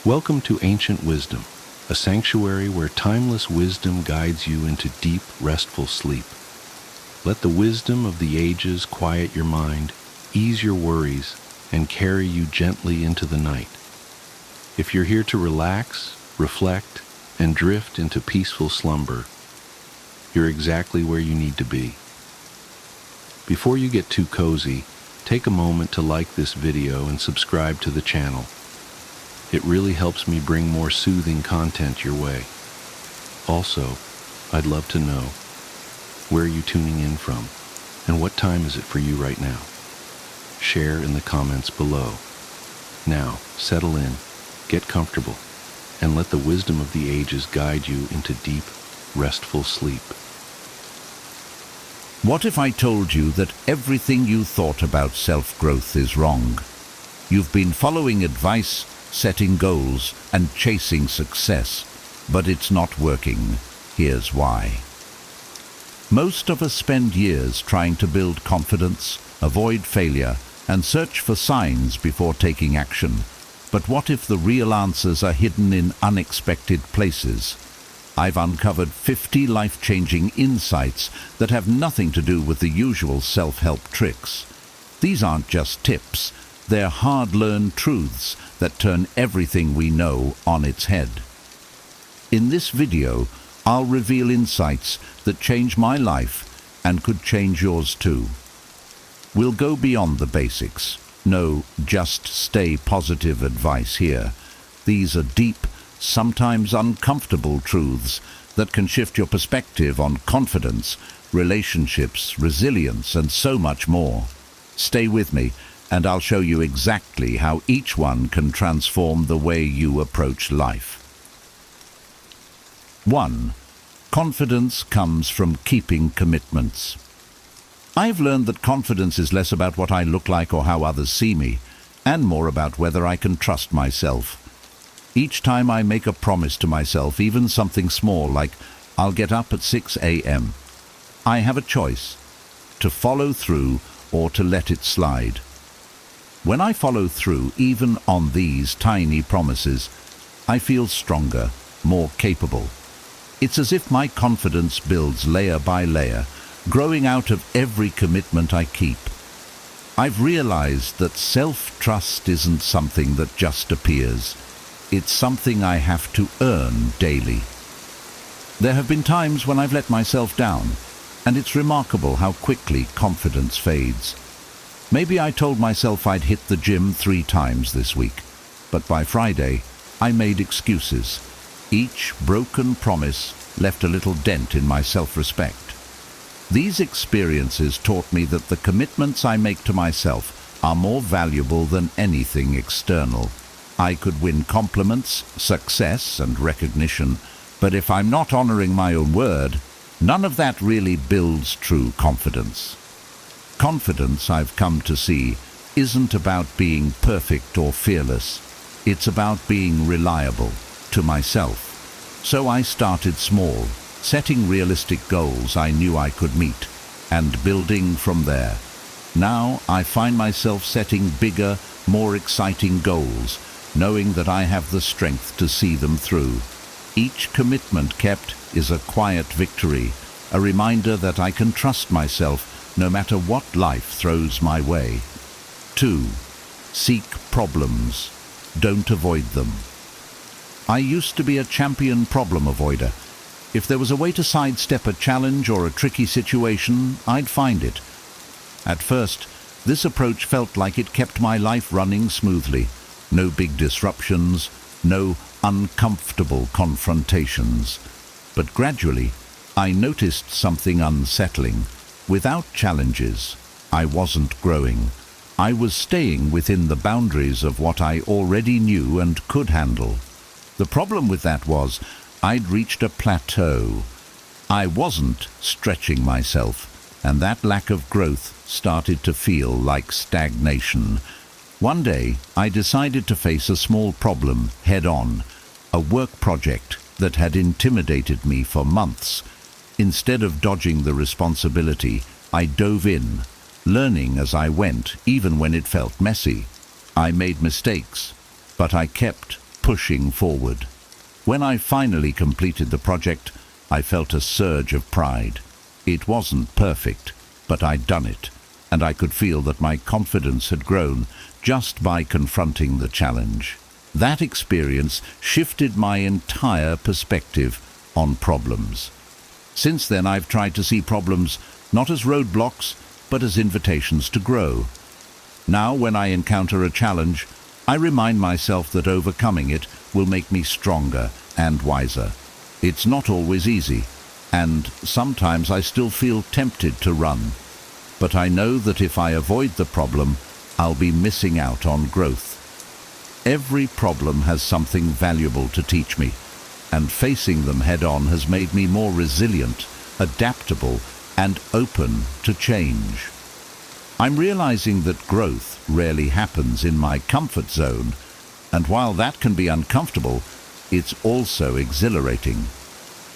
Welcome to Ancient Wisdom, a sanctuary where timeless wisdom guides you into deep, restful sleep. Let the wisdom of the ages quiet your mind, ease your worries, and carry you gently into the night. If you're here to relax, reflect, and drift into peaceful slumber, you're exactly where you need to be. Before you get too cozy, take a moment to like this video and subscribe to the channel. It really helps me bring more soothing content your way. Also, I'd love to know, where are you tuning in from, and what time is it for you right now? Share in the comments below. Now, settle in, get comfortable, and let the wisdom of the ages guide you into deep, restful sleep. What if I told you that everything you thought about self-growth is wrong? You've been following advice, setting goals, and chasing success, but it's not working. Here's why. Most of us spend years trying to build confidence, avoid failure, and search for signs before taking action. But what if the real answers are hidden in unexpected places? I've uncovered 50 life-changing insights that have nothing to do with the usual self-help tricks. These aren't just tips, they're hard-learned truths that turn everything we know on its head. In this video, I'll reveal insights that change my life and could change yours too. We'll go beyond the basics. No, just stay positive advice here. These are deep, sometimes uncomfortable truths that can shift your perspective on confidence, relationships, resilience, and so much more. Stay with me, and I'll show you exactly how each one can transform the way you approach life. 1. Confidence comes from keeping commitments. I've learned that confidence is less about what I look like or how others see me, and more about whether I can trust myself. Each time I make a promise to myself, even something small like I'll get up at 6 a.m., I have a choice to follow through or to let it slide. When I follow through, even on these tiny promises, I feel stronger, more capable. It's as if my confidence builds layer by layer, growing out of every commitment I keep. I've realized that self-trust isn't something that just appears. It's something I have to earn daily. There have been times when I've let myself down, and it's remarkable how quickly confidence fades. Maybe I told myself I'd hit the gym 3 times this week, but by Friday, I made excuses. Each broken promise left a little dent in my self-respect. These experiences taught me that the commitments I make to myself are more valuable than anything external. I could win compliments, success, and recognition, but if I'm not honoring my own word, none of that really builds true confidence. Confidence, I've come to see, isn't about being perfect or fearless. It's about being reliable to myself. So I started small, setting realistic goals I knew I could meet, and building from there. Now I find myself setting bigger, more exciting goals, knowing that I have the strength to see them through. Each commitment kept is a quiet victory, a reminder that I can trust myself no matter what life throws my way. 2. Seek problems. Don't avoid them. I used to be a champion problem avoider. If there was a way to sidestep a challenge or a tricky situation, I'd find it. At first, this approach felt like it kept my life running smoothly. No big disruptions, no uncomfortable confrontations. But gradually, I noticed something unsettling. Without challenges, I wasn't growing. I was staying within the boundaries of what I already knew and could handle. The problem with that was, I'd reached a plateau. I wasn't stretching myself, and that lack of growth started to feel like stagnation. One day, I decided to face a small problem head-on, a work project that had intimidated me for months. Instead of dodging the responsibility, I dove in, learning as I went, even when it felt messy. I made mistakes, but I kept pushing forward. When I finally completed the project, I felt a surge of pride. It wasn't perfect, but I'd done it, and I could feel that my confidence had grown just by confronting the challenge. That experience shifted my entire perspective on problems. Since then, I've tried to see problems not as roadblocks, but as invitations to grow. Now, when I encounter a challenge, I remind myself that overcoming it will make me stronger and wiser. It's not always easy, and sometimes I still feel tempted to run. But I know that if I avoid the problem, I'll be missing out on growth. Every problem has something valuable to teach me, and facing them head-on has made me more resilient, adaptable, and open to change. I'm realizing that growth rarely happens in my comfort zone, and while that can be uncomfortable, it's also exhilarating.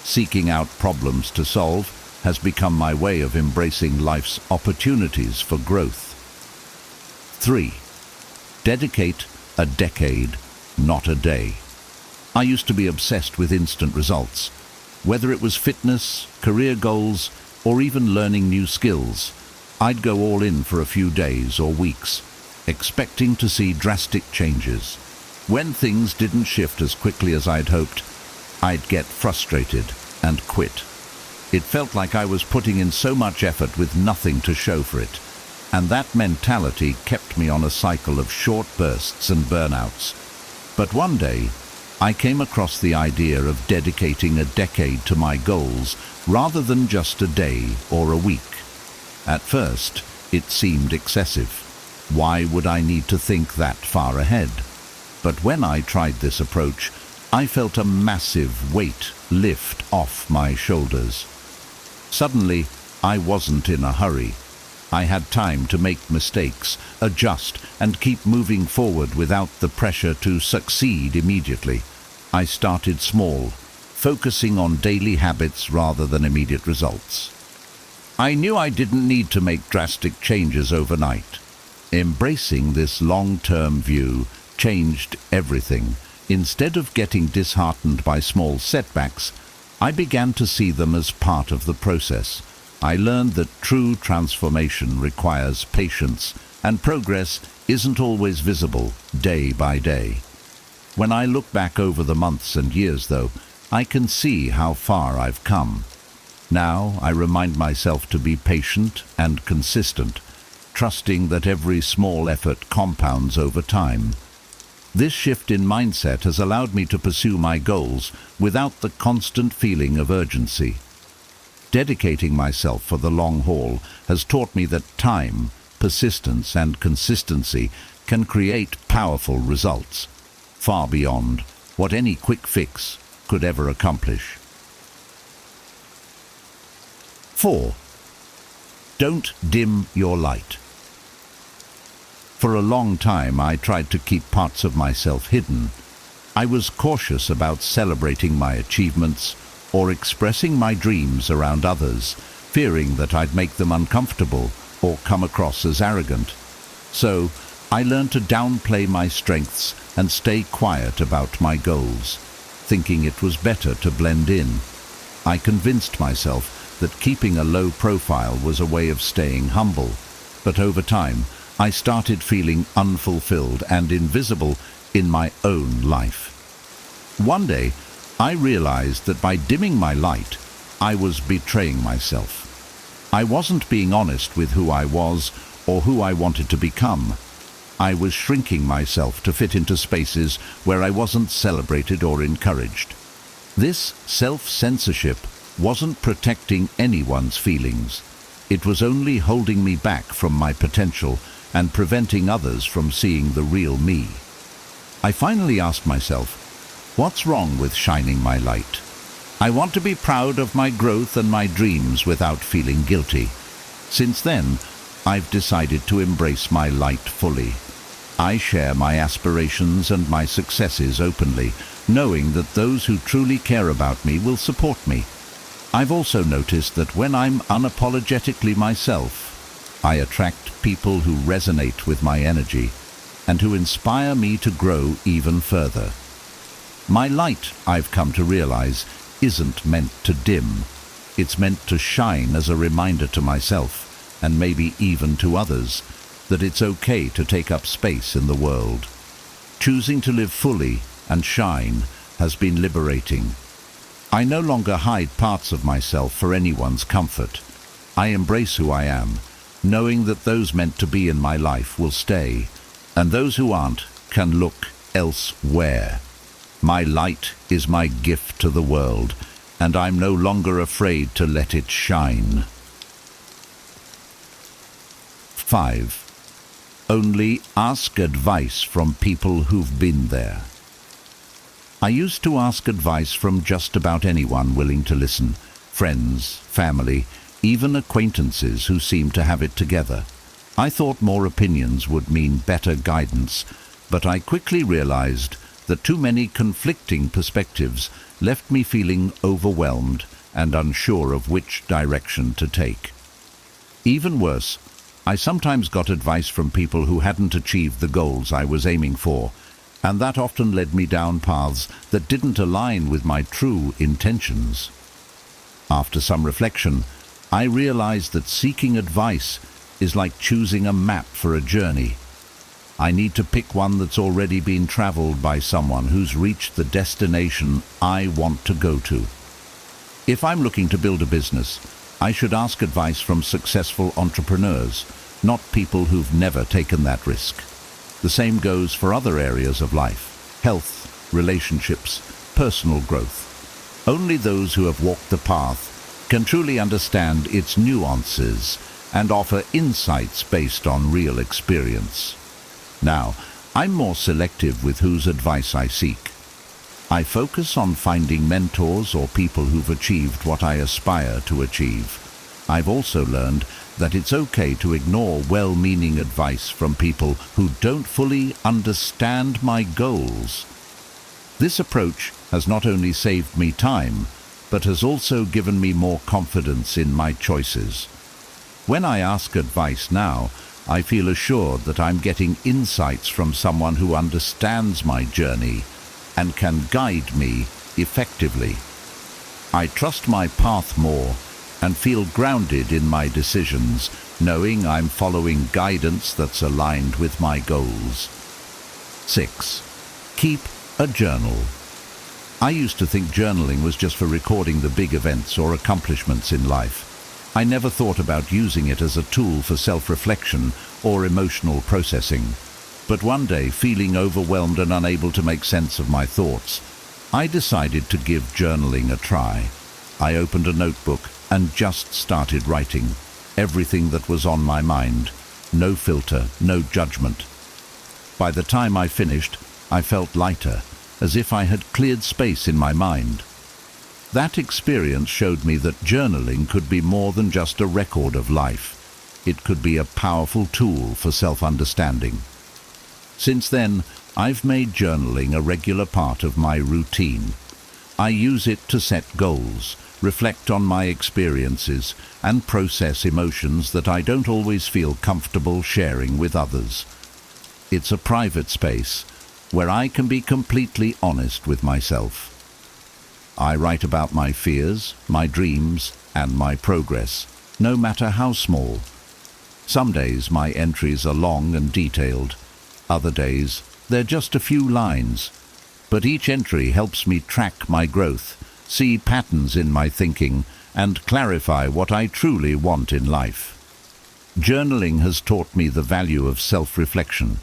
Seeking out problems to solve has become my way of embracing life's opportunities for growth. 3. Dedicate a decade, not a day. I used to be obsessed with instant results. Whether it was fitness, career goals, or even learning new skills, I'd go all in for a few days or weeks, expecting to see drastic changes. When things didn't shift as quickly as I'd hoped, I'd get frustrated and quit. It felt like I was putting in so much effort with nothing to show for it, and that mentality kept me on a cycle of short bursts and burnouts. But one day, I came across the idea of dedicating a decade to my goals rather than just a day or a week. At first, it seemed excessive. Why would I need to think that far ahead? But when I tried this approach, I felt a massive weight lift off my shoulders. Suddenly, I wasn't in a hurry. I had time to make mistakes, adjust, and keep moving forward without the pressure to succeed immediately. I started small, focusing on daily habits rather than immediate results. I knew I didn't need to make drastic changes overnight. Embracing this long-term view changed everything. Instead of getting disheartened by small setbacks, I began to see them as part of the process. I learned that true transformation requires patience, and progress isn't always visible day by day. When I look back over the months and years, though, I can see how far I've come. Now I remind myself to be patient and consistent, trusting that every small effort compounds over time. This shift in mindset has allowed me to pursue my goals without the constant feeling of urgency. Dedicating myself for the long haul has taught me that time, persistence, and consistency can create powerful results, far beyond what any quick fix could ever accomplish. 4. Don't dim your light. For a long time, I tried to keep parts of myself hidden. I was cautious about celebrating my achievements or expressing my dreams around others, fearing that I'd make them uncomfortable or come across as arrogant. So, I learned to downplay my strengths and stay quiet about my goals, thinking it was better to blend in. I convinced myself that keeping a low profile was a way of staying humble, but over time, I started feeling unfulfilled and invisible in my own life. One day, I realized that by dimming my light, I was betraying myself. I wasn't being honest with who I was or who I wanted to become. I was shrinking myself to fit into spaces where I wasn't celebrated or encouraged. This self-censorship wasn't protecting anyone's feelings. It was only holding me back from my potential and preventing others from seeing the real me. I finally asked myself, what's wrong with shining my light? I want to be proud of my growth and my dreams without feeling guilty. Since then, I've decided to embrace my light fully. I share my aspirations and my successes openly, knowing that those who truly care about me will support me. I've also noticed that when I'm unapologetically myself, I attract people who resonate with my energy and who inspire me to grow even further. My light, I've come to realize, isn't meant to dim. It's meant to shine as a reminder to myself, and maybe even to others, that it's okay to take up space in the world. Choosing to live fully and shine has been liberating. I no longer hide parts of myself for anyone's comfort. I embrace who I am, knowing that those meant to be in my life will stay, and those who aren't can look elsewhere. My light is my gift to the world, and I'm no longer afraid to let it shine. 5. Only ask advice from people who've been there. I used to ask advice from just about anyone willing to listen. Friends, family, even acquaintances who seemed to have it together. I thought more opinions would mean better guidance, but I quickly realized that too many conflicting perspectives left me feeling overwhelmed and unsure of which direction to take. Even worse, I sometimes got advice from people who hadn't achieved the goals I was aiming for, and that often led me down paths that didn't align with my true intentions. After some reflection, I realized that seeking advice is like choosing a map for a journey. I need to pick one that's already been traveled by someone who's reached the destination I want to go to. If I'm looking to build a business, I should ask advice from successful entrepreneurs, not people who've never taken that risk. The same goes for other areas of life: health, relationships, personal growth. Only those who have walked the path can truly understand its nuances and offer insights based on real experience. Now, I'm more selective with whose advice I seek. I focus on finding mentors or people who've achieved what I aspire to achieve. I've also learned that it's okay to ignore well-meaning advice from people who don't fully understand my goals. This approach has not only saved me time, but has also given me more confidence in my choices. When I ask advice now, I feel assured that I'm getting insights from someone who understands my journey and can guide me effectively. I trust my path more and feel grounded in my decisions, knowing I'm following guidance that's aligned with my goals. 6. Keep a journal. I used to think journaling was just for recording the big events or accomplishments in life. I never thought about using it as a tool for self-reflection or emotional processing. But one day, feeling overwhelmed and unable to make sense of my thoughts, I decided to give journaling a try. I opened a notebook and just started writing everything that was on my mind. No filter, no judgment. By the time I finished, I felt lighter, as if I had cleared space in my mind. That experience showed me that journaling could be more than just a record of life. It could be a powerful tool for self-understanding. Since then, I've made journaling a regular part of my routine. I use it to set goals, reflect on my experiences, and process emotions that I don't always feel comfortable sharing with others. It's a private space where I can be completely honest with myself. I write about my fears, my dreams, and my progress, no matter how small. Some days my entries are long and detailed. Other days, they're just a few lines. But each entry helps me track my growth, see patterns in my thinking, and clarify what I truly want in life. Journaling has taught me the value of self-reflection.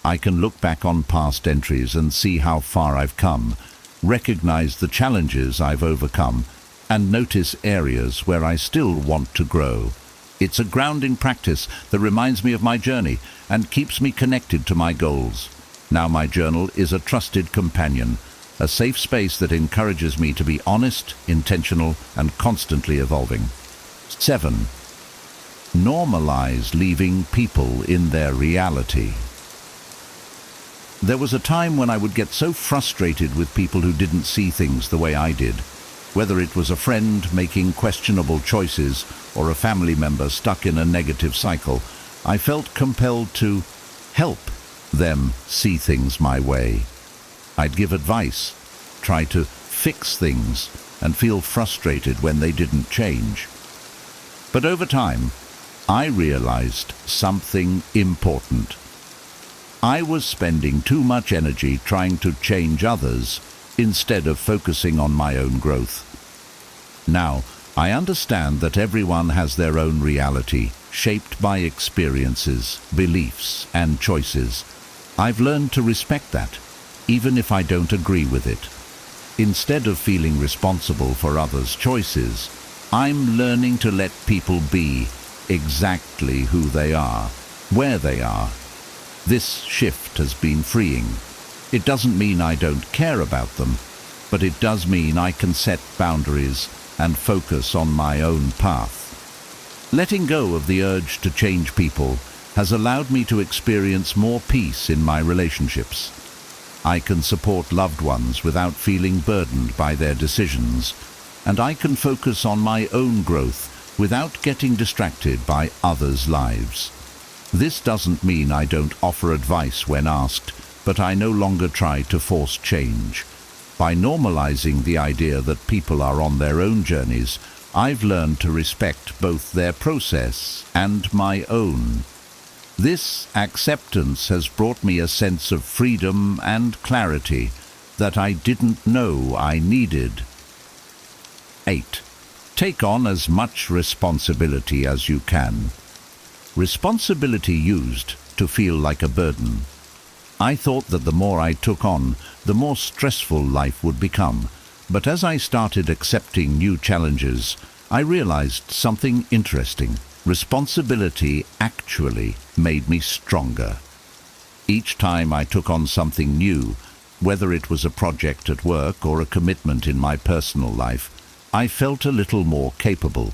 I can look back on past entries and see how far I've come, recognize the challenges I've overcome, and notice areas where I still want to grow. It's a grounding practice that reminds me of my journey and keeps me connected to my goals. Now my journal is a trusted companion, a safe space that encourages me to be honest, intentional, and constantly evolving. 7. Normalize leaving people in their reality. There was a time when I would get so frustrated with people who didn't see things the way I did. Whether it was a friend making questionable choices or a family member stuck in a negative cycle, I felt compelled to help them see things my way. I'd give advice, try to fix things and feel frustrated when they didn't change. But over time, I realized something important. I was spending too much energy trying to change others instead of focusing on my own growth. Now, I understand that everyone has their own reality, shaped by experiences, beliefs, and choices. I've learned to respect that, even if I don't agree with it. Instead of feeling responsible for others' choices, I'm learning to let people be exactly who they are, where they are. This shift has been freeing. It doesn't mean I don't care about them, but it does mean I can set boundaries and focus on my own path. Letting go of the urge to change people has allowed me to experience more peace in my relationships. I can support loved ones without feeling burdened by their decisions, and I can focus on my own growth without getting distracted by others' lives. This doesn't mean I don't offer advice when asked, but I no longer try to force change. By normalizing the idea that people are on their own journeys, I've learned to respect both their process and my own. This acceptance has brought me a sense of freedom and clarity that I didn't know I needed. 8. Take on as much responsibility as you can. Responsibility used to feel like a burden. I thought that the more I took on, the more stressful life would become. But as I started accepting new challenges, I realized something interesting. Responsibility actually made me stronger. Each time I took on something new, whether it was a project at work or a commitment in my personal life, I felt a little more capable.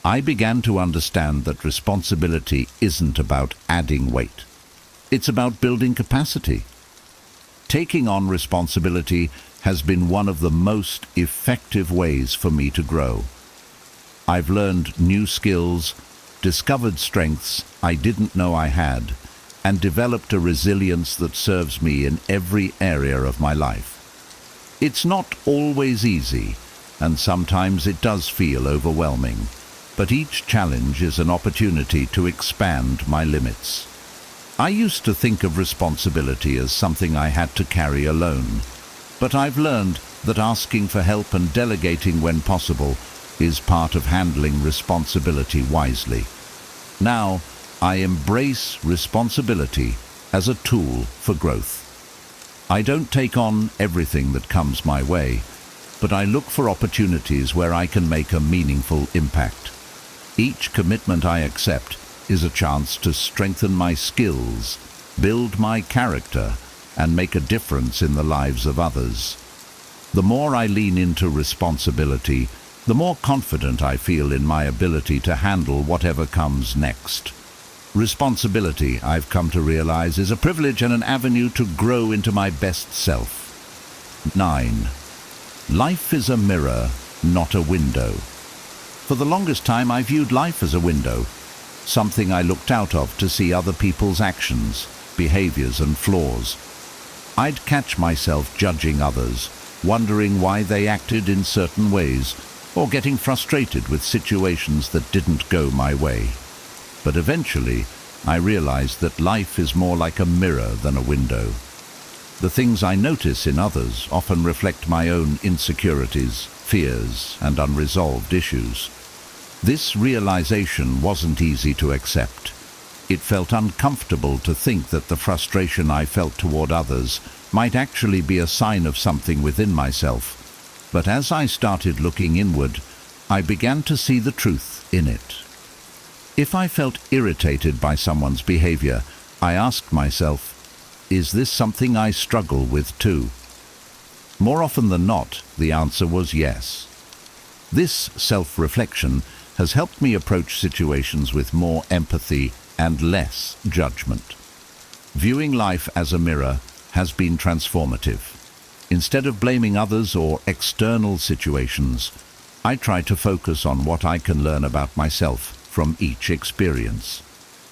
I began to understand that responsibility isn't about adding weight. It's about building capacity. Taking on responsibility has been one of the most effective ways for me to grow. I've learned new skills, discovered strengths I didn't know I had, and developed a resilience that serves me in every area of my life. It's not always easy, and sometimes it does feel overwhelming, but each challenge is an opportunity to expand my limits. I used to think of responsibility as something I had to carry alone, but I've learned that asking for help and delegating when possible is part of handling responsibility wisely. Now, I embrace responsibility as a tool for growth. I don't take on everything that comes my way, but I look for opportunities where I can make a meaningful impact. Each commitment I accept is a chance to strengthen my skills, build my character, and make a difference in the lives of others. The more I lean into responsibility, the more confident I feel in my ability to handle whatever comes next. Responsibility, I've come to realize, is a privilege and an avenue to grow into my best self. 9. Life is a mirror, not a window. For the longest time, I viewed life as a window, something I looked out of to see other people's actions, behaviors, and flaws. I'd catch myself judging others, wondering why they acted in certain ways, or getting frustrated with situations that didn't go my way. But eventually, I realized that life is more like a mirror than a window. The things I notice in others often reflect my own insecurities, fears, and unresolved issues. This realization wasn't easy to accept. It felt uncomfortable to think that the frustration I felt toward others might actually be a sign of something within myself. But as I started looking inward, I began to see the truth in it. If I felt irritated by someone's behavior, I asked myself, is this something I struggle with too? More often than not, the answer was yes. This self-reflection has helped me approach situations with more empathy and less judgment. Viewing life as a mirror has been transformative. Instead of blaming others or external situations, I try to focus on what I can learn about myself from each experience.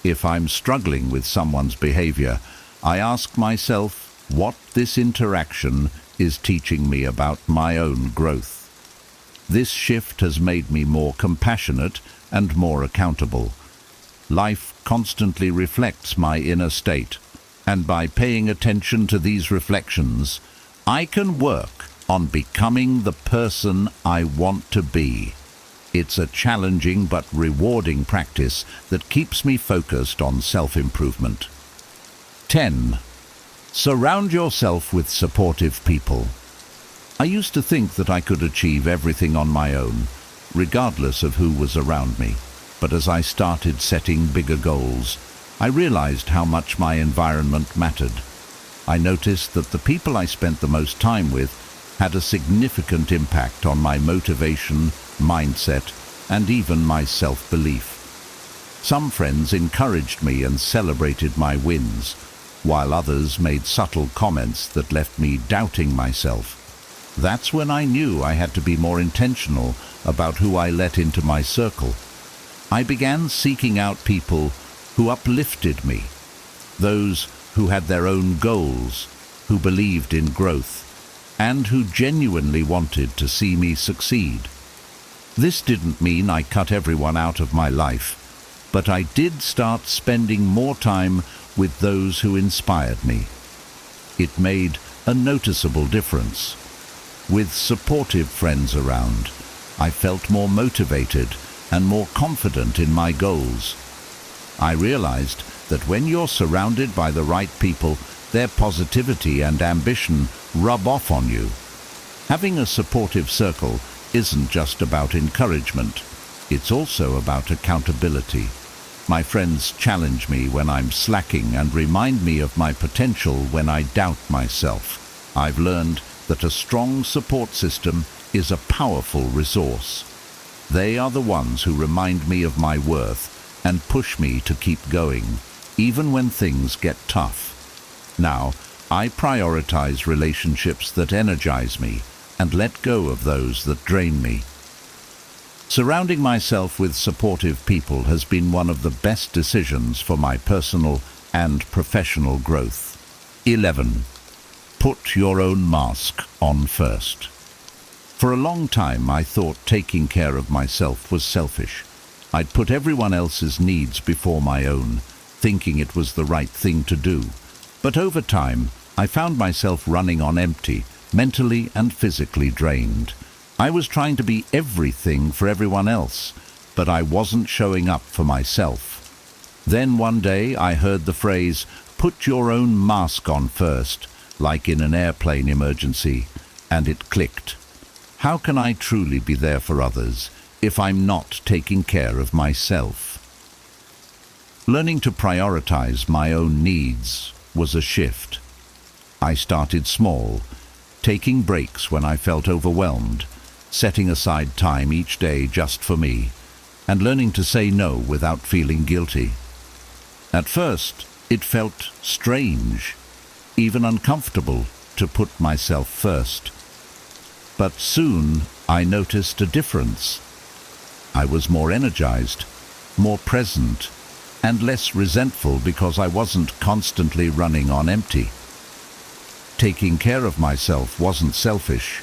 If I'm struggling with someone's behavior, I ask myself what this interaction is teaching me about my own growth. This shift has made me more compassionate and more accountable. Life constantly reflects my inner state, and by paying attention to these reflections, I can work on becoming the person I want to be. It's a challenging but rewarding practice that keeps me focused on self-improvement. 10. Surround yourself with supportive people. I used to think that I could achieve everything on my own, regardless of who was around me. But as I started setting bigger goals, I realized how much my environment mattered. I noticed that the people I spent the most time with had a significant impact on my motivation, mindset, and even my self-belief. Some friends encouraged me and celebrated my wins, while others made subtle comments that left me doubting myself. That's when I knew I had to be more intentional about who I let into my circle. I began seeking out people who uplifted me, those who had their own goals, who believed in growth, and who genuinely wanted to see me succeed. This didn't mean I cut everyone out of my life, but I did start spending more time with those who inspired me. It made a noticeable difference. With supportive friends around, I felt more motivated and more confident in my goals. I realized that when you're surrounded by the right people, their positivity and ambition rub off on you. Having a supportive circle isn't just about encouragement, it's also about accountability. My friends challenge me when I'm slacking and remind me of my potential when I doubt myself. I've learned that a strong support system is a powerful resource. They are the ones who remind me of my worth and push me to keep going, even when things get tough. Now, I prioritize relationships that energize me and let go of those that drain me. Surrounding myself with supportive people has been one of the best decisions for my personal and professional growth. 11. Put your own mask on first. For a long time, I thought taking care of myself was selfish. I'd put everyone else's needs before my own, thinking it was the right thing to do. But over time, I found myself running on empty, mentally and physically drained. I was trying to be everything for everyone else, but I wasn't showing up for myself. Then one day I heard the phrase, "Put your own mask on first," like in an airplane emergency, and it clicked. How can I truly be there for others if I'm not taking care of myself? Learning to prioritize my own needs was a shift. I started small, taking breaks when I felt overwhelmed, setting aside time each day just for me, and learning to say no without feeling guilty. At first, it felt strange, even uncomfortable, to put myself first. But soon I noticed a difference. I was more energized, more present, and less resentful because I wasn't constantly running on empty. Taking care of myself wasn't selfish,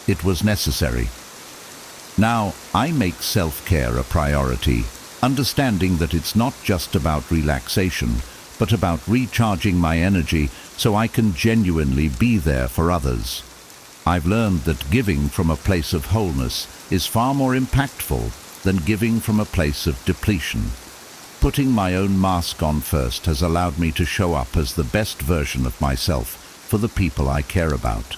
it was necessary. Now I make self-care a priority, understanding that it's not just about relaxation, but about recharging my energy so I can genuinely be there for others. I've learned that giving from a place of wholeness is far more impactful than giving from a place of depletion. Putting my own mask on first has allowed me to show up as the best version of myself for the people I care about.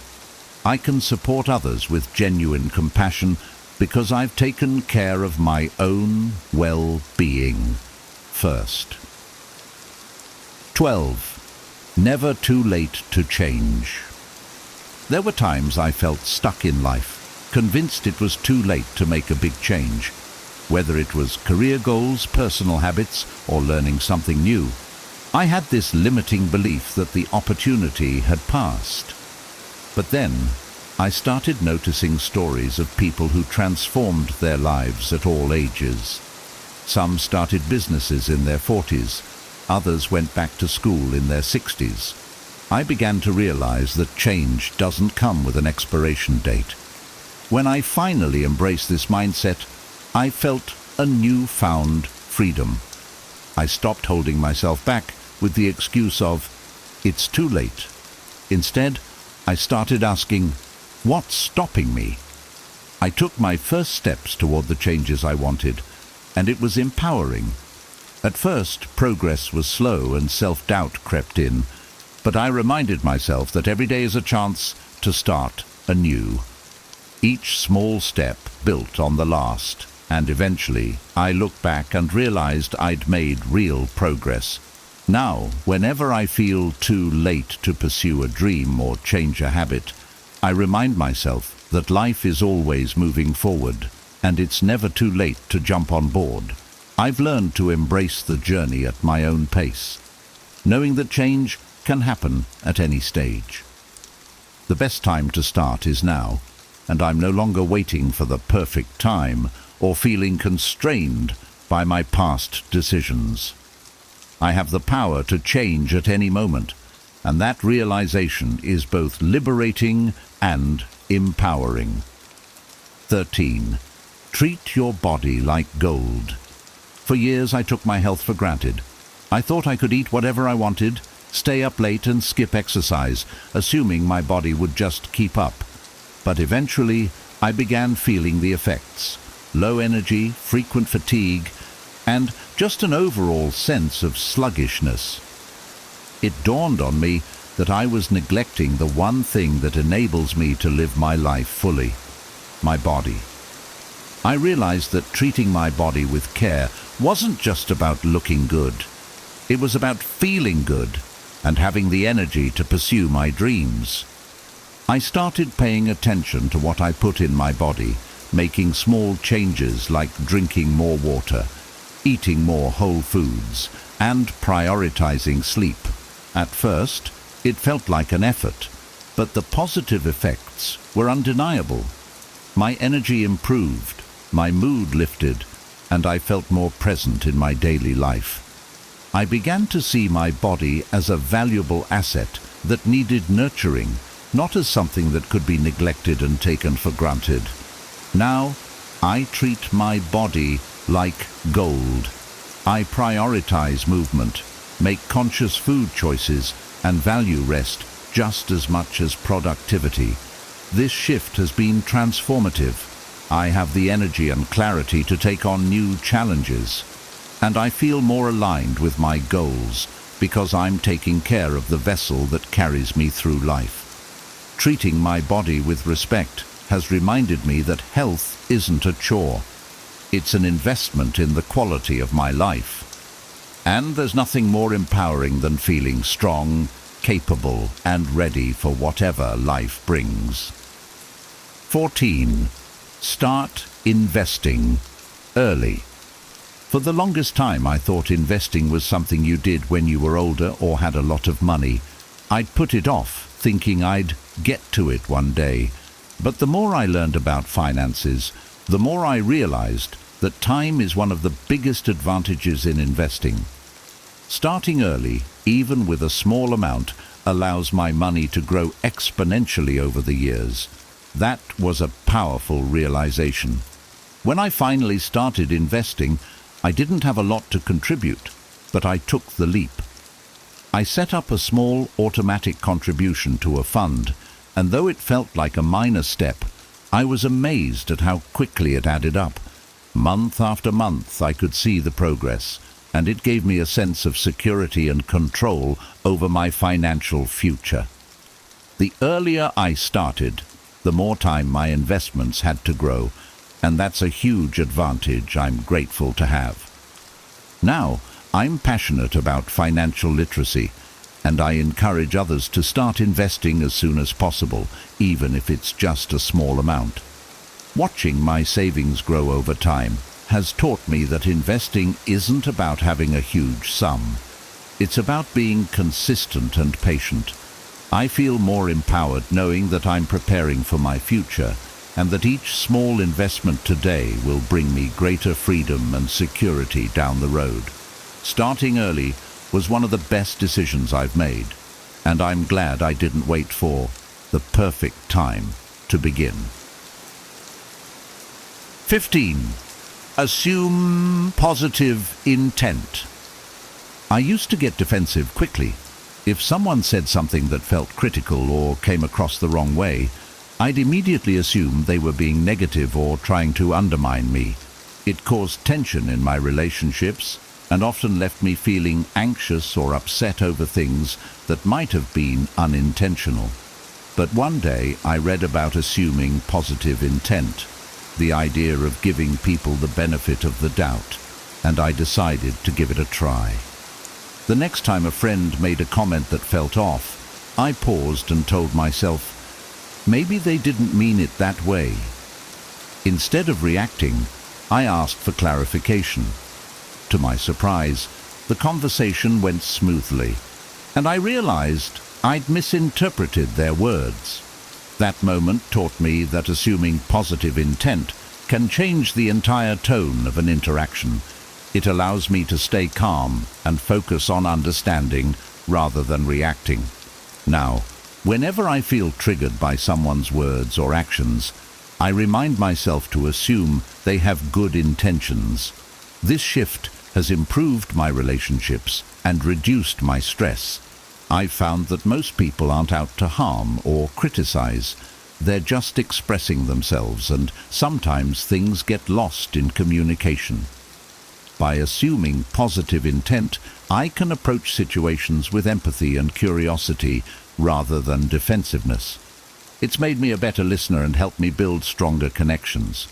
I can support others with genuine compassion because I've taken care of my own well-being first. 12. Never too late to change. There were times I felt stuck in life, convinced it was too late to make a big change. Whether it was career goals, personal habits, or learning something new, I had this limiting belief that the opportunity had passed. But then, I started noticing stories of people who transformed their lives at all ages. Some started businesses in their 40s, others went back to school in their 60s. I began to realize that change doesn't come with an expiration date. When I finally embraced this mindset, I felt a newfound freedom. I stopped holding myself back with the excuse of, "It's too late." Instead, I started asking, "What's stopping me?" I took my first steps toward the changes I wanted, and it was empowering. At first, progress was slow and self-doubt crept in, but I reminded myself that every day is a chance to start anew. Each small step built on the last, and eventually I looked back and realized I'd made real progress. Now, whenever I feel too late to pursue a dream or change a habit, I remind myself that life is always moving forward, and it's never too late to jump on board. I've learned to embrace the journey at my own pace, knowing that change can happen at any stage. The best time to start is now, and I'm no longer waiting for the perfect time or feeling constrained by my past decisions. I have the power to change at any moment, and that realization is both liberating and empowering. 13. Treat your body like gold. For years I took my health for granted. I thought I could eat whatever I wanted, stay up late and skip exercise, assuming my body would just keep up. But eventually I began feeling the effects: low energy, frequent fatigue, and just an overall sense of sluggishness. It dawned on me that I was neglecting the one thing that enables me to live my life fully: my body. I realized that treating my body with care wasn't just about looking good. It was about feeling good and having the energy to pursue my dreams. I started paying attention to what I put in my body, making small changes like drinking more water, eating more whole foods, and prioritizing sleep. At first, it felt like an effort, but the positive effects were undeniable. My energy improved, my mood lifted, and I felt more present in my daily life. I began to see my body as a valuable asset that needed nurturing, not as something that could be neglected and taken for granted. Now, I treat my body like gold. I prioritize movement, make conscious food choices, and value rest just as much as productivity. This shift has been transformative. I have the energy and clarity to take on new challenges, and I feel more aligned with my goals because I'm taking care of the vessel that carries me through life. Treating my body with respect has reminded me that health isn't a chore. It's an investment in the quality of my life. And there's nothing more empowering than feeling strong, capable, and ready for whatever life brings. 14. Start investing early. For the longest time, I thought investing was something you did when you were older or had a lot of money. I'd put it off, thinking I'd get to it one day. But the more I learned about finances, the more I realized that time is one of the biggest advantages in investing. Starting early, even with a small amount, allows my money to grow exponentially over the years. That was a powerful realization. When I finally started investing, I didn't have a lot to contribute, but I took the leap. I set up a small automatic contribution to a fund, and though it felt like a minor step, I was amazed at how quickly it added up. Month after month, I could see the progress, and it gave me a sense of security and control over my financial future. The earlier I started, the more time my investments had to grow, and that's a huge advantage I'm grateful to have. Now, I'm passionate about financial literacy, and I encourage others to start investing as soon as possible, even if it's just a small amount. Watching my savings grow over time has taught me that investing isn't about having a huge sum. It's about being consistent and patient. I feel more empowered knowing that I'm preparing for my future, and that each small investment today will bring me greater freedom and security down the road. Starting early was one of the best decisions I've made. and I'm glad I didn't wait for the perfect time to begin. 15. Assume positive intent. I used to get defensive quickly. If someone said something that felt critical or came across the wrong way, I'd immediately assume they were being negative or trying to undermine me. It caused tension in my relationships and often left me feeling anxious or upset over things that might have been unintentional. But one day I read about assuming positive intent, the idea of giving people the benefit of the doubt, and I decided to give it a try. The next time a friend made a comment that felt off, I paused and told myself, maybe they didn't mean it that way. Instead of reacting, I asked for clarification. To my surprise, the conversation went smoothly, and I realized I'd misinterpreted their words. That moment taught me that assuming positive intent can change the entire tone of an interaction. It allows me to stay calm and focus on understanding rather than reacting. Now, whenever I feel triggered by someone's words or actions, I remind myself to assume they have good intentions. This shift has improved my relationships and reduced my stress. I've found that most people aren't out to harm or criticize. They're just expressing themselves, and sometimes things get lost in communication. By assuming positive intent, I can approach situations with empathy and curiosity rather than defensiveness. It's made me a better listener and helped me build stronger connections.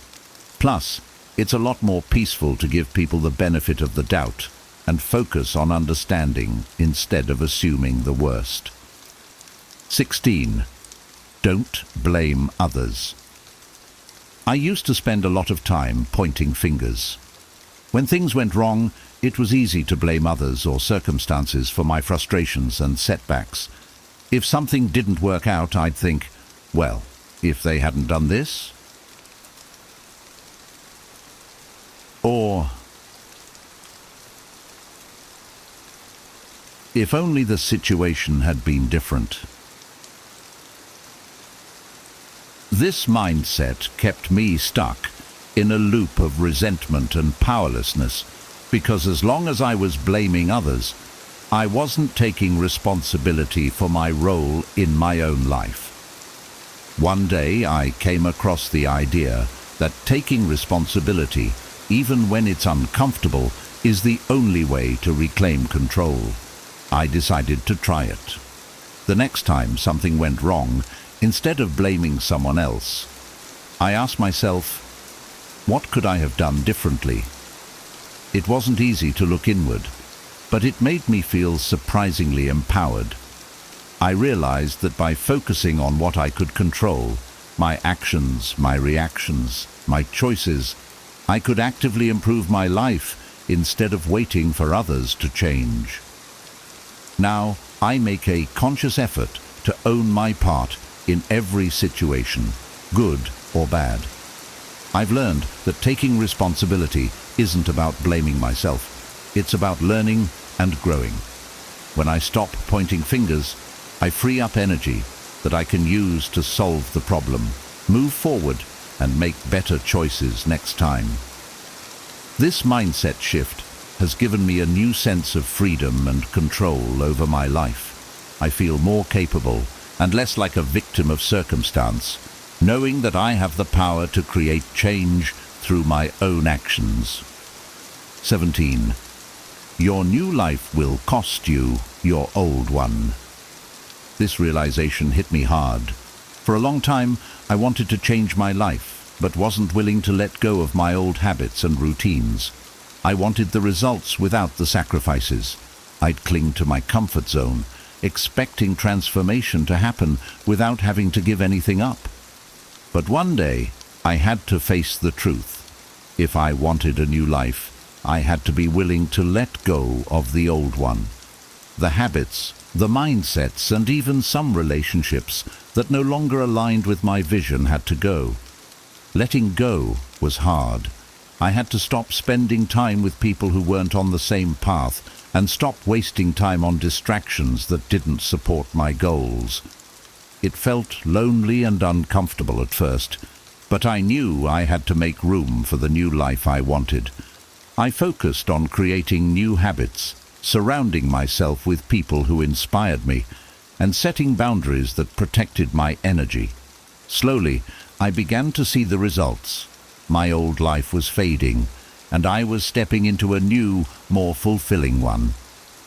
Plus, it's a lot more peaceful to give people the benefit of the doubt and focus on understanding instead of assuming the worst. 16. Don't blame others. I used to spend a lot of time pointing fingers. When things went wrong, it was easy to blame others or circumstances for my frustrations and setbacks. If something didn't work out, I'd think, well, if they hadn't done this, or if only the situation had been different. This mindset kept me stuck in a loop of resentment and powerlessness, because as long as I was blaming others, I wasn't taking responsibility for my role in my own life. One day I came across the idea that taking responsibility, even when it's uncomfortable, is the only way to reclaim control. I decided to try it. The next time something went wrong, instead of blaming someone else, I asked myself, what could I have done differently? It wasn't easy to look inward, but it made me feel surprisingly empowered. I realized that by focusing on what I could control, my actions, my reactions, my choices, I could actively improve my life instead of waiting for others to change. Now, I make a conscious effort to own my part in every situation, good or bad. I've learned that taking responsibility isn't about blaming myself. It's about learning and growing. When I stop pointing fingers, I free up energy that I can use to solve the problem, move forward, and make better choices next time. This mindset shift has given me a new sense of freedom and control over my life. I feel more capable and less like a victim of circumstance, knowing that I have the power to create change through my own actions. 17. Your new life will cost you your old one. This realization hit me hard. For a long time, I wanted to change my life, but wasn't willing to let go of my old habits and routines. I wanted the results without the sacrifices. I'd cling to my comfort zone, expecting transformation to happen without having to give anything up. But one day, I had to face the truth. If I wanted a new life, I had to be willing to let go of the old one. The habits, the mindsets, and even some relationships that no longer aligned with my vision had to go. Letting go was hard. I had to stop spending time with people who weren't on the same path and stop wasting time on distractions that didn't support my goals. It felt lonely and uncomfortable at first, but I knew I had to make room for the new life I wanted. I focused on creating new habits, surrounding myself with people who inspired me, and setting boundaries that protected my energy. Slowly, I began to see the results. My old life was fading, and I was stepping into a new, more fulfilling one.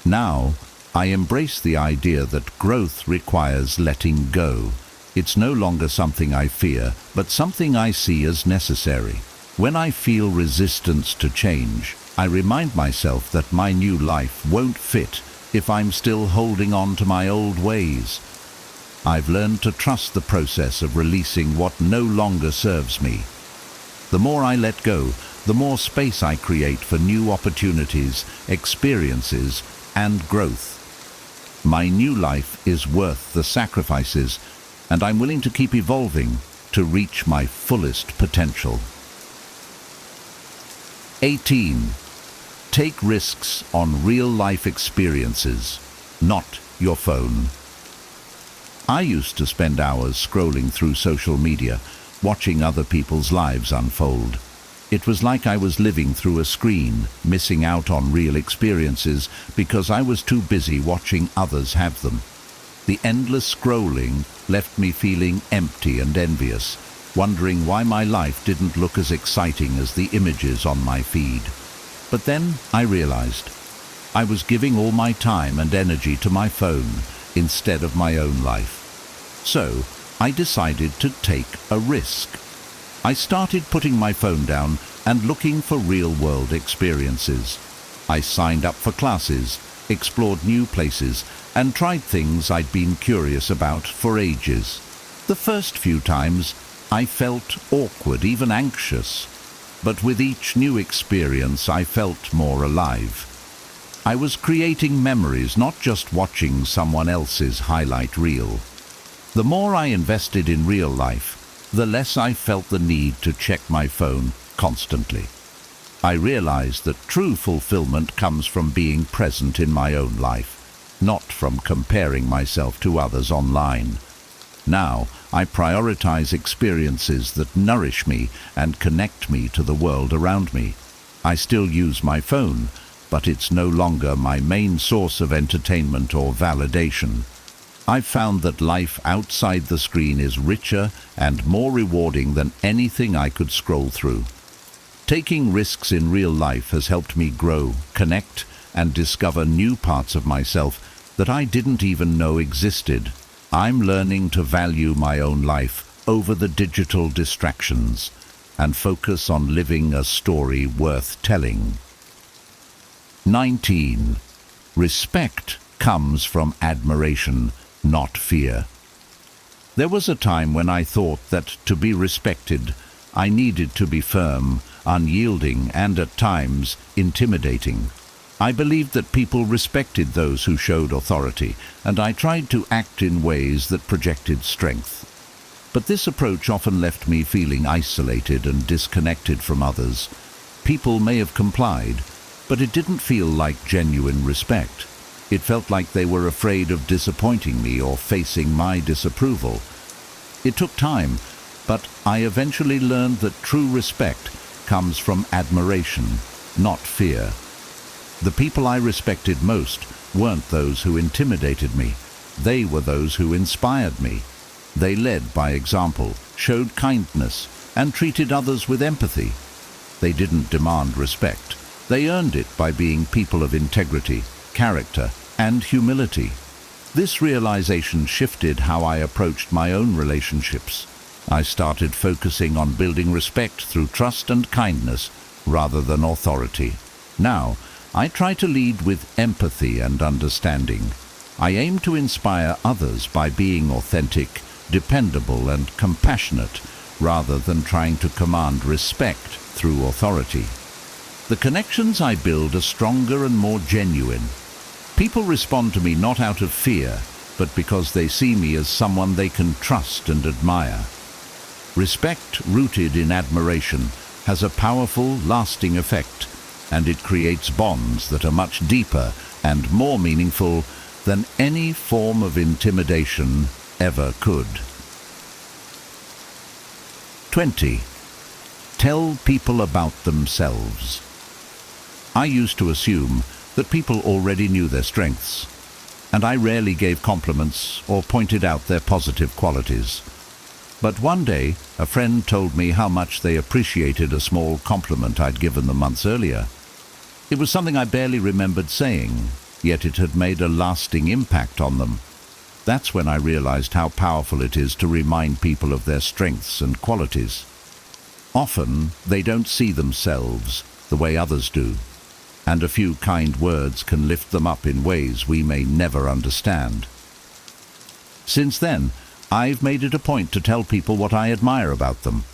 Now, I embrace the idea that growth requires letting go. It's no longer something I fear, but something I see as necessary. When I feel resistance to change, I remind myself that my new life won't fit if I'm still holding on to my old ways. I've learned to trust the process of releasing what no longer serves me. The more I let go, the more space I create for new opportunities, experiences, and growth. My new life is worth the sacrifices, and I'm willing to keep evolving to reach my fullest potential. 18. Take risks on real-life experiences, not your phone. I used to spend hours scrolling through social media, watching other people's lives unfold. It was like I was living through a screen, missing out on real experiences because I was too busy watching others have them. The endless scrolling left me feeling empty and envious, wondering why my life didn't look as exciting as the images on my feed. But then I realized I was giving all my time and energy to my phone instead of my own life. So I decided to take a risk. I started putting my phone down and looking for real-world experiences. I signed up for classes, explored new places, and tried things I'd been curious about for ages. The first few times, I felt awkward, even anxious. But with each new experience, I felt more alive. I was creating memories, not just watching someone else's highlight reel. The more I invested in real life, the less I felt the need to check my phone constantly. I realized that true fulfillment comes from being present in my own life, not from comparing myself to others online. Now, I prioritize experiences that nourish me and connect me to the world around me. I still use my phone, but it's no longer my main source of entertainment or validation. I've found that life outside the screen is richer and more rewarding than anything I could scroll through. Taking risks in real life has helped me grow, connect, and discover new parts of myself that I didn't even know existed. I'm learning to value my own life over the digital distractions and focus on living a story worth telling. 19. Respect comes from admiration, not fear. There was a time when I thought that to be respected, I needed to be firm, unyielding, and at times intimidating. I believed that people respected those who showed authority, and I tried to act in ways that projected strength. But this approach often left me feeling isolated and disconnected from others. People may have complied, but it didn't feel like genuine respect. It felt like they were afraid of disappointing me or facing my disapproval. It took time, but I eventually learned that true respect comes from admiration, not fear. The people I respected most weren't those who intimidated me. They were those who inspired me. They led by example, showed kindness, and treated others with empathy. They didn't demand respect. They earned it by being people of integrity, character, and humility. This realization shifted how I approached my own relationships. I started focusing on building respect through trust and kindness rather than authority. Now, I try to lead with empathy and understanding. I aim to inspire others by being authentic, dependable, and compassionate, rather than trying to command respect through authority. The connections I build are stronger and more genuine. People respond to me not out of fear, but because they see me as someone they can trust and admire. Respect rooted in admiration has a powerful, lasting effect, and it creates bonds that are much deeper and more meaningful than any form of intimidation ever could. 20. Tell people about themselves. I used to assume that people already knew their strengths, and I rarely gave compliments or pointed out their positive qualities. But one day, a friend told me how much they appreciated a small compliment I'd given them months earlier. It was something I barely remembered saying, yet it had made a lasting impact on them. That's when I realized how powerful it is to remind people of their strengths and qualities. Often, they don't see themselves the way others do, and a few kind words can lift them up in ways we may never understand. Since then, I've made it a point to tell people what I admire about them.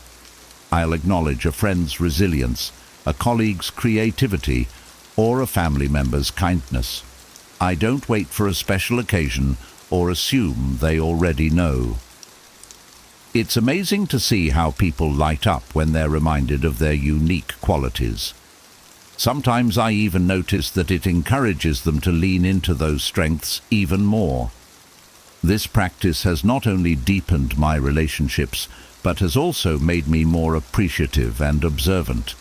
I'll acknowledge a friend's resilience, a colleague's creativity, or a family member's kindness. I don't wait for a special occasion or assume they already know. It's amazing to see how people light up when they're reminded of their unique qualities. Sometimes I even notice that it encourages them to lean into those strengths even more. This practice has not only deepened my relationships, but has also made me more appreciative and observant.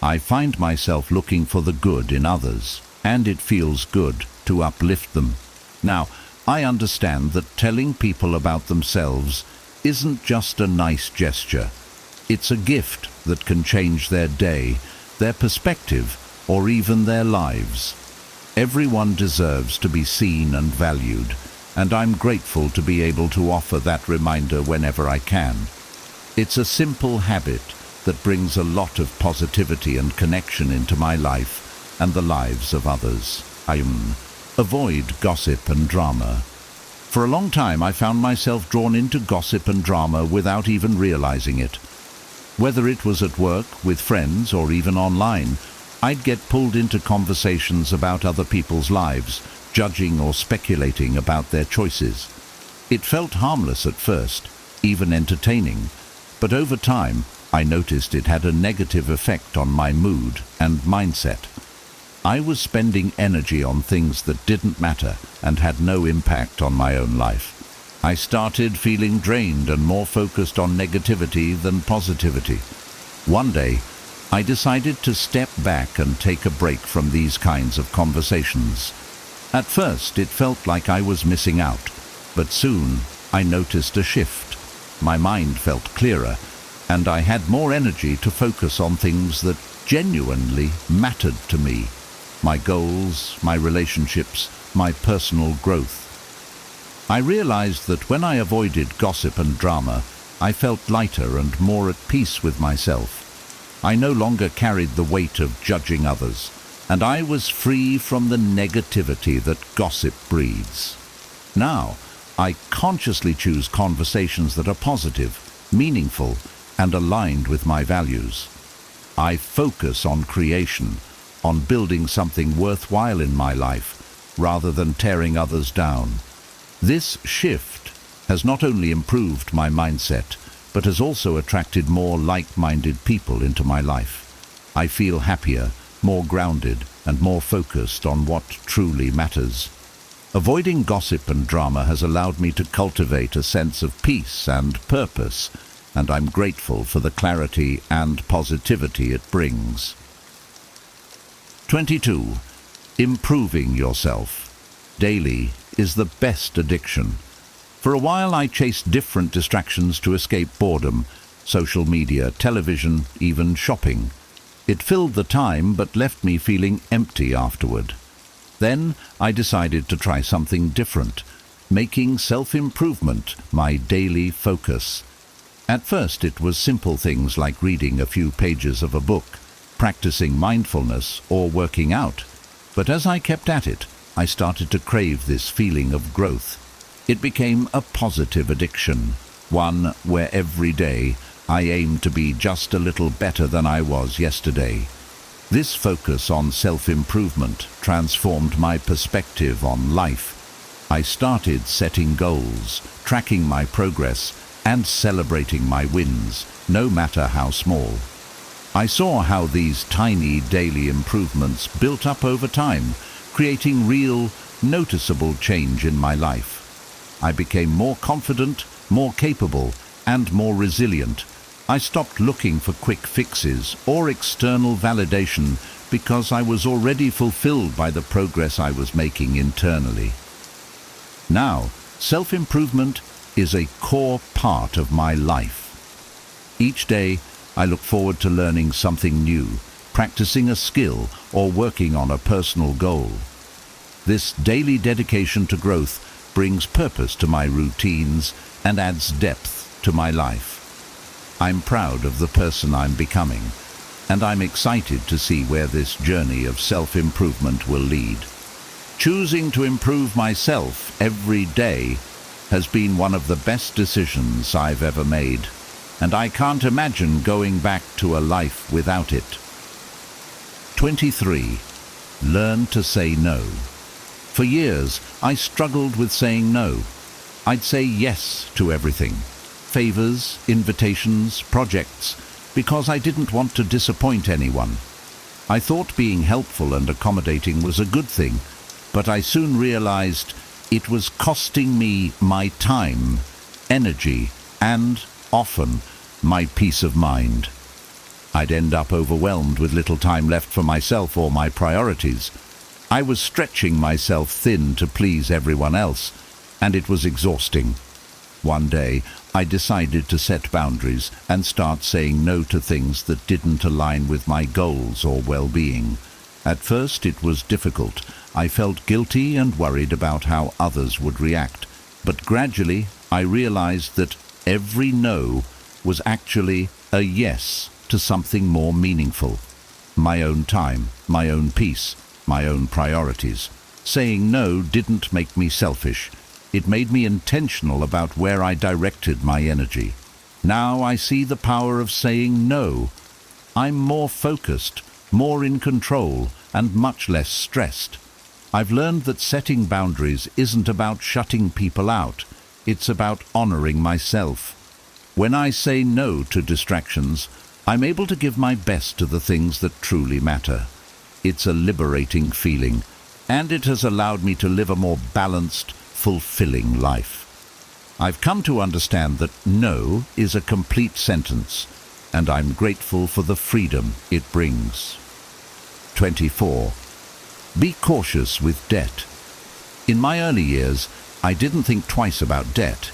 I find myself looking for the good in others, and it feels good to uplift them. Now, I understand that telling people about themselves isn't just a nice gesture. It's a gift that can change their day, their perspective, or even their lives. Everyone deserves to be seen and valued, and I'm grateful to be able to offer that reminder whenever I can. It's a simple habit that brings a lot of positivity and connection into my life and the lives of others. Avoid gossip and drama. For a long time I found myself drawn into gossip and drama without even realizing it. Whether it was at work, with friends, or even online, I'd get pulled into conversations about other people's lives, judging or speculating about their choices. It felt harmless at first, even entertaining, but over time I noticed it had a negative effect on my mood and mindset. I was spending energy on things that didn't matter and had no impact on my own life. I started feeling drained and more focused on negativity than positivity. One day, I decided to step back and take a break from these kinds of conversations. At first, it felt like I was missing out, but soon I noticed a shift. My mind felt clearer, and I had more energy to focus on things that genuinely mattered to me. My goals, my relationships, my personal growth. I realized that when I avoided gossip and drama, I felt lighter and more at peace with myself. I no longer carried the weight of judging others, and I was free from the negativity that gossip breeds. Now, I consciously choose conversations that are positive, meaningful, and aligned with my values. I focus on creation, on building something worthwhile in my life, rather than tearing others down. This shift has not only improved my mindset, but has also attracted more like-minded people into my life. I feel happier, more grounded, and more focused on what truly matters. Avoiding gossip and drama has allowed me to cultivate a sense of peace and purpose, and I'm grateful for the clarity and positivity it brings. 22. Improving yourself. Daily is the best addiction. For a while I chased different distractions to escape boredom, social media, television, even shopping. It filled the time but left me feeling empty afterward. Then I decided to try something different, making self-improvement my daily focus. At first it was simple things like reading a few pages of a book, practicing mindfulness, or working out. But as I kept at it, I started to crave this feeling of growth. It became a positive addiction, one where every day I aimed to be just a little better than I was yesterday. This focus on self-improvement transformed my perspective on life. I started setting goals, tracking my progress, and celebrating my wins, no matter how small. I saw how these tiny daily improvements built up over time, creating real, noticeable change in my life. I became more confident, more capable, and more resilient. I stopped looking for quick fixes or external validation because I was already fulfilled by the progress I was making internally. Now, self-improvement is a core part of my life. Each day, I look forward to learning something new, practicing a skill, or working on a personal goal. This daily dedication to growth brings purpose to my routines and adds depth to my life. I'm proud of the person I'm becoming, and I'm excited to see where this journey of self-improvement will lead. Choosing to improve myself every day has been one of the best decisions I've ever made, and I can't imagine going back to a life without it. 23. Learn to say no. For years, I struggled with saying no. I'd say yes to everything. Favors, invitations, projects, because I didn't want to disappoint anyone. I thought being helpful and accommodating was a good thing, but I soon realized it was costing me my time, energy, and, often, my peace of mind. I'd end up overwhelmed with little time left for myself or my priorities. I was stretching myself thin to please everyone else, and it was exhausting. One day, I decided to set boundaries and start saying no to things that didn't align with my goals or well-being. At first, it was difficult. I felt guilty and worried about how others would react. But gradually, I realized that every no was actually a yes to something more meaningful. My own time, my own peace, my own priorities. Saying no didn't make me selfish. It made me intentional about where I directed my energy. Now I see the power of saying no. I'm more focused, more in control, and much less stressed. I've learned that setting boundaries isn't about shutting people out. It's about honoring myself. When I say no to distractions, I'm able to give my best to the things that truly matter. It's a liberating feeling, and it has allowed me to live a more balanced, fulfilling life. I've come to understand that no is a complete sentence, and I'm grateful for the freedom it brings. 24. Be cautious with debt. In my early years, I didn't think twice about debt.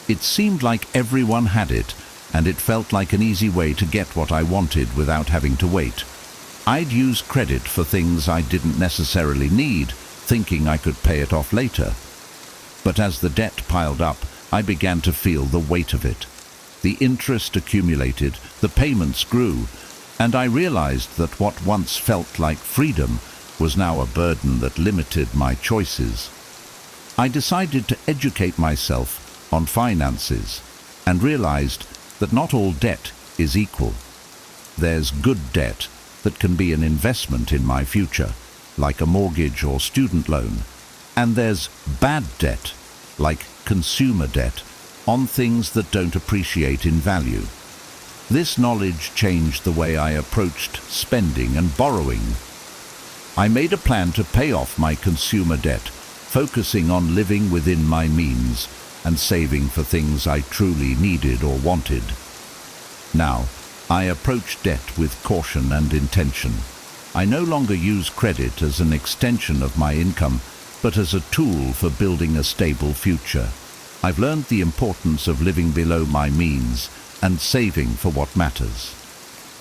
It seemed like everyone had it, and it felt like an easy way to get what I wanted without having to wait. I'd use credit for things I didn't necessarily need, thinking I could pay it off later. But as the debt piled up, I began to feel the weight of it. The interest accumulated, the payments grew, and I realized that what once felt like freedom was now a burden that limited my choices. I decided to educate myself on finances and realized that not all debt is equal. There's good debt that can be an investment in my future, like a mortgage or student loan. And there's bad debt, like consumer debt, on things that don't appreciate in value. This knowledge changed the way I approached spending and borrowing. I made a plan to pay off my consumer debt, focusing on living within my means and saving for things I truly needed or wanted. Now, I approach debt with caution and intention. I no longer use credit as an extension of my income, but as a tool for building a stable future. I've learned the importance of living below my means and saving for what matters.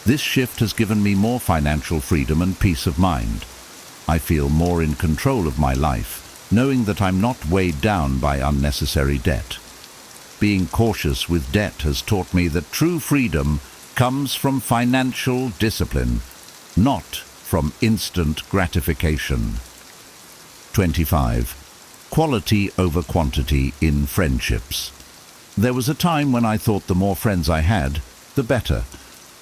This shift has given me more financial freedom and peace of mind. I feel more in control of my life, knowing that I'm not weighed down by unnecessary debt. Being cautious with debt has taught me that true freedom comes from financial discipline, not from instant gratification. 25. Quality over quantity in friendships. There was a time when I thought the more friends I had, the better.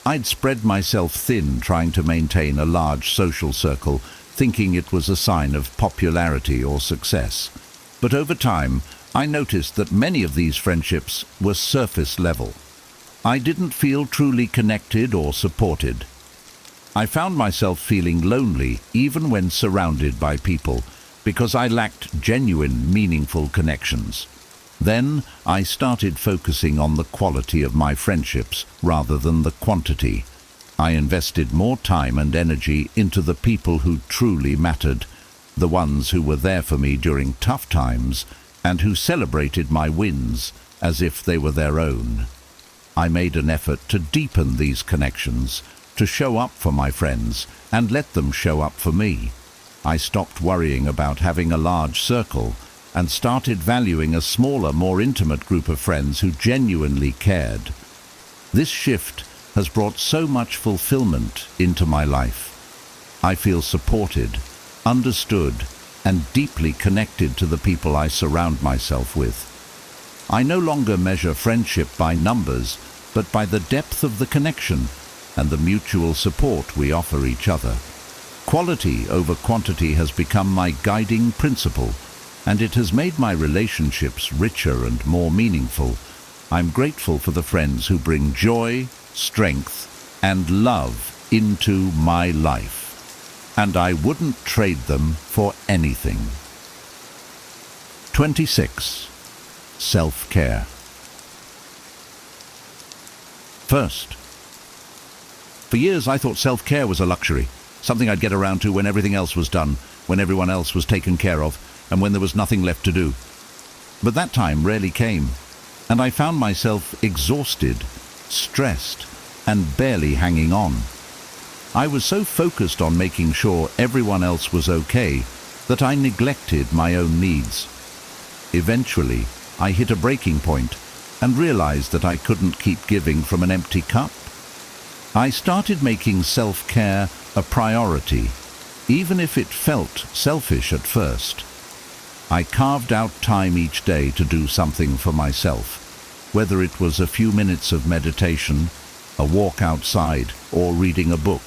I'd spread myself thin trying to maintain a large social circle, thinking it was a sign of popularity or success. But over time, I noticed that many of these friendships were surface level. I didn't feel truly connected or supported. I found myself feeling lonely even when surrounded by people because I lacked genuine, meaningful connections. Then I started focusing on the quality of my friendships rather than the quantity. I invested more time and energy into the people who truly mattered, the ones who were there for me during tough times and who celebrated my wins as if they were their own. I made an effort to deepen these connections, to show up for my friends and let them show up for me. I stopped worrying about having a large circle and started valuing a smaller, more intimate group of friends who genuinely cared. This shift has brought so much fulfillment into my life. I feel supported, understood, and deeply connected to the people I surround myself with. I no longer measure friendship by numbers, but by the depth of the connection and the mutual support we offer each other. Quality over quantity has become my guiding principle, and it has made my relationships richer and more meaningful. I'm grateful for the friends who bring joy, strength, and love into my life, and I wouldn't trade them for anything. 26. Self-care. First, for years I thought self-care was a luxury, something I'd get around to when everything else was done, when everyone else was taken care of, and when there was nothing left to do. But that time rarely came, and I found myself exhausted, stressed, and barely hanging on. I was so focused on making sure everyone else was okay that I neglected my own needs. Eventually, I hit a breaking point and realized that I couldn't keep giving from an empty cup. I started making self-care a priority, even if it felt selfish at first. I carved out time each day to do something for myself, whether it was a few minutes of meditation, a walk outside, or reading a book.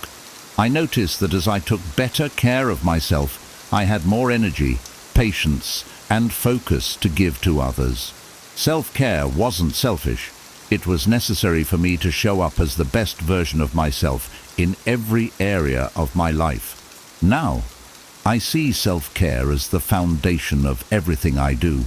I noticed that as I took better care of myself, I had more energy, patience, and focus to give to others. Self-care wasn't selfish. It was necessary for me to show up as the best version of myself in every area of my life. Now, I see self-care as the foundation of everything I do.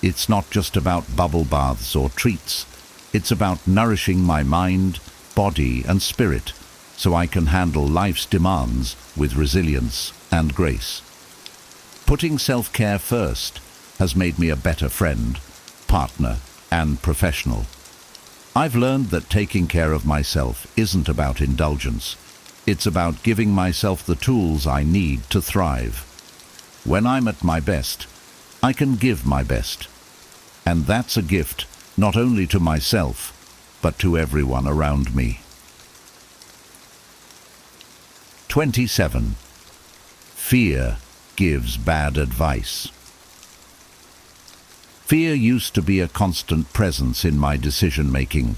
It's not just about bubble baths or treats. It's about nourishing my mind, body, and spirit so I can handle life's demands with resilience and grace. Putting self-care first has made me a better friend, partner, and professional. I've learned that taking care of myself isn't about indulgence. It's about giving myself the tools I need to thrive. When I'm at my best, I can give my best. And that's a gift not only to myself, but to everyone around me. 27. Fear gives bad advice. Fear used to be a constant presence in my decision-making.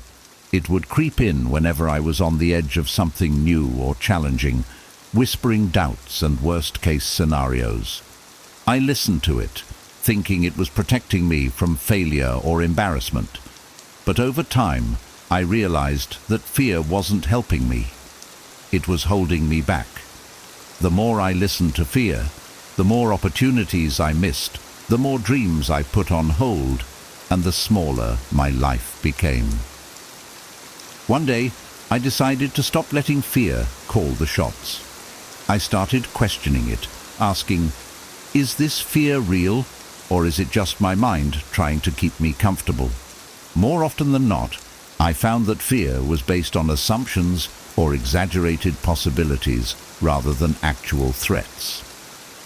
It would creep in whenever I was on the edge of something new or challenging, whispering doubts and worst-case scenarios. I listened to it, thinking it was protecting me from failure or embarrassment. But over time, I realized that fear wasn't helping me. It was holding me back. The more I listened to fear, the more opportunities I missed, the more dreams I put on hold, and the smaller my life became. One day, I decided to stop letting fear call the shots. I started questioning it, asking, is this fear real, or is it just my mind trying to keep me comfortable? More often than not, I found that fear was based on assumptions or exaggerated possibilities rather than actual threats.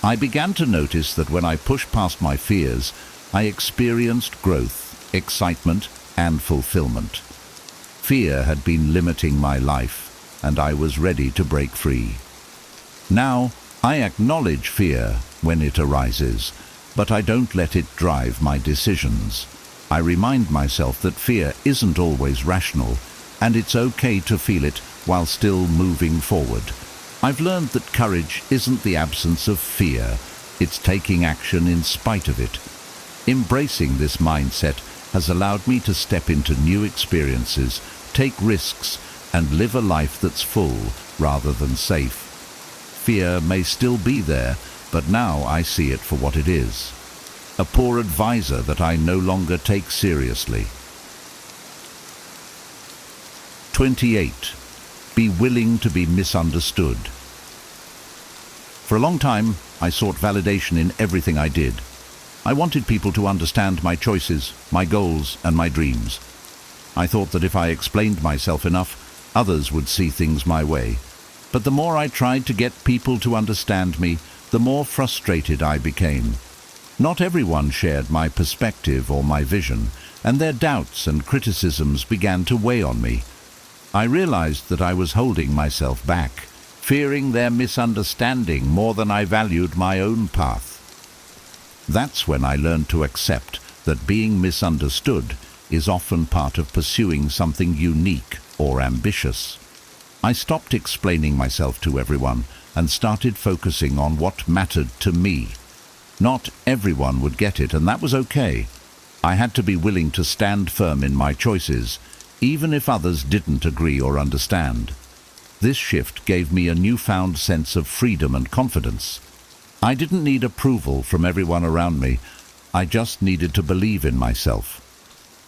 I began to notice that when I pushed past my fears, I experienced growth, excitement, and fulfillment. Fear had been limiting my life, and I was ready to break free. Now, I acknowledge fear when it arises, but I don't let it drive my decisions. I remind myself that fear isn't always rational, and it's okay to feel it while still moving forward. I've learned that courage isn't the absence of fear, it's taking action in spite of it. Embracing this mindset has allowed me to step into new experiences, take risks, and live a life that's full rather than safe. Fear may still be there, but now I see it for what it is. A poor advisor that I no longer take seriously. 28. Be willing to be misunderstood. For a long time, I sought validation in everything I did. I wanted people to understand my choices, my goals, and my dreams. I thought that if I explained myself enough, others would see things my way. But the more I tried to get people to understand me, the more frustrated I became. Not everyone shared my perspective or my vision, and their doubts and criticisms began to weigh on me. I realized that I was holding myself back, fearing their misunderstanding more than I valued my own path. That's when I learned to accept that being misunderstood is often part of pursuing something unique or ambitious. I stopped explaining myself to everyone and started focusing on what mattered to me. Not everyone would get it, and that was okay. I had to be willing to stand firm in my choices, even if others didn't agree or understand. This shift gave me a newfound sense of freedom and confidence. I didn't need approval from everyone around me. I just needed to believe in myself.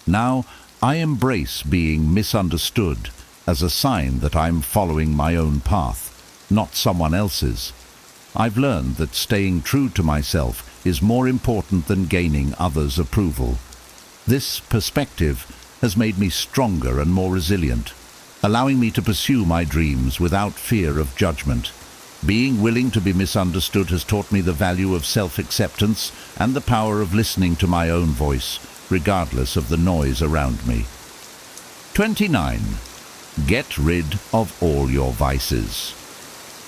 Now, I embrace being misunderstood as a sign that I'm following my own path, not someone else's. I've learned that staying true to myself is more important than gaining others' approval. This perspective has made me stronger and more resilient, allowing me to pursue my dreams without fear of judgment. Being willing to be misunderstood has taught me the value of self-acceptance and the power of listening to my own voice, regardless of the noise around me. 29. Get rid of all your vices.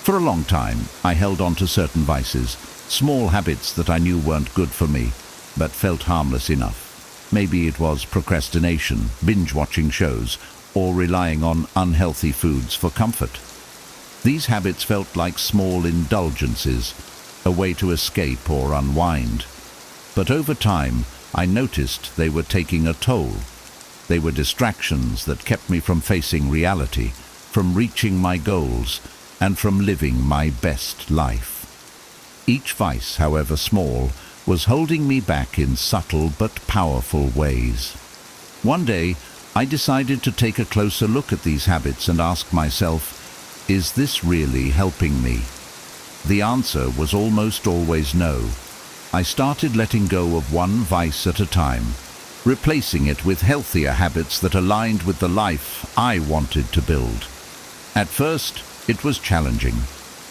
For a long time, I held on to certain vices, small habits that I knew weren't good for me, but felt harmless enough. Maybe it was procrastination, binge-watching shows, or relying on unhealthy foods for comfort. These habits felt like small indulgences, a way to escape or unwind. But over time, I noticed they were taking a toll. They were distractions that kept me from facing reality, from reaching my goals, and from living my best life. Each vice, however small, was holding me back in subtle but powerful ways. One day, I decided to take a closer look at these habits and ask myself, is this really helping me? The answer was almost always no. I started letting go of one vice at a time, replacing it with healthier habits that aligned with the life I wanted to build. At first, it was challenging.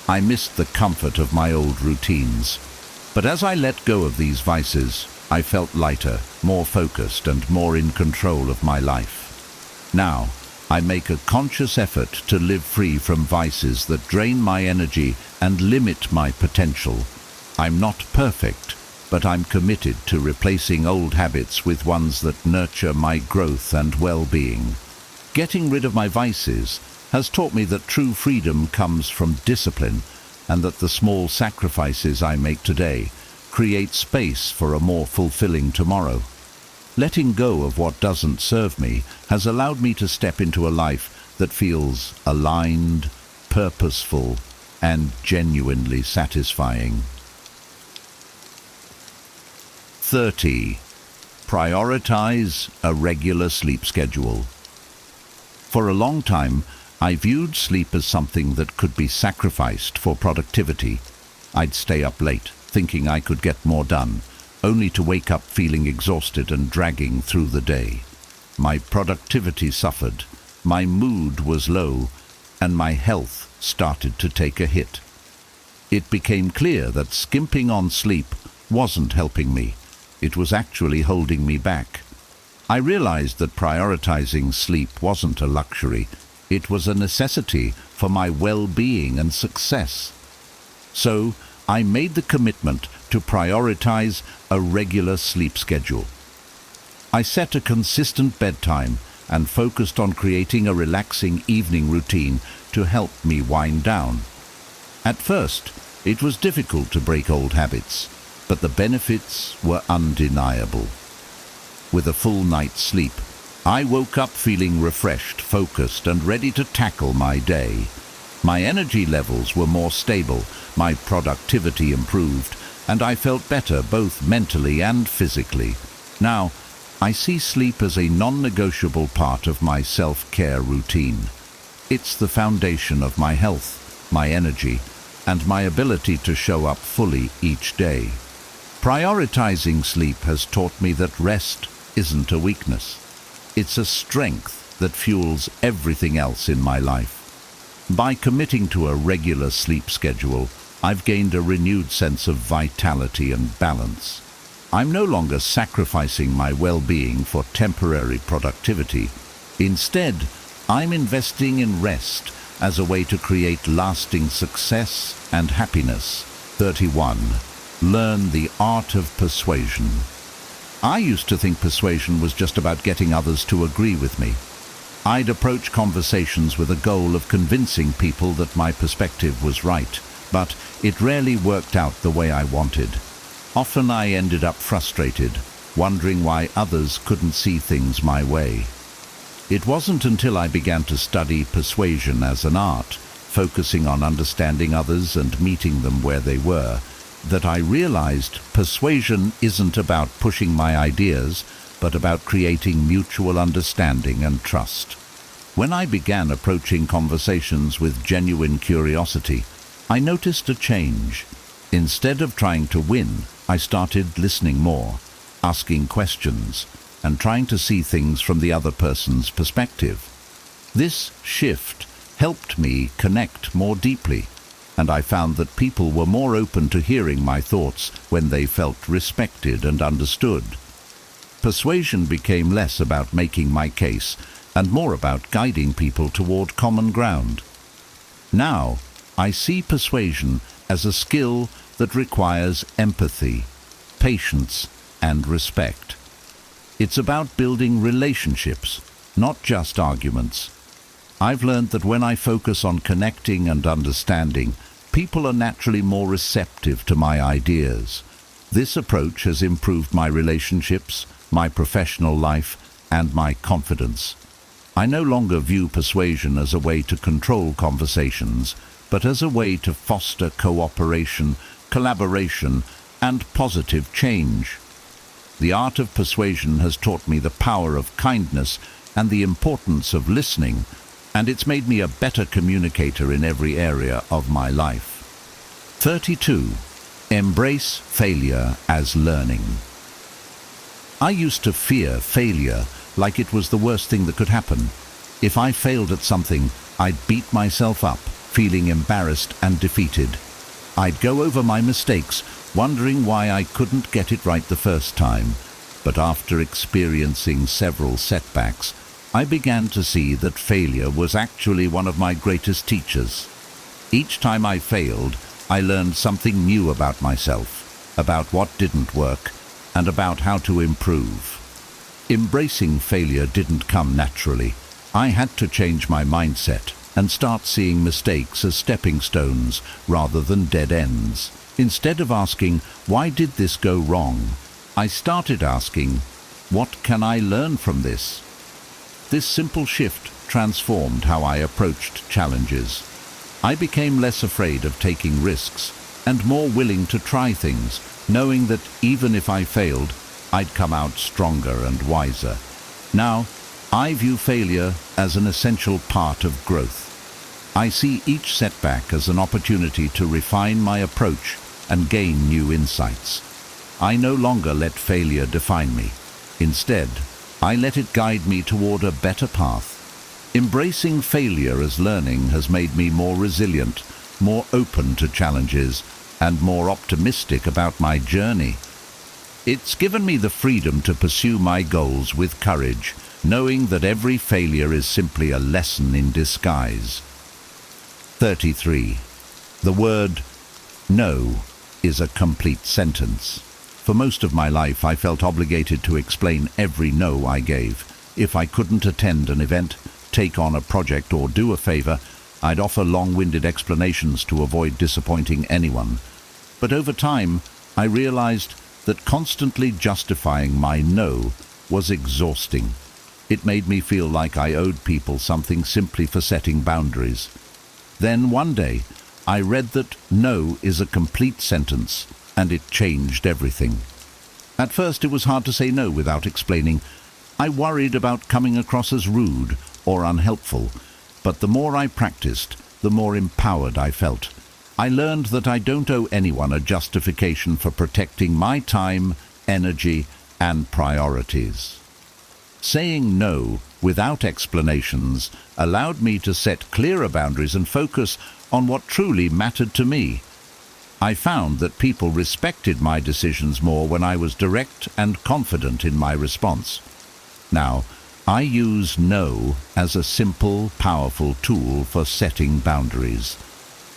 I missed the comfort of my old routines. But as I let go of these vices, I felt lighter, more focused, and more in control of my life. Now, I make a conscious effort to live free from vices that drain my energy and limit my potential. I'm not perfect, but I'm committed to replacing old habits with ones that nurture my growth and well-being. Getting rid of my vices has taught me that true freedom comes from discipline, and that the small sacrifices I make today create space for a more fulfilling tomorrow. Letting go of what doesn't serve me has allowed me to step into a life that feels aligned, purposeful, and genuinely satisfying. 30. Prioritize a regular sleep schedule. For a long time, I viewed sleep as something that could be sacrificed for productivity. I'd stay up late, thinking I could get more done, only to wake up feeling exhausted and dragging through the day. My productivity suffered, my mood was low, and my health started to take a hit. It became clear that skimping on sleep wasn't helping me. It was actually holding me back. I realized that prioritizing sleep wasn't a luxury. It was a necessity for my well-being and success. So, I made the commitment to prioritize a regular sleep schedule. I set a consistent bedtime and focused on creating a relaxing evening routine to help me wind down. At first, it was difficult to break old habits, but the benefits were undeniable. With a full night's sleep, I woke up feeling refreshed, focused, and ready to tackle my day. My energy levels were more stable, my productivity improved, and I felt better both mentally and physically. Now, I see sleep as a non-negotiable part of my self-care routine. It's the foundation of my health, my energy, and my ability to show up fully each day. Prioritizing sleep has taught me that rest isn't a weakness. It's a strength that fuels everything else in my life. By committing to a regular sleep schedule, I've gained a renewed sense of vitality and balance. I'm no longer sacrificing my well-being for temporary productivity. Instead, I'm investing in rest as a way to create lasting success and happiness. 31. Learn the art of persuasion. I used to think persuasion was just about getting others to agree with me. I'd approach conversations with a goal of convincing people that my perspective was right, but it rarely worked out the way I wanted. Often I ended up frustrated, wondering why others couldn't see things my way. It wasn't until I began to study persuasion as an art, focusing on understanding others and meeting them where they were, that I realized persuasion isn't about pushing my ideas, but about creating mutual understanding and trust. When I began approaching conversations with genuine curiosity, I noticed a change. Instead of trying to win, I started listening more, asking questions, and trying to see things from the other person's perspective. This shift helped me connect more deeply, and I found that people were more open to hearing my thoughts when they felt respected and understood. Persuasion became less about making my case and more about guiding people toward common ground. Now, I see persuasion as a skill that requires empathy, patience, and respect. It's about building relationships, not just arguments. I've learned that when I focus on connecting and understanding, people are naturally more receptive to my ideas. This approach has improved my relationships, my professional life, and my confidence. I no longer view persuasion as a way to control conversations, but as a way to foster cooperation, collaboration, and positive change. The art of persuasion has taught me the power of kindness and the importance of listening, and it's made me a better communicator in every area of my life. 32. Embrace failure as learning. I used to fear failure like it was the worst thing that could happen. If I failed at something, I'd beat myself up, feeling embarrassed and defeated. I'd go over my mistakes, wondering why I couldn't get it right the first time. But after experiencing several setbacks, I began to see that failure was actually one of my greatest teachers. Each time I failed, I learned something new about myself, about what didn't work, and about how to improve. Embracing failure didn't come naturally. I had to change my mindset and start seeing mistakes as stepping stones rather than dead ends. Instead of asking, "Why did this go wrong?" I started asking, "What can I learn from this?" This simple shift transformed how I approached challenges. I became less afraid of taking risks and more willing to try things, knowing that even if I failed, I'd come out stronger and wiser. Now, I view failure as an essential part of growth. I see each setback as an opportunity to refine my approach and gain new insights. I no longer let failure define me. Instead, I let it guide me toward a better path. Embracing failure as learning has made me more resilient, more open to challenges, and more optimistic about my journey. It's given me the freedom to pursue my goals with courage, knowing that every failure is simply a lesson in disguise. 33. The word no is a complete sentence. For most of my life, I felt obligated to explain every no I gave. If I couldn't attend an event, take on a project, or do a favor, I'd offer long-winded explanations to avoid disappointing anyone. But over time, I realized that constantly justifying my no was exhausting. It made me feel like I owed people something simply for setting boundaries. Then one day, I read that no is a complete sentence, and it changed everything. At first it was hard to say no without explaining. I worried about coming across as rude or unhelpful, but the more I practiced, the more empowered I felt. I learned that I don't owe anyone a justification for protecting my time, energy, and priorities. Saying no without explanations allowed me to set clearer boundaries and focus on what truly mattered to me. I found that people respected my decisions more when I was direct and confident in my response. Now, I use no as a simple, powerful tool for setting boundaries.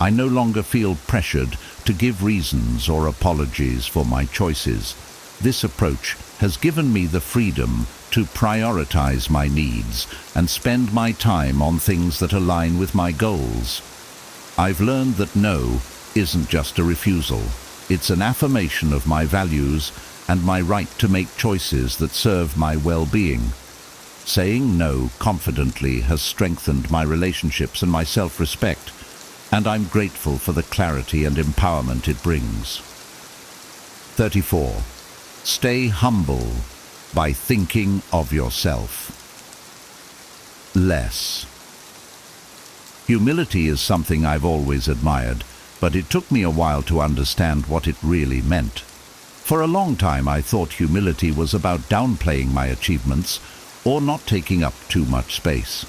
I no longer feel pressured to give reasons or apologies for my choices. This approach has given me the freedom to prioritize my needs and spend my time on things that align with my goals. I've learned that no isn't just a refusal. It's an affirmation of my values and my right to make choices that serve my well-being. Saying no confidently has strengthened my relationships and my self-respect, and I'm grateful for the clarity and empowerment it brings. 34. Stay humble by thinking of yourself less. Humility is something I've always admired, but it took me a while to understand what it really meant. For a long time I thought humility was about downplaying my achievements or not taking up too much space.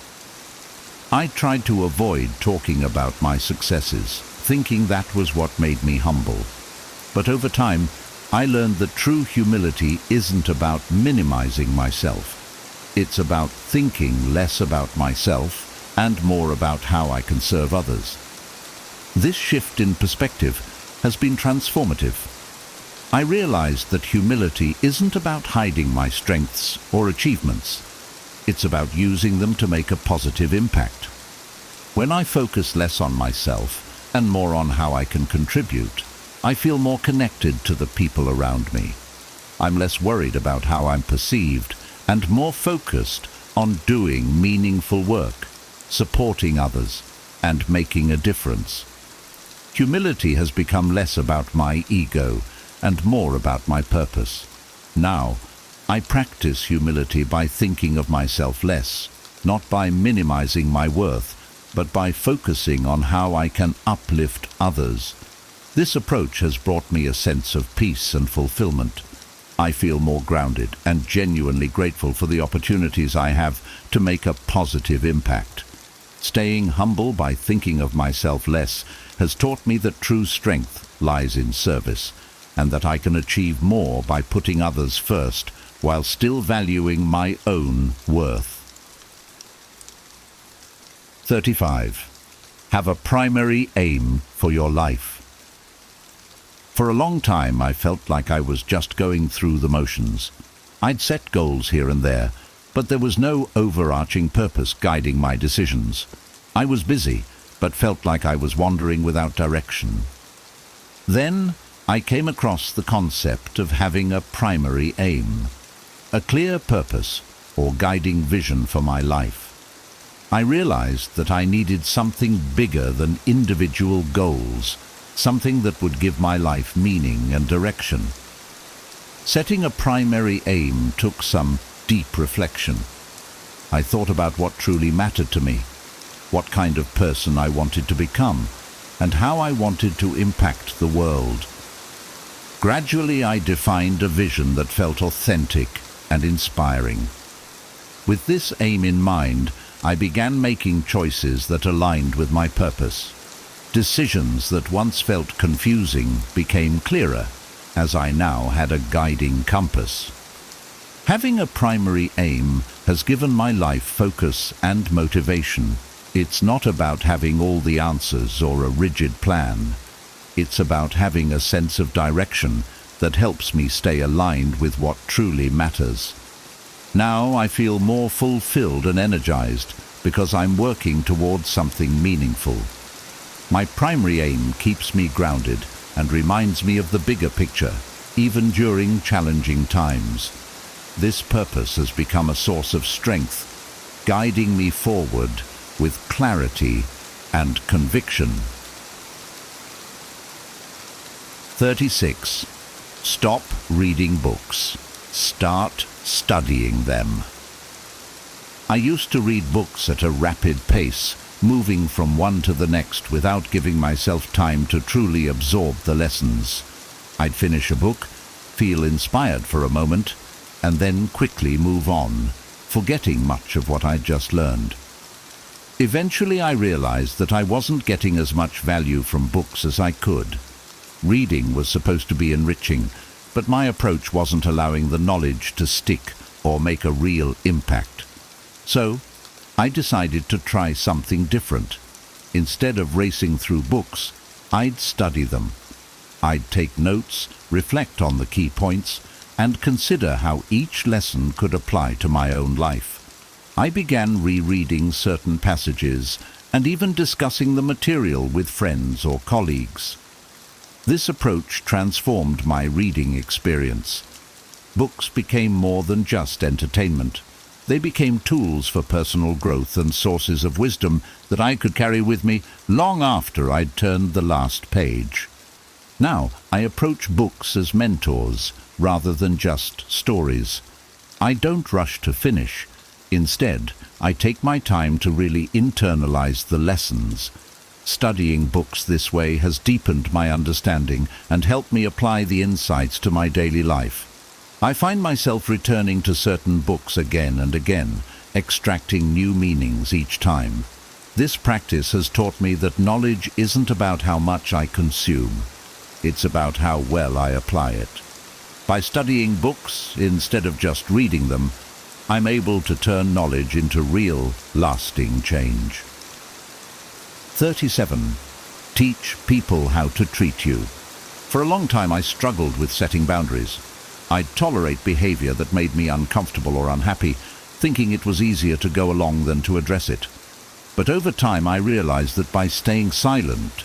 I tried to avoid talking about my successes, thinking that was what made me humble. But over time, I learned that true humility isn't about minimizing myself. It's about thinking less about myself and more about how I can serve others. This shift in perspective has been transformative. I realized that humility isn't about hiding my strengths or achievements. It's about using them to make a positive impact. When I focus less on myself and more on how I can contribute, I feel more connected to the people around me. I'm less worried about how I'm perceived and more focused on doing meaningful work, supporting others, and making a difference. Humility has become less about my ego and more about my purpose. Now, I practice humility by thinking of myself less, not by minimizing my worth, but by focusing on how I can uplift others. This approach has brought me a sense of peace and fulfillment. I feel more grounded and genuinely grateful for the opportunities I have to make a positive impact. Staying humble by thinking of myself less has taught me that true strength lies in service, and that I can achieve more by putting others first while still valuing my own worth. 35. Have a primary aim for your life. For a long time I felt like I was just going through the motions. I'd set goals here and there, but there was no overarching purpose guiding my decisions. I was busy, but felt like I was wandering without direction. Then I came across the concept of having a primary aim, a clear purpose or guiding vision for my life. I realized that I needed something bigger than individual goals, something that would give my life meaning and direction. Setting a primary aim took some deep reflection. I thought about what truly mattered to me, what kind of person I wanted to become, and how I wanted to impact the world. Gradually, I defined a vision that felt authentic and inspiring. With this aim in mind, I began making choices that aligned with my purpose. Decisions that once felt confusing became clearer, as I now had a guiding compass. Having a primary aim has given my life focus and motivation. It's not about having all the answers or a rigid plan. It's about having a sense of direction that helps me stay aligned with what truly matters. Now I feel more fulfilled and energized because I'm working towards something meaningful. My primary aim keeps me grounded and reminds me of the bigger picture, even during challenging times. This purpose has become a source of strength, guiding me forward with clarity and conviction. 36. Stop reading books. Start studying them. I used to read books at a rapid pace, moving from one to the next without giving myself time to truly absorb the lessons. I'd finish a book, feel inspired for a moment, and then quickly move on, forgetting much of what I'd just learned. Eventually I realized that I wasn't getting as much value from books as I could. Reading was supposed to be enriching, but my approach wasn't allowing the knowledge to stick or make a real impact. So, I decided to try something different. Instead of racing through books, I'd study them. I'd take notes, reflect on the key points, and consider how each lesson could apply to my own life. I began rereading certain passages and even discussing the material with friends or colleagues. This approach transformed my reading experience. Books became more than just entertainment. They became tools for personal growth and sources of wisdom that I could carry with me long after I'd turned the last page. Now, I approach books as mentors rather than just stories. I don't rush to finish. Instead, I take my time to really internalize the lessons. Studying books this way has deepened my understanding and helped me apply the insights to my daily life. I find myself returning to certain books again and again, extracting new meanings each time. This practice has taught me that knowledge isn't about how much I consume. It's about how well I apply it. By studying books instead of just reading them, I'm able to turn knowledge into real, lasting change. 37. Teach people how to treat you. For a long time I struggled with setting boundaries. I'd tolerate behavior that made me uncomfortable or unhappy, thinking it was easier to go along than to address it. But over time I realized that by staying silent,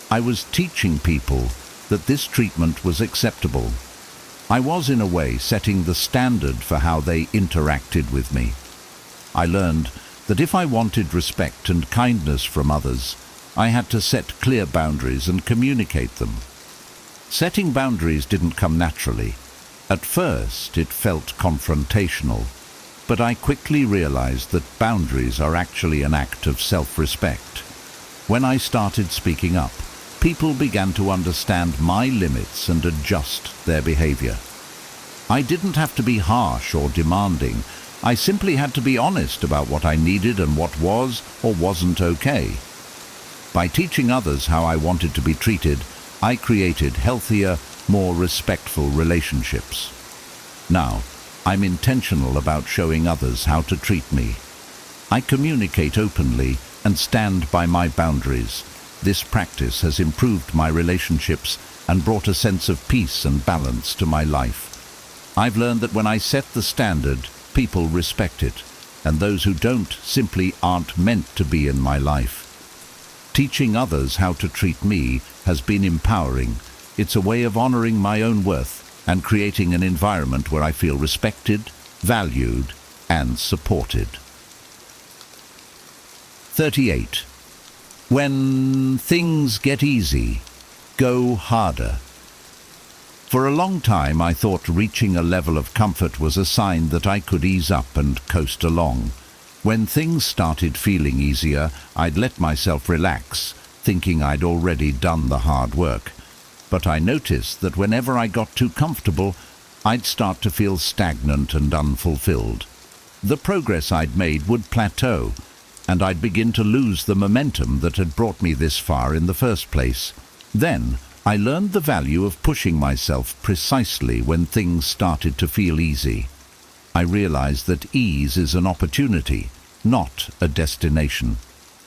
I was teaching people that this treatment was acceptable. I was, in a way, setting the standard for how they interacted with me. I learned that if I wanted respect and kindness from others, I had to set clear boundaries and communicate them. Setting boundaries didn't come naturally. At first, it felt confrontational, but I quickly realized that boundaries are actually an act of self-respect. When I started speaking up, people began to understand my limits and adjust their behavior. I didn't have to be harsh or demanding. I simply had to be honest about what I needed and what was or wasn't okay. By teaching others how I wanted to be treated, I created healthier, more respectful relationships. Now, I'm intentional about showing others how to treat me. I communicate openly and stand by my boundaries. This practice has improved my relationships and brought a sense of peace and balance to my life. I've learned that when I set the standard, people respect it, and those who don't simply aren't meant to be in my life. Teaching others how to treat me has been empowering. It's a way of honoring my own worth and creating an environment where I feel respected, valued, and supported. 38. When things get easy, go harder. For a long time I thought reaching a level of comfort was a sign that I could ease up and coast along. When things started feeling easier, I'd let myself relax, thinking I'd already done the hard work. But I noticed that whenever I got too comfortable, I'd start to feel stagnant and unfulfilled. The progress I'd made would plateau, and I'd begin to lose the momentum that had brought me this far in the first place. Then, I learned the value of pushing myself precisely when things started to feel easy. I realized that ease is an opportunity, not a destination.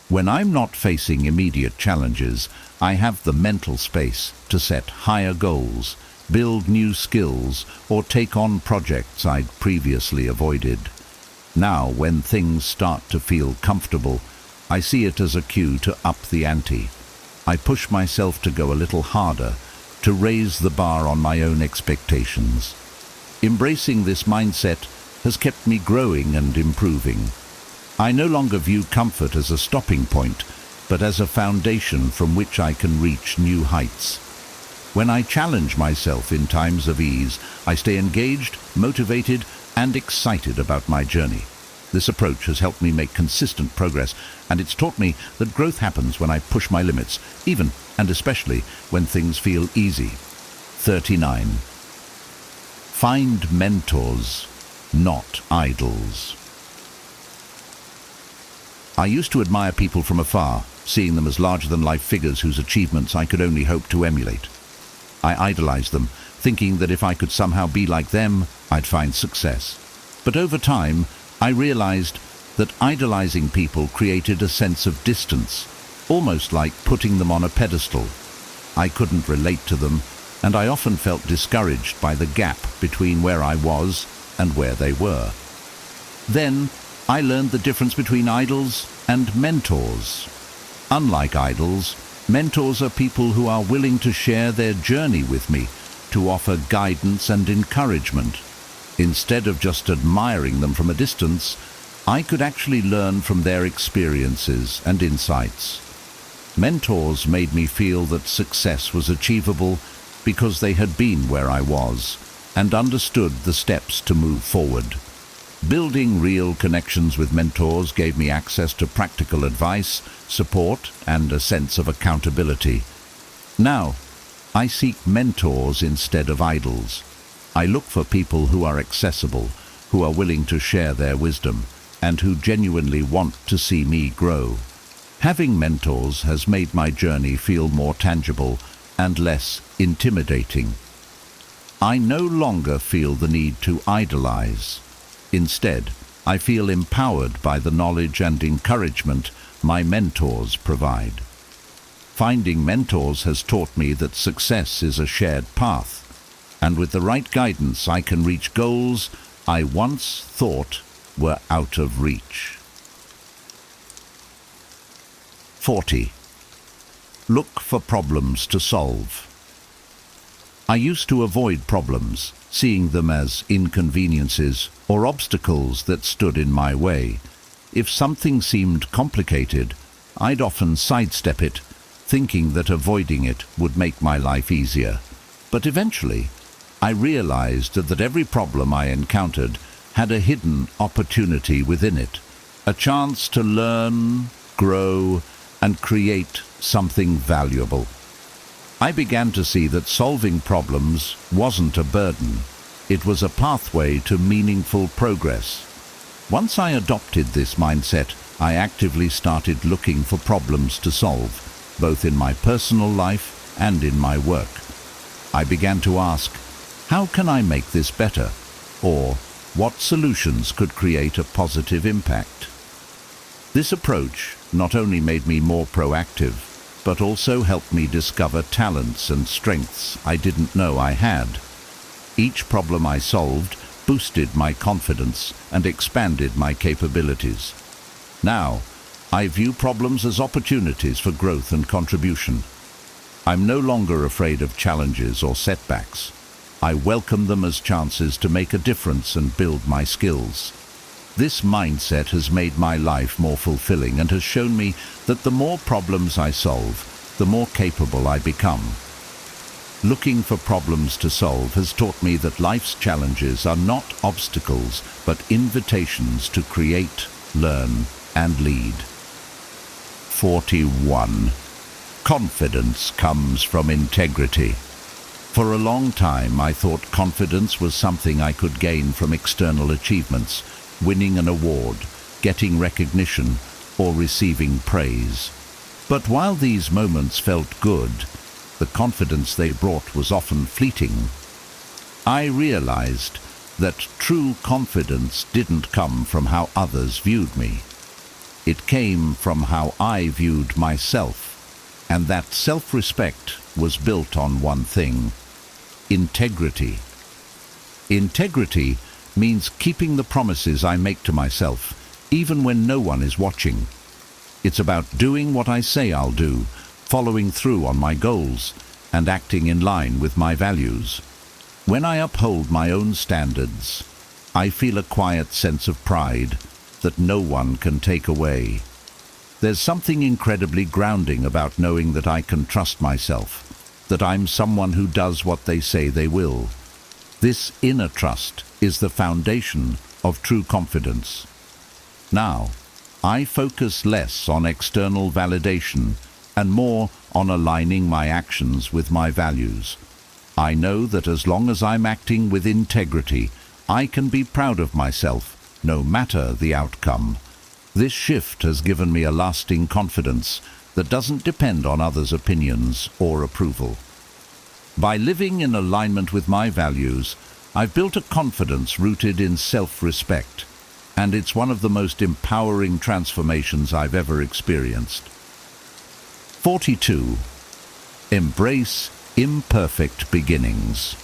When I'm not facing immediate challenges, I have the mental space to set higher goals, build new skills, or take on projects I'd previously avoided. Now, when things start to feel comfortable, I see it as a cue to up the ante. I push myself to go a little harder, to raise the bar on my own expectations. Embracing this mindset has kept me growing and improving. I no longer view comfort as a stopping point, but as a foundation from which I can reach new heights. When I challenge myself in times of ease, I stay engaged, motivated, and excited about my journey. This approach has helped me make consistent progress, and it's taught me that growth happens when I push my limits, even and especially when things feel easy. 39. Find mentors, not idols. I used to admire people from afar, seeing them as larger-than-life figures whose achievements I could only hope to emulate. I idolized them, thinking that if I could somehow be like them, I'd find success. But over time, I realized that idolizing people created a sense of distance, almost like putting them on a pedestal. I couldn't relate to them, and I often felt discouraged by the gap between where I was and where they were. Then, I learned the difference between idols and mentors. Unlike idols, mentors are people who are willing to share their journey with me, to offer guidance and encouragement. Instead of just admiring them from a distance, I could actually learn from their experiences and insights. Mentors made me feel that success was achievable because they had been where I was and understood the steps to move forward. Building real connections with mentors gave me access to practical advice, support, and a sense of accountability. Now, I seek mentors instead of idols. I look for people who are accessible, who are willing to share their wisdom, and who genuinely want to see me grow. Having mentors has made my journey feel more tangible and less intimidating. I no longer feel the need to idolize. Instead, I feel empowered by the knowledge and encouragement my mentors provide. Finding mentors has taught me that success is a shared path, and with the right guidance I can reach goals I once thought were out of reach. 40. Look for problems to solve. I used to avoid problems, seeing them as inconveniences or obstacles that stood in my way. If something seemed complicated, I'd often sidestep it, thinking that avoiding it would make my life easier. But eventually, I realized that every problem I encountered had a hidden opportunity within it, a chance to learn, grow, and create something valuable. I began to see that solving problems wasn't a burden. It was a pathway to meaningful progress. Once I adopted this mindset, I actively started looking for problems to solve, both in my personal life and in my work. I began to ask, how can I make this better? Or, what solutions could create a positive impact? This approach not only made me more proactive, but also helped me discover talents and strengths I didn't know I had. Each problem I solved boosted my confidence and expanded my capabilities. Now, I view problems as opportunities for growth and contribution. I'm no longer afraid of challenges or setbacks. I welcome them as chances to make a difference and build my skills. This mindset has made my life more fulfilling and has shown me that the more problems I solve, the more capable I become. Looking for problems to solve has taught me that life's challenges are not obstacles, but invitations to create, learn, and lead. 41. Confidence comes from integrity. For a long time, I thought confidence was something I could gain from external achievements, winning an award, getting recognition, or receiving praise. But while these moments felt good, the confidence they brought was often fleeting. I realized that true confidence didn't come from how others viewed me. It came from how I viewed myself, and that self-respect was built on one thing: integrity. Integrity means keeping the promises I make to myself, even when no one is watching. It's about doing what I say I'll do, following through on my goals, and acting in line with my values. When I uphold my own standards, I feel a quiet sense of pride that no one can take away. There's something incredibly grounding about knowing that I can trust myself, that I'm someone who does what they say they will. This inner trust is the foundation of true confidence. Now, I focus less on external validation and more on aligning my actions with my values. I know that as long as I'm acting with integrity, I can be proud of myself, no matter the outcome. This shift has given me a lasting confidence that doesn't depend on others' opinions or approval. By living in alignment with my values, I've built a confidence rooted in self-respect, and it's one of the most empowering transformations I've ever experienced. 42. Embrace imperfect beginnings.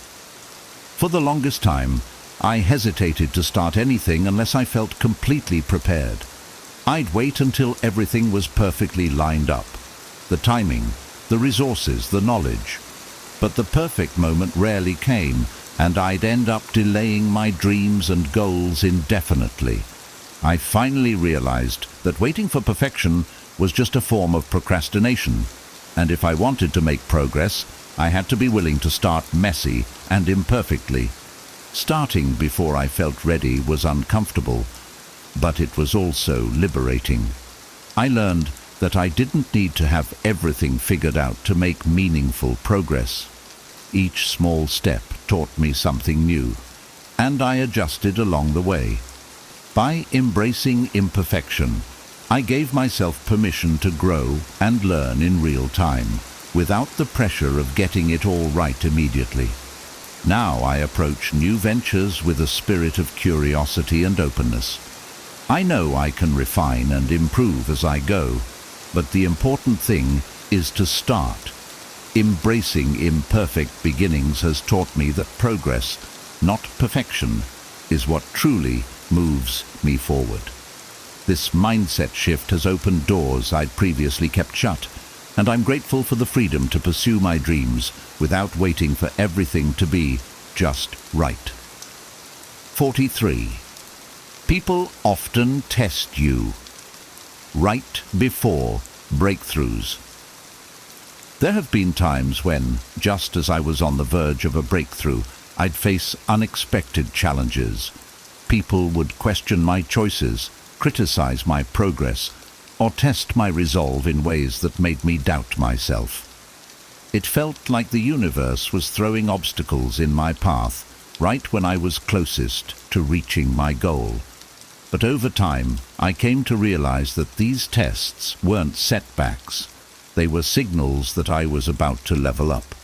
For the longest time, I hesitated to start anything unless I felt completely prepared. I'd wait until everything was perfectly lined up. The timing, the resources, the knowledge. But the perfect moment rarely came, and I'd end up delaying my dreams and goals indefinitely. I finally realized that waiting for perfection was just a form of procrastination, and if I wanted to make progress, I had to be willing to start messy and imperfectly. Starting before I felt ready was uncomfortable, but it was also liberating. I learned that I didn't need to have everything figured out to make meaningful progress. Each small step taught me something new, and I adjusted along the way. By embracing imperfection, I gave myself permission to grow and learn in real time, without the pressure of getting it all right immediately. Now I approach new ventures with a spirit of curiosity and openness. I know I can refine and improve as I go, but the important thing is to start. Embracing imperfect beginnings has taught me that progress, not perfection, is what truly moves me forward. This mindset shift has opened doors I'd previously kept shut, and I'm grateful for the freedom to pursue my dreams without waiting for everything to be just right. 43. People often test you right before breakthroughs. There have been times when, just as I was on the verge of a breakthrough, I'd face unexpected challenges. People would question my choices, criticize my progress, or test my resolve in ways that made me doubt myself. It felt like the universe was throwing obstacles in my path, right when I was closest to reaching my goal. But over time, I came to realize that these tests weren't setbacks. They were signals that I was about to level up.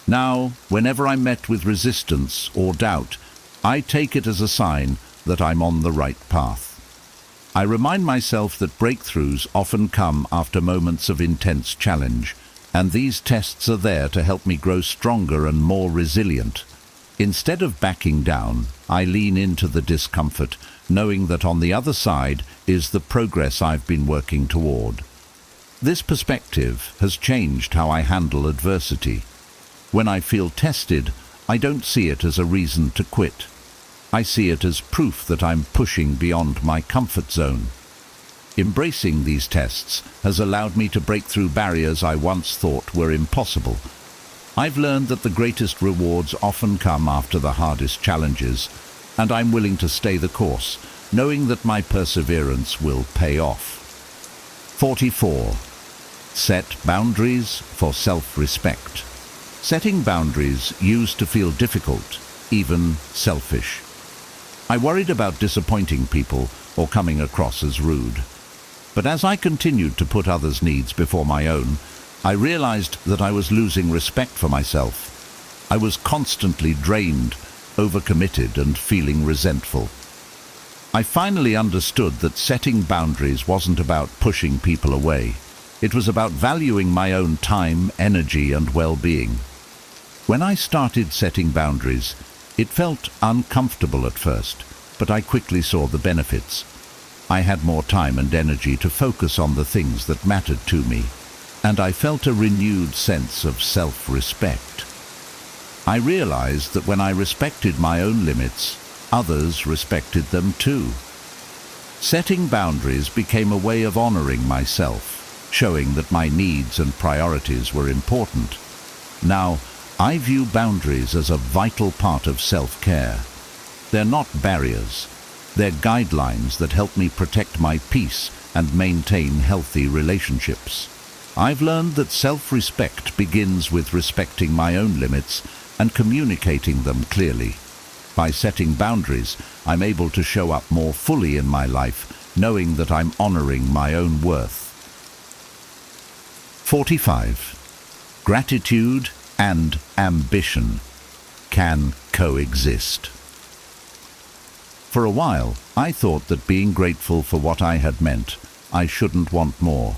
Now, whenever I'm met with resistance or doubt, I take it as a sign that I'm on the right path. I remind myself that breakthroughs often come after moments of intense challenge, and these tests are there to help me grow stronger and more resilient. Instead of backing down, I lean into the discomfort, knowing that on the other side is the progress I've been working toward. This perspective has changed how I handle adversity. When I feel tested, I don't see it as a reason to quit. I see it as proof that I'm pushing beyond my comfort zone. Embracing these tests has allowed me to break through barriers I once thought were impossible. I've learned that the greatest rewards often come after the hardest challenges, and I'm willing to stay the course, knowing that my perseverance will pay off. 44. Set boundaries for self-respect. Setting boundaries used to feel difficult, even selfish. I worried about disappointing people or coming across as rude. But as I continued to put others' needs before my own, I realized that I was losing respect for myself. I was constantly drained, overcommitted, and feeling resentful. I finally understood that setting boundaries wasn't about pushing people away. It was about valuing my own time, energy, and well-being. When I started setting boundaries, it felt uncomfortable at first, but I quickly saw the benefits. I had more time and energy to focus on the things that mattered to me, and I felt a renewed sense of self-respect. I realized that when I respected my own limits, others respected them too. Setting boundaries became a way of honoring myself, showing that my needs and priorities were important. Now, I view boundaries as a vital part of self-care. They're not barriers. They're guidelines that help me protect my peace and maintain healthy relationships. I've learned that self-respect begins with respecting my own limits and communicating them clearly. By setting boundaries, I'm able to show up more fully in my life, knowing that I'm honoring my own worth. 45. Gratitude and ambition can coexist. For a while, I thought that being grateful for what I had meant I shouldn't want more.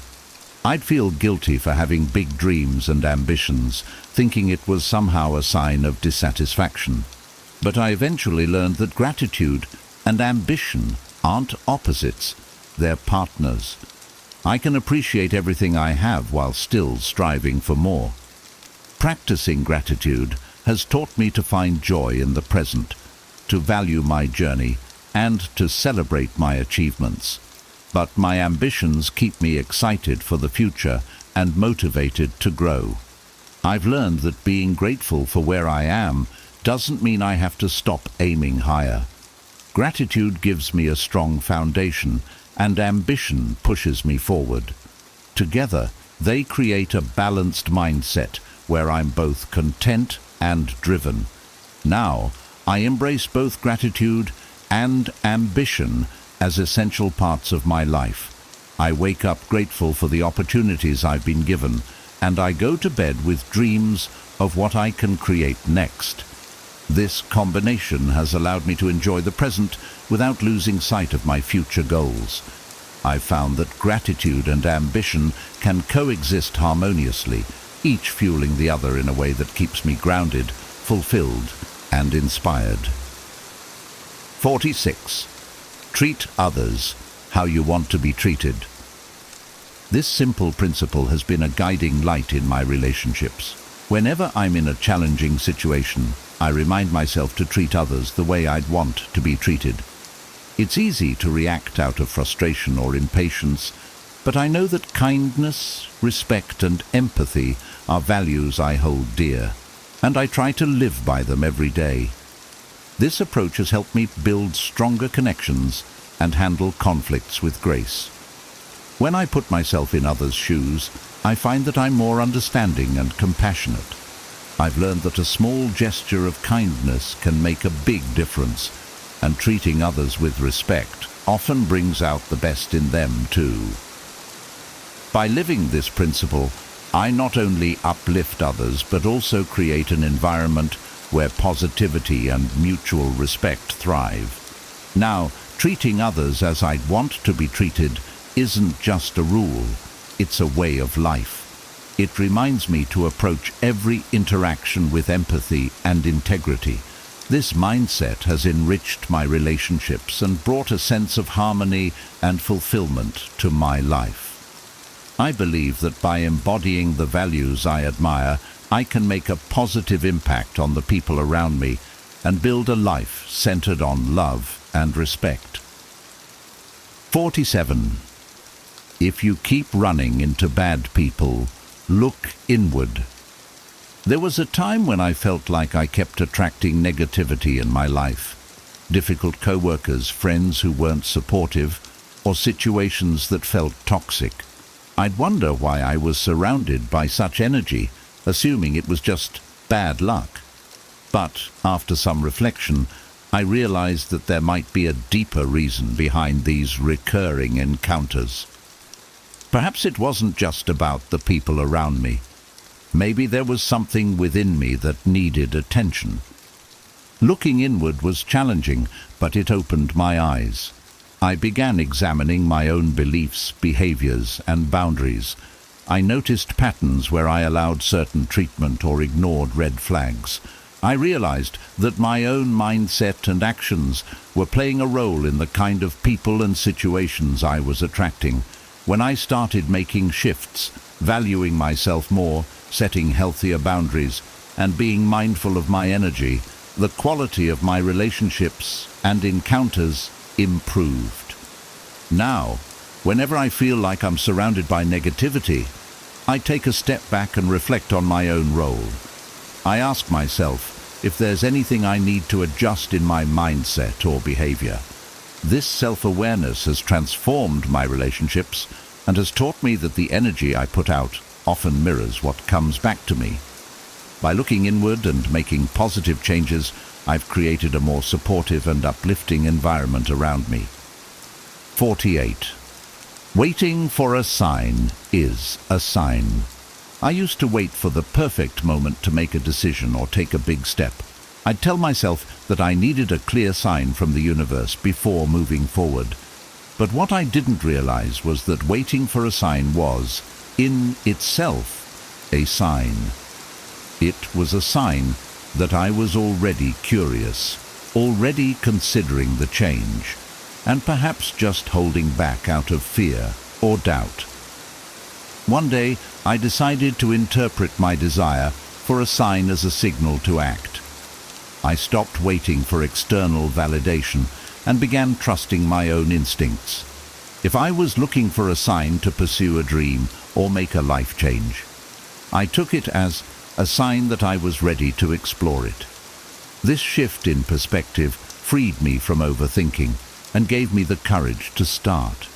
I'd feel guilty for having big dreams and ambitions, thinking it was somehow a sign of dissatisfaction. But I eventually learned that gratitude and ambition aren't opposites, they're partners. I can appreciate everything I have while still striving for more. Practicing gratitude has taught me to find joy in the present, to value my journey, and to celebrate my achievements. But my ambitions keep me excited for the future and motivated to grow. I've learned that being grateful for where I am doesn't mean I have to stop aiming higher. Gratitude gives me a strong foundation, and ambition pushes me forward. Together, they create a balanced mindset where I'm both content and driven. Now, I embrace both gratitude and ambition as essential parts of my life. I wake up grateful for the opportunities I've been given, and I go to bed with dreams of what I can create next. This combination has allowed me to enjoy the present without losing sight of my future goals. I've found that gratitude and ambition can coexist harmoniously, each fueling the other in a way that keeps me grounded, fulfilled, and inspired. 46. Treat others how you want to be treated. This simple principle has been a guiding light in my relationships. Whenever I'm in a challenging situation, I remind myself to treat others the way I'd want to be treated. It's easy to react out of frustration or impatience, but I know that kindness, respect, and empathy are values I hold dear, and I try to live by them every day. This approach has helped me build stronger connections and handle conflicts with grace. When I put myself in others' shoes, I find that I'm more understanding and compassionate. I've learned that a small gesture of kindness can make a big difference, and treating others with respect often brings out the best in them too. By living this principle, I not only uplift others but also create an environment where positivity and mutual respect thrive. Now, treating others as I'd want to be treated isn't just a rule, it's a way of life. It reminds me to approach every interaction with empathy and integrity. This mindset has enriched my relationships and brought a sense of harmony and fulfillment to my life. I believe that by embodying the values I admire, I can make a positive impact on the people around me and build a life centered on love and respect. 47. If you keep running into bad people, look inward. There was a time when I felt like I kept attracting negativity in my life. Difficult co-workers, friends who weren't supportive, or situations that felt toxic. I'd wonder why I was surrounded by such energy, assuming it was just bad luck. But after some reflection, I realized that there might be a deeper reason behind these recurring encounters. Perhaps it wasn't just about the people around me. Maybe there was something within me that needed attention. Looking inward was challenging, but it opened my eyes. I began examining my own beliefs, behaviors, and boundaries. I noticed patterns where I allowed certain treatment or ignored red flags. I realized that my own mindset and actions were playing a role in the kind of people and situations I was attracting. When I started making shifts, valuing myself more, setting healthier boundaries, and being mindful of my energy, the quality of my relationships and encounters improved. Now, whenever I feel like I'm surrounded by negativity, I take a step back and reflect on my own role. I ask myself if there's anything I need to adjust in my mindset or behavior. This self-awareness has transformed my relationships and has taught me that the energy I put out often mirrors what comes back to me. By looking inward and making positive changes, I've created a more supportive and uplifting environment around me. 48. Waiting for a sign is a sign. I used to wait for the perfect moment to make a decision or take a big step. I'd tell myself that I needed a clear sign from the universe before moving forward. But what I didn't realize was that waiting for a sign was, in itself, a sign. It was a sign that I was already curious, already considering the change, and perhaps just holding back out of fear or doubt. One day, I decided to interpret my desire for a sign as a signal to act. I stopped waiting for external validation and began trusting my own instincts. If I was looking for a sign to pursue a dream or make a life change, I took it as a sign that I was ready to explore it. This shift in perspective freed me from overthinking and gave me the courage to start.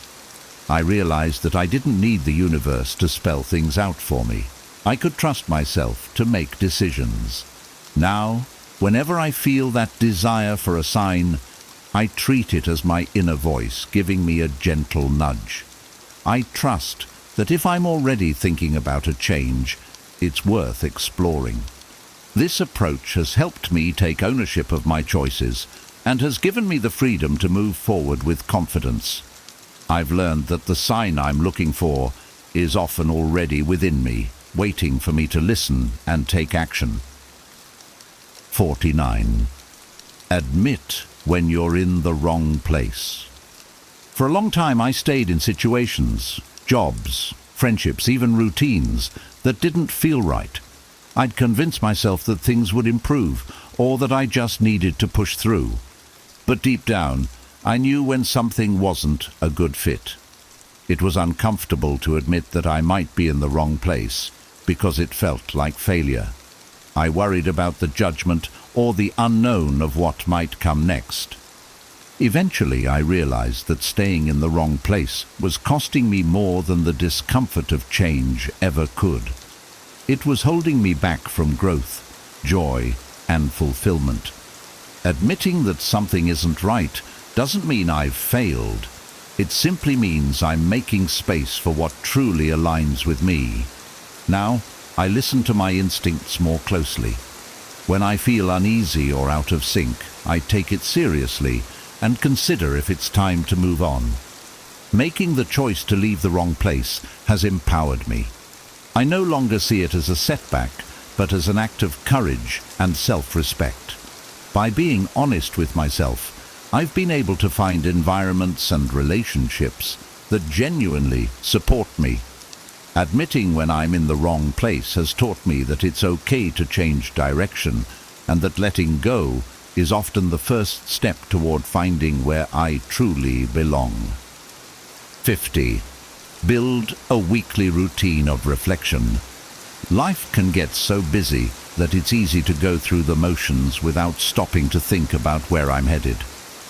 I realized that I didn't need the universe to spell things out for me. I could trust myself to make decisions. Now, whenever I feel that desire for a sign, I treat it as my inner voice giving me a gentle nudge. I trust that if I'm already thinking about a change, it's worth exploring. This approach has helped me take ownership of my choices and has given me the freedom to move forward with confidence. I've learned that the sign I'm looking for is often already within me, waiting for me to listen and take action. 49. Admit when you're in the wrong place. For a long time I stayed in situations, jobs, friendships, even routines that didn't feel right. I'd convince myself that things would improve or that I just needed to push through. But deep down, I knew when something wasn't a good fit. It was uncomfortable to admit that I might be in the wrong place because it felt like failure. I worried about the judgment or the unknown of what might come next. Eventually, I realized that staying in the wrong place was costing me more than the discomfort of change ever could. It was holding me back from growth, joy, and fulfillment. Admitting that something isn't right doesn't mean I've failed. It simply means I'm making space for what truly aligns with me. Now, I listen to my instincts more closely. When I feel uneasy or out of sync, I take it seriously and consider if it's time to move on. Making the choice to leave the wrong place has empowered me. I no longer see it as a setback, but as an act of courage and self-respect. By being honest with myself, I've been able to find environments and relationships that genuinely support me. Admitting when I'm in the wrong place has taught me that it's okay to change direction and that letting go is often the first step toward finding where I truly belong. 50. Build a weekly routine of reflection. Life can get so busy that it's easy to go through the motions without stopping to think about where I'm headed.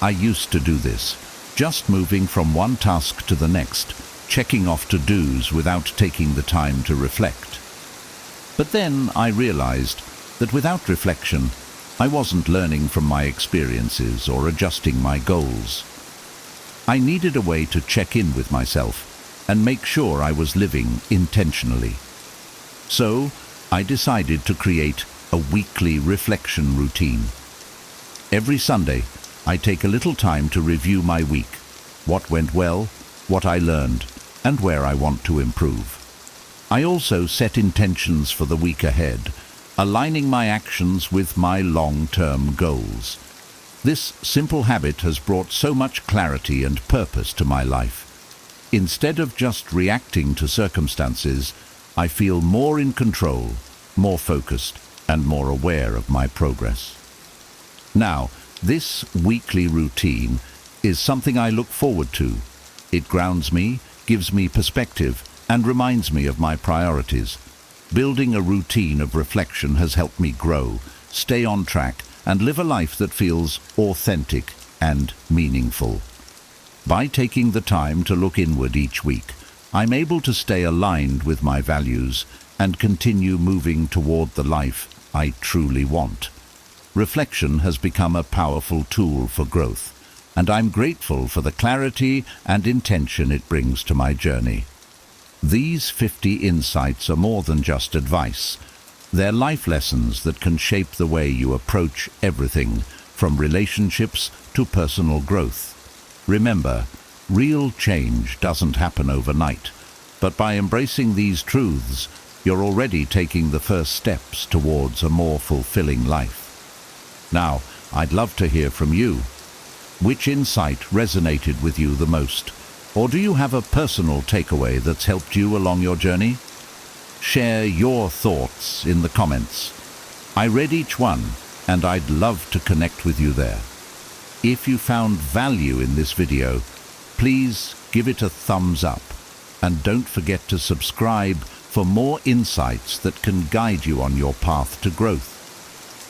I used to do this, just moving from one task to the next, checking off to-dos without taking the time to reflect. But then I realized that without reflection, I wasn't learning from my experiences or adjusting my goals. I needed a way to check in with myself and make sure I was living intentionally. So, I decided to create a weekly reflection routine. Every Sunday, I take a little time to review my week, what went well, what I learned, and where I want to improve. I also set intentions for the week ahead, aligning my actions with my long-term goals. This simple habit has brought so much clarity and purpose to my life. Instead of just reacting to circumstances, I feel more in control, more focused, and more aware of my progress. Now, this weekly routine is something I look forward to. It grounds me, gives me perspective, and reminds me of my priorities. Building a routine of reflection has helped me grow, stay on track, and live a life that feels authentic and meaningful. By taking the time to look inward each week, I'm able to stay aligned with my values and continue moving toward the life I truly want. Reflection has become a powerful tool for growth, and I'm grateful for the clarity and intention it brings to my journey. These 50 insights are more than just advice. They're life lessons that can shape the way you approach everything, from relationships to personal growth. Remember, real change doesn't happen overnight, but by embracing these truths, you're already taking the first steps towards a more fulfilling life. Now, I'd love to hear from you. Which insight resonated with you the most? Or do you have a personal takeaway that's helped you along your journey? Share your thoughts in the comments. I read each one, and I'd love to connect with you there. If you found value in this video, please give it a thumbs up, and don't forget to subscribe for more insights that can guide you on your path to growth.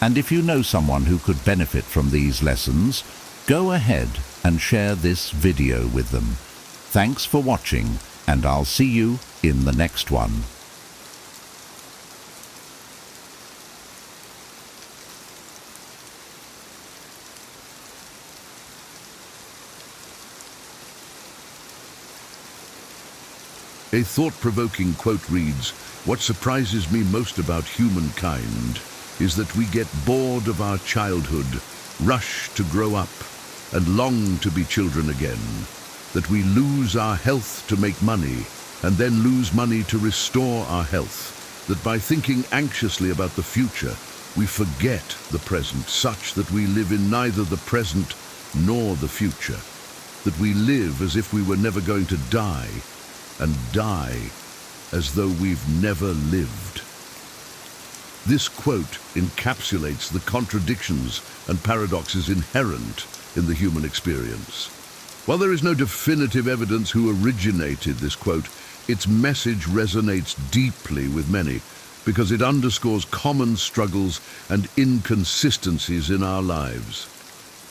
And if you know someone who could benefit from these lessons, go ahead and share this video with them. Thanks for watching, and I'll see you in the next one. A thought-provoking quote reads, "What surprises me most about humankind is that we get bored of our childhood, rush to grow up, and long to be children again. That we lose our health to make money, and then lose money to restore our health. That by thinking anxiously about the future, we forget the present, such that we live in neither the present nor the future. That we live as if we were never going to die, and die as though we've never lived." This quote encapsulates the contradictions and paradoxes inherent in the human experience. While there is no definitive evidence who originated this quote, its message resonates deeply with many because it underscores common struggles and inconsistencies in our lives.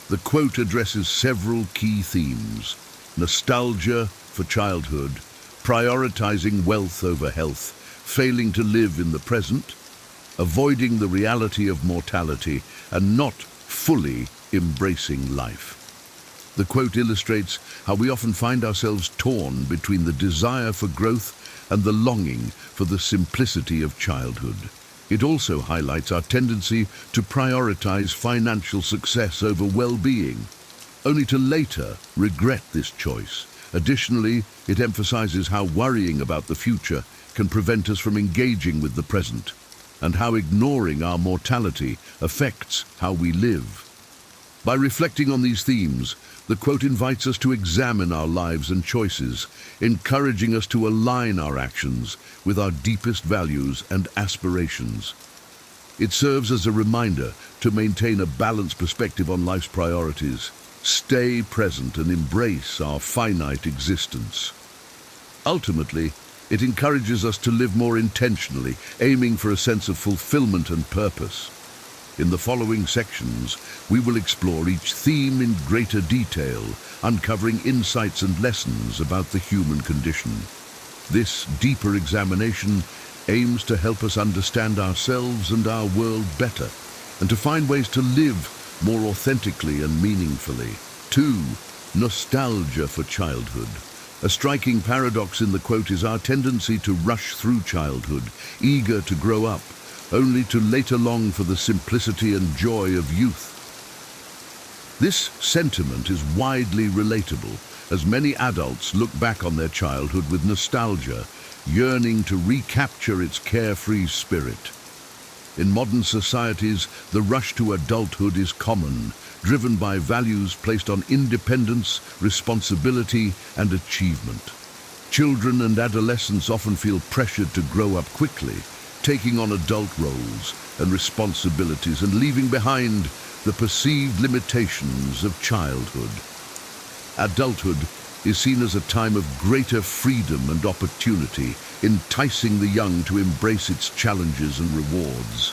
The quote addresses several key themes: nostalgia for childhood, prioritizing wealth over health, failing to live in the present, avoiding the reality of mortality, and not fully embracing life. The quote illustrates how we often find ourselves torn between the desire for growth and the longing for the simplicity of childhood. It also highlights our tendency to prioritize financial success over well-being, only to later regret this choice. Additionally, it emphasizes how worrying about the future can prevent us from engaging with the present, and how ignoring our mortality affects how we live. By reflecting on these themes, the quote invites us to examine our lives and choices, encouraging us to align our actions with our deepest values and aspirations. It serves as a reminder to maintain a balanced perspective on life's priorities, stay present, and embrace our finite existence. Ultimately, it encourages us to live more intentionally, aiming for a sense of fulfillment and purpose. In the following sections, we will explore each theme in greater detail, uncovering insights and lessons about the human condition. This deeper examination aims to help us understand ourselves and our world better, and to find ways to live more authentically and meaningfully. 2. Nostalgia for childhood. A striking paradox in the quote is our tendency to rush through childhood, eager to grow up, only to later long for the simplicity and joy of youth. This sentiment is widely relatable, as many adults look back on their childhood with nostalgia, yearning to recapture its carefree spirit. In modern societies, the rush to adulthood is common, driven by values placed on independence, responsibility, and achievement. Children and adolescents often feel pressured to grow up quickly, taking on adult roles and responsibilities and leaving behind the perceived limitations of childhood. Adulthood is seen as a time of greater freedom and opportunity, enticing the young to embrace its challenges and rewards.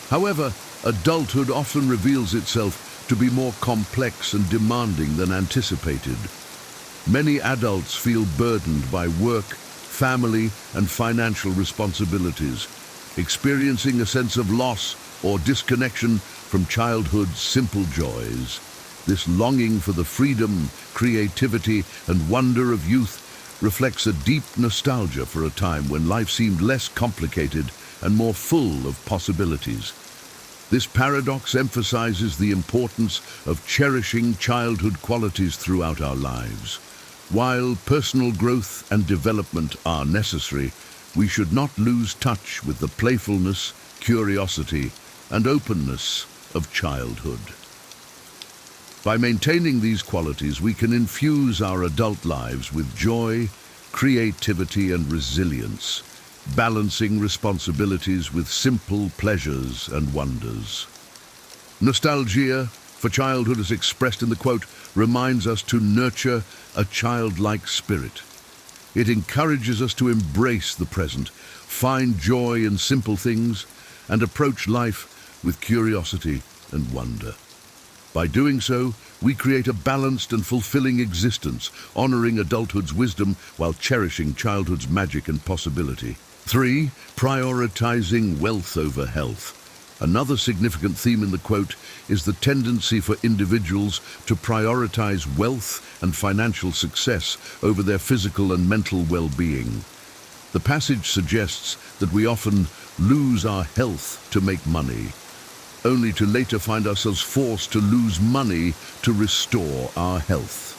However, adulthood often reveals itself to be more complex and demanding than anticipated. Many adults feel burdened by work, family, and financial responsibilities, experiencing a sense of loss or disconnection from childhood's simple joys. This longing for the freedom, creativity, and wonder of youth reflects a deep nostalgia for a time when life seemed less complicated and more full of possibilities. This paradox emphasizes the importance of cherishing childhood qualities throughout our lives. While personal growth and development are necessary, we should not lose touch with the playfulness, curiosity, and openness of childhood. By maintaining these qualities, we can infuse our adult lives with joy, creativity, and resilience, balancing responsibilities with simple pleasures and wonders. Nostalgia for childhood, as expressed in the quote, reminds us to nurture a childlike spirit. It encourages us to embrace the present, find joy in simple things, and approach life with curiosity and wonder. By doing so, we create a balanced and fulfilling existence, honoring adulthood's wisdom while cherishing childhood's magic and possibility. 3. Prioritizing wealth over health. Another significant theme in the quote is the tendency for individuals to prioritize wealth and financial success over their physical and mental well-being. The passage suggests that we often lose our health to make money, only to later find ourselves forced to lose money to restore our health.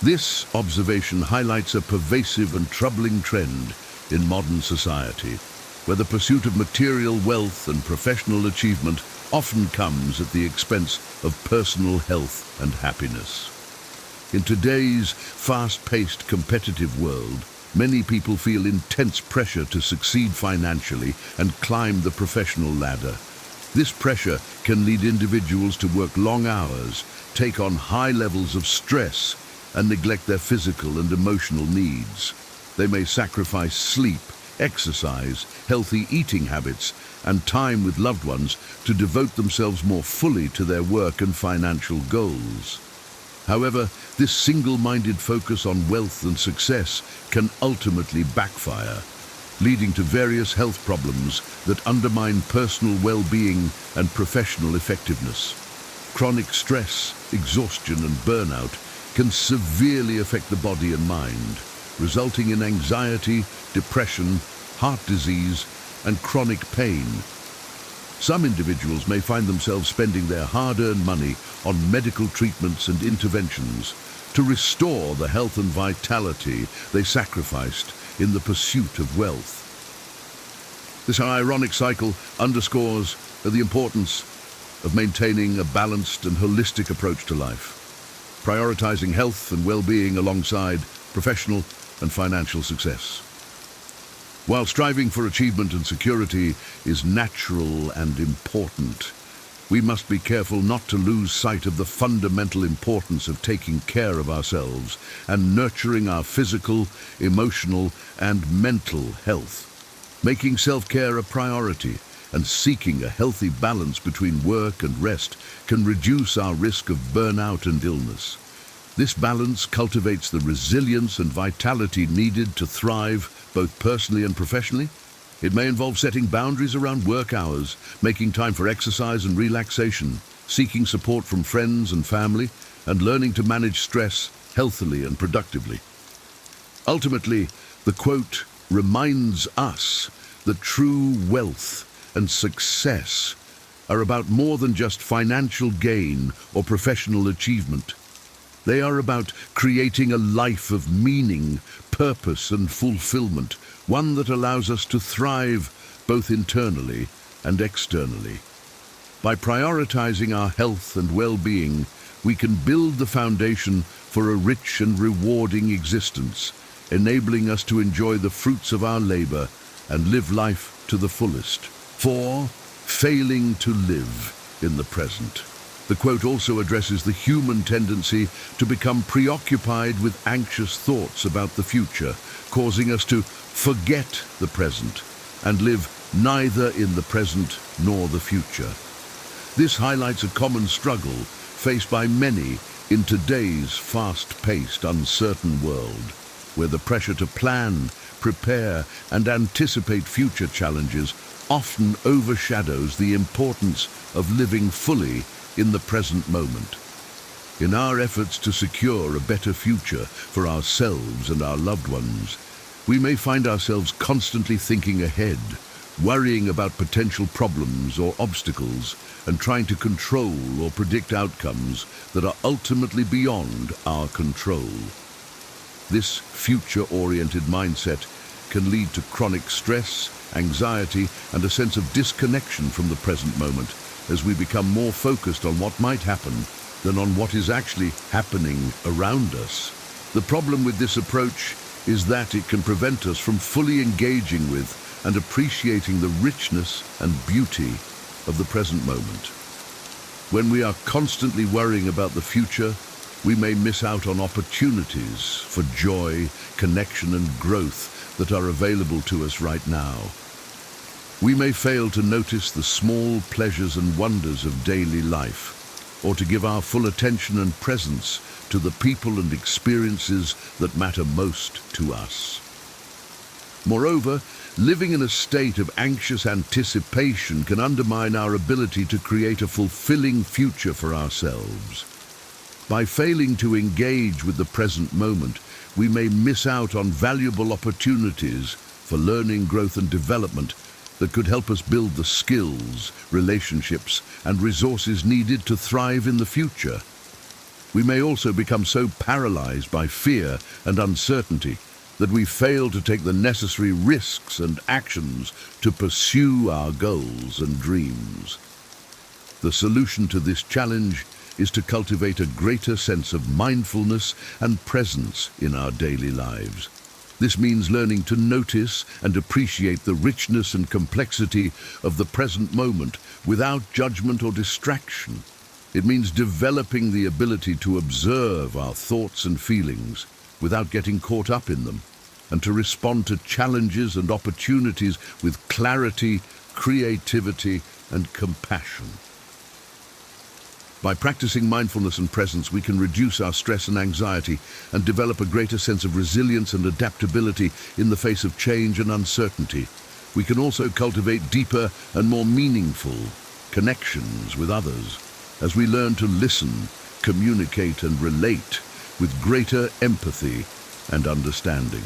This observation highlights a pervasive and troubling trend in modern society, where the pursuit of material wealth and professional achievement often comes at the expense of personal health and happiness. In today's fast-paced, competitive world, many people feel intense pressure to succeed financially and climb the professional ladder. This pressure can lead individuals to work long hours, take on high levels of stress, and neglect their physical and emotional needs. They may sacrifice sleep, exercise, healthy eating habits, and time with loved ones to devote themselves more fully to their work and financial goals. However, this single-minded focus on wealth and success can ultimately backfire, leading to various health problems that undermine personal well-being and professional effectiveness. Chronic stress, exhaustion, and burnout can severely affect the body and mind, resulting in anxiety, depression, heart disease, and chronic pain. Some individuals may find themselves spending their hard-earned money on medical treatments and interventions to restore the health and vitality they sacrificed in the pursuit of wealth. This ironic cycle underscores the importance of maintaining a balanced and holistic approach to life, prioritizing health and well-being alongside professional and financial success. While striving for achievement and security is natural and important, we must be careful not to lose sight of the fundamental importance of taking care of ourselves and nurturing our physical, emotional, and mental health. Making self-care a priority and seeking a healthy balance between work and rest can reduce our risk of burnout and illness. This balance cultivates the resilience and vitality needed to thrive both personally and professionally. It may involve setting boundaries around work hours, making time for exercise and relaxation, seeking support from friends and family, and learning to manage stress healthily and productively. Ultimately, the quote reminds us that true wealth and success are about more than just financial gain or professional achievement. They are about creating a life of meaning, purpose, and fulfillment, one that allows us to thrive both internally and externally. By prioritizing our health and well-being, we can build the foundation for a rich and rewarding existence, enabling us to enjoy the fruits of our labor and live life to the fullest. 4. Failing to live in the present. The quote also addresses the human tendency to become preoccupied with anxious thoughts about the future, causing us to forget the present and live neither in the present nor the future. This highlights a common struggle faced by many in today's fast-paced, uncertain world, where the pressure to plan, prepare, and anticipate future challenges often overshadows the importance of living fully in the present moment. In our efforts to secure a better future for ourselves and our loved ones, we may find ourselves constantly thinking ahead, worrying about potential problems or obstacles, and trying to control or predict outcomes that are ultimately beyond our control. This future-oriented mindset can lead to chronic stress, anxiety, and a sense of disconnection from the present moment as we become more focused on what might happen than on what is actually happening around us. The problem with this approach is that it can prevent us from fully engaging with and appreciating the richness and beauty of the present moment. When we are constantly worrying about the future, we may miss out on opportunities for joy, connection, and growth that are available to us right now. We may fail to notice the small pleasures and wonders of daily life, or to give our full attention and presence to the people and experiences that matter most to us. Moreover, living in a state of anxious anticipation can undermine our ability to create a fulfilling future for ourselves. By failing to engage with the present moment, we may miss out on valuable opportunities for learning, growth, and development that could help us build the skills, relationships, and resources needed to thrive in the future. We may also become so paralyzed by fear and uncertainty that we fail to take the necessary risks and actions to pursue our goals and dreams. The solution to this challenge is to cultivate a greater sense of mindfulness and presence in our daily lives. This means learning to notice and appreciate the richness and complexity of the present moment without judgment or distraction. It means developing the ability to observe our thoughts and feelings without getting caught up in them, and to respond to challenges and opportunities with clarity, creativity, and compassion. By practicing mindfulness and presence, we can reduce our stress and anxiety and develop a greater sense of resilience and adaptability in the face of change and uncertainty. We can also cultivate deeper and more meaningful connections with others as we learn to listen, communicate, and relate with greater empathy and understanding.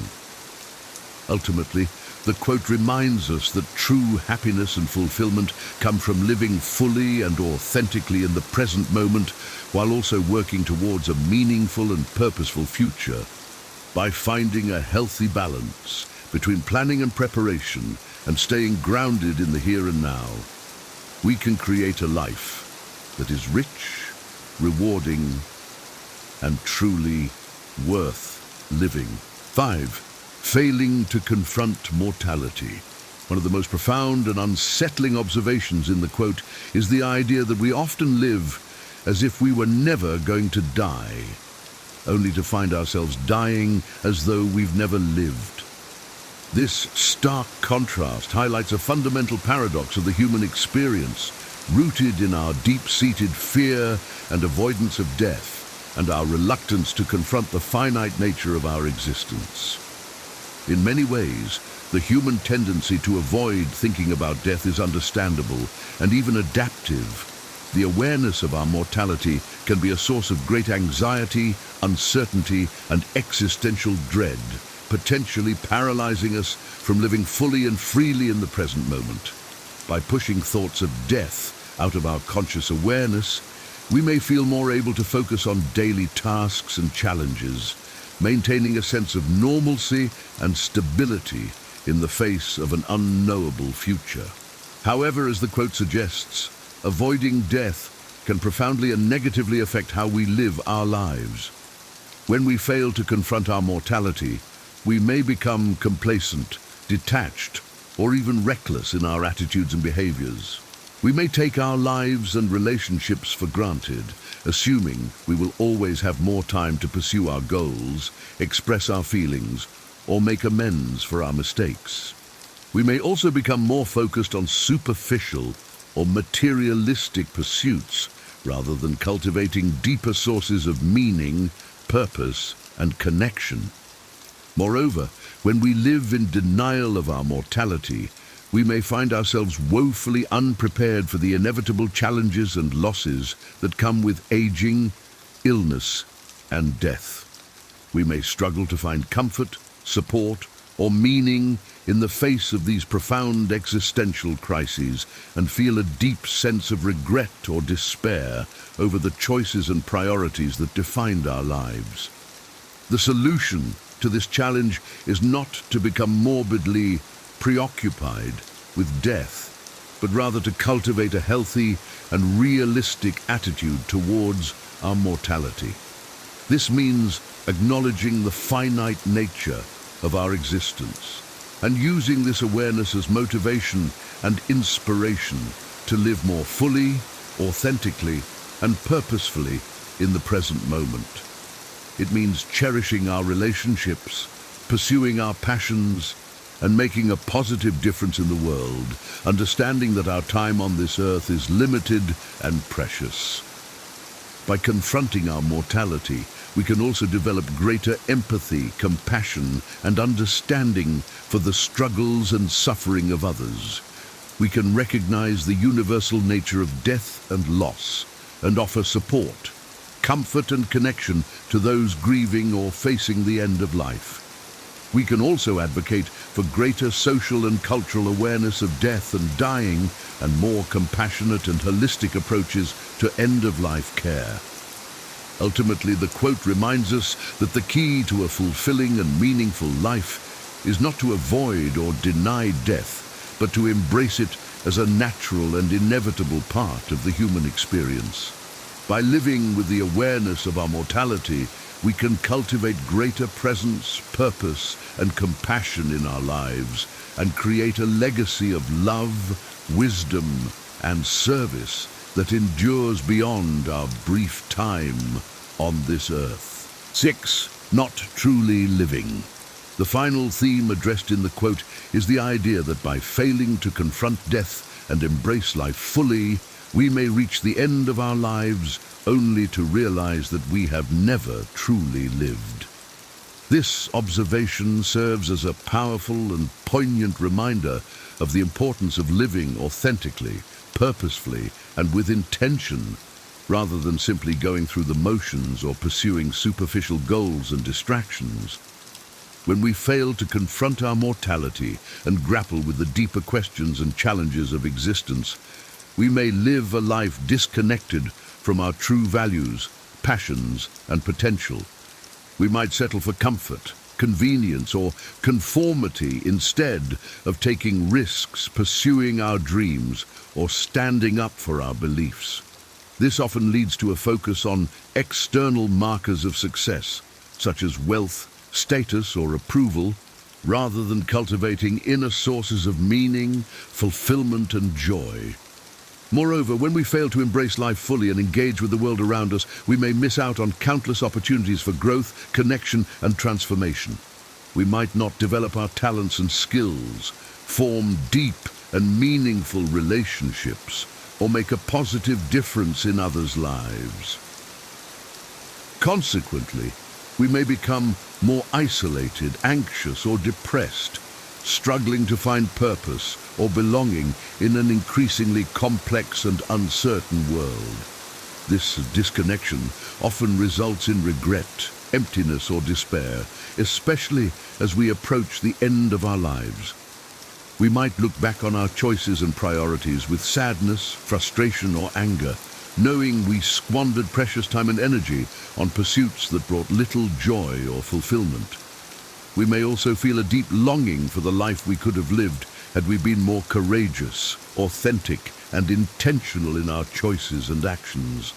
Ultimately, the quote reminds us that true happiness and fulfillment come from living fully and authentically in the present moment, while also working towards a meaningful and purposeful future. By finding a healthy balance between planning and preparation and staying grounded in the here and now, we can create a life that is rich, rewarding, and truly worth living. 5. Failing to confront mortality. One of the most profound and unsettling observations in the quote is the idea that we often live as if we were never going to die, only to find ourselves dying as though we've never lived. This stark contrast highlights a fundamental paradox of the human experience, rooted in our deep-seated fear and avoidance of death, and our reluctance to confront the finite nature of our existence. In many ways, the human tendency to avoid thinking about death is understandable and even adaptive. The awareness of our mortality can be a source of great anxiety, uncertainty, and existential dread, potentially paralyzing us from living fully and freely in the present moment. By pushing thoughts of death out of our conscious awareness, we may feel more able to focus on daily tasks and challenges, maintaining a sense of normalcy and stability in the face of an unknowable future. However, as the quote suggests, avoiding death can profoundly and negatively affect how we live our lives. When we fail to confront our mortality, we may become complacent, detached, or even reckless in our attitudes and behaviors. We may take our lives and relationships for granted, assuming we will always have more time to pursue our goals, express our feelings, or make amends for our mistakes. We may also become more focused on superficial or materialistic pursuits rather than cultivating deeper sources of meaning, purpose, and connection. Moreover, when we live in denial of our mortality, we may find ourselves woefully unprepared for the inevitable challenges and losses that come with aging, illness, and death. We may struggle to find comfort, support, or meaning in the face of these profound existential crises and feel a deep sense of regret or despair over the choices and priorities that defined our lives. The solution to this challenge is not to become morbidly preoccupied with death, but rather to cultivate a healthy and realistic attitude towards our mortality. This means acknowledging the finite nature of our existence and using this awareness as motivation and inspiration to live more fully, authentically, and purposefully in the present moment. It means cherishing our relationships, pursuing our passions, and making a positive difference in the world, understanding that our time on this earth is limited and precious. By confronting our mortality, we can also develop greater empathy, compassion, and understanding for the struggles and suffering of others. We can recognize the universal nature of death and loss, and offer support, comfort, and connection to those grieving or facing the end of life. We can also advocate for greater social and cultural awareness of death and dying, and more compassionate and holistic approaches to end-of-life care. Ultimately, the quote reminds us that the key to a fulfilling and meaningful life is not to avoid or deny death, but to embrace it as a natural and inevitable part of the human experience. By living with the awareness of our mortality, we can cultivate greater presence, purpose, and compassion in our lives, and create a legacy of love, wisdom, and service that endures beyond our brief time on this earth. 6. Not truly living. The final theme addressed in the quote is the idea that by failing to confront death and embrace life fully, we may reach the end of our lives only to realize that we have never truly lived. This observation serves as a powerful and poignant reminder of the importance of living authentically, purposefully, and with intention, rather than simply going through the motions or pursuing superficial goals and distractions. When we fail to confront our mortality and grapple with the deeper questions and challenges of existence, we may live a life disconnected from our true values, passions, and potential. We might settle for comfort, convenience, or conformity instead of taking risks, pursuing our dreams, or standing up for our beliefs. This often leads to a focus on external markers of success, such as wealth, status, or approval, rather than cultivating inner sources of meaning, fulfillment, and joy. Moreover, when we fail to embrace life fully and engage with the world around us, we may miss out on countless opportunities for growth, connection, and transformation. We might not develop our talents and skills, form deep and meaningful relationships, or make a positive difference in others' lives. Consequently, we may become more isolated, anxious, or depressed, struggling to find purpose or belonging in an increasingly complex and uncertain world. This disconnection often results in regret, emptiness, or despair, especially as we approach the end of our lives. We might look back on our choices and priorities with sadness, frustration, or anger, knowing we squandered precious time and energy on pursuits that brought little joy or fulfillment. We may also feel a deep longing for the life we could have lived had we been more courageous, authentic, and intentional in our choices and actions.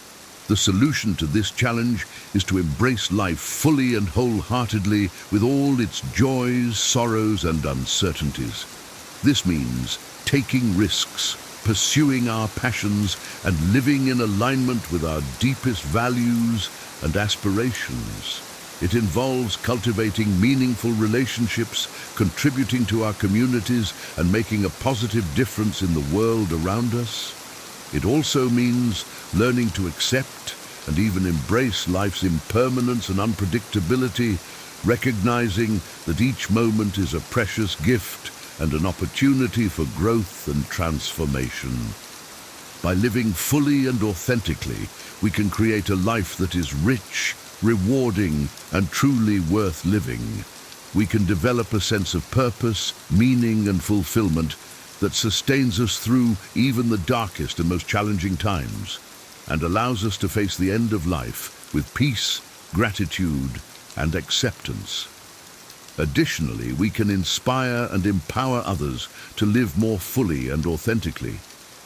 The solution to this challenge is to embrace life fully and wholeheartedly with all its joys, sorrows, and uncertainties. This means taking risks, pursuing our passions and living in alignment with our deepest values and aspirations. It involves cultivating meaningful relationships, contributing to our communities, and making a positive difference in the world around us. It also means learning to accept and even embrace life's impermanence and unpredictability, recognizing that each moment is a precious gift and an opportunity for growth and transformation. By living fully and authentically, we can create a life that is rich, rewarding, and truly worth living. We can develop a sense of purpose, meaning, and fulfillment that sustains us through even the darkest and most challenging times, and allows us to face the end of life with peace, gratitude, and acceptance. Additionally, we can inspire and empower others to live more fully and authentically,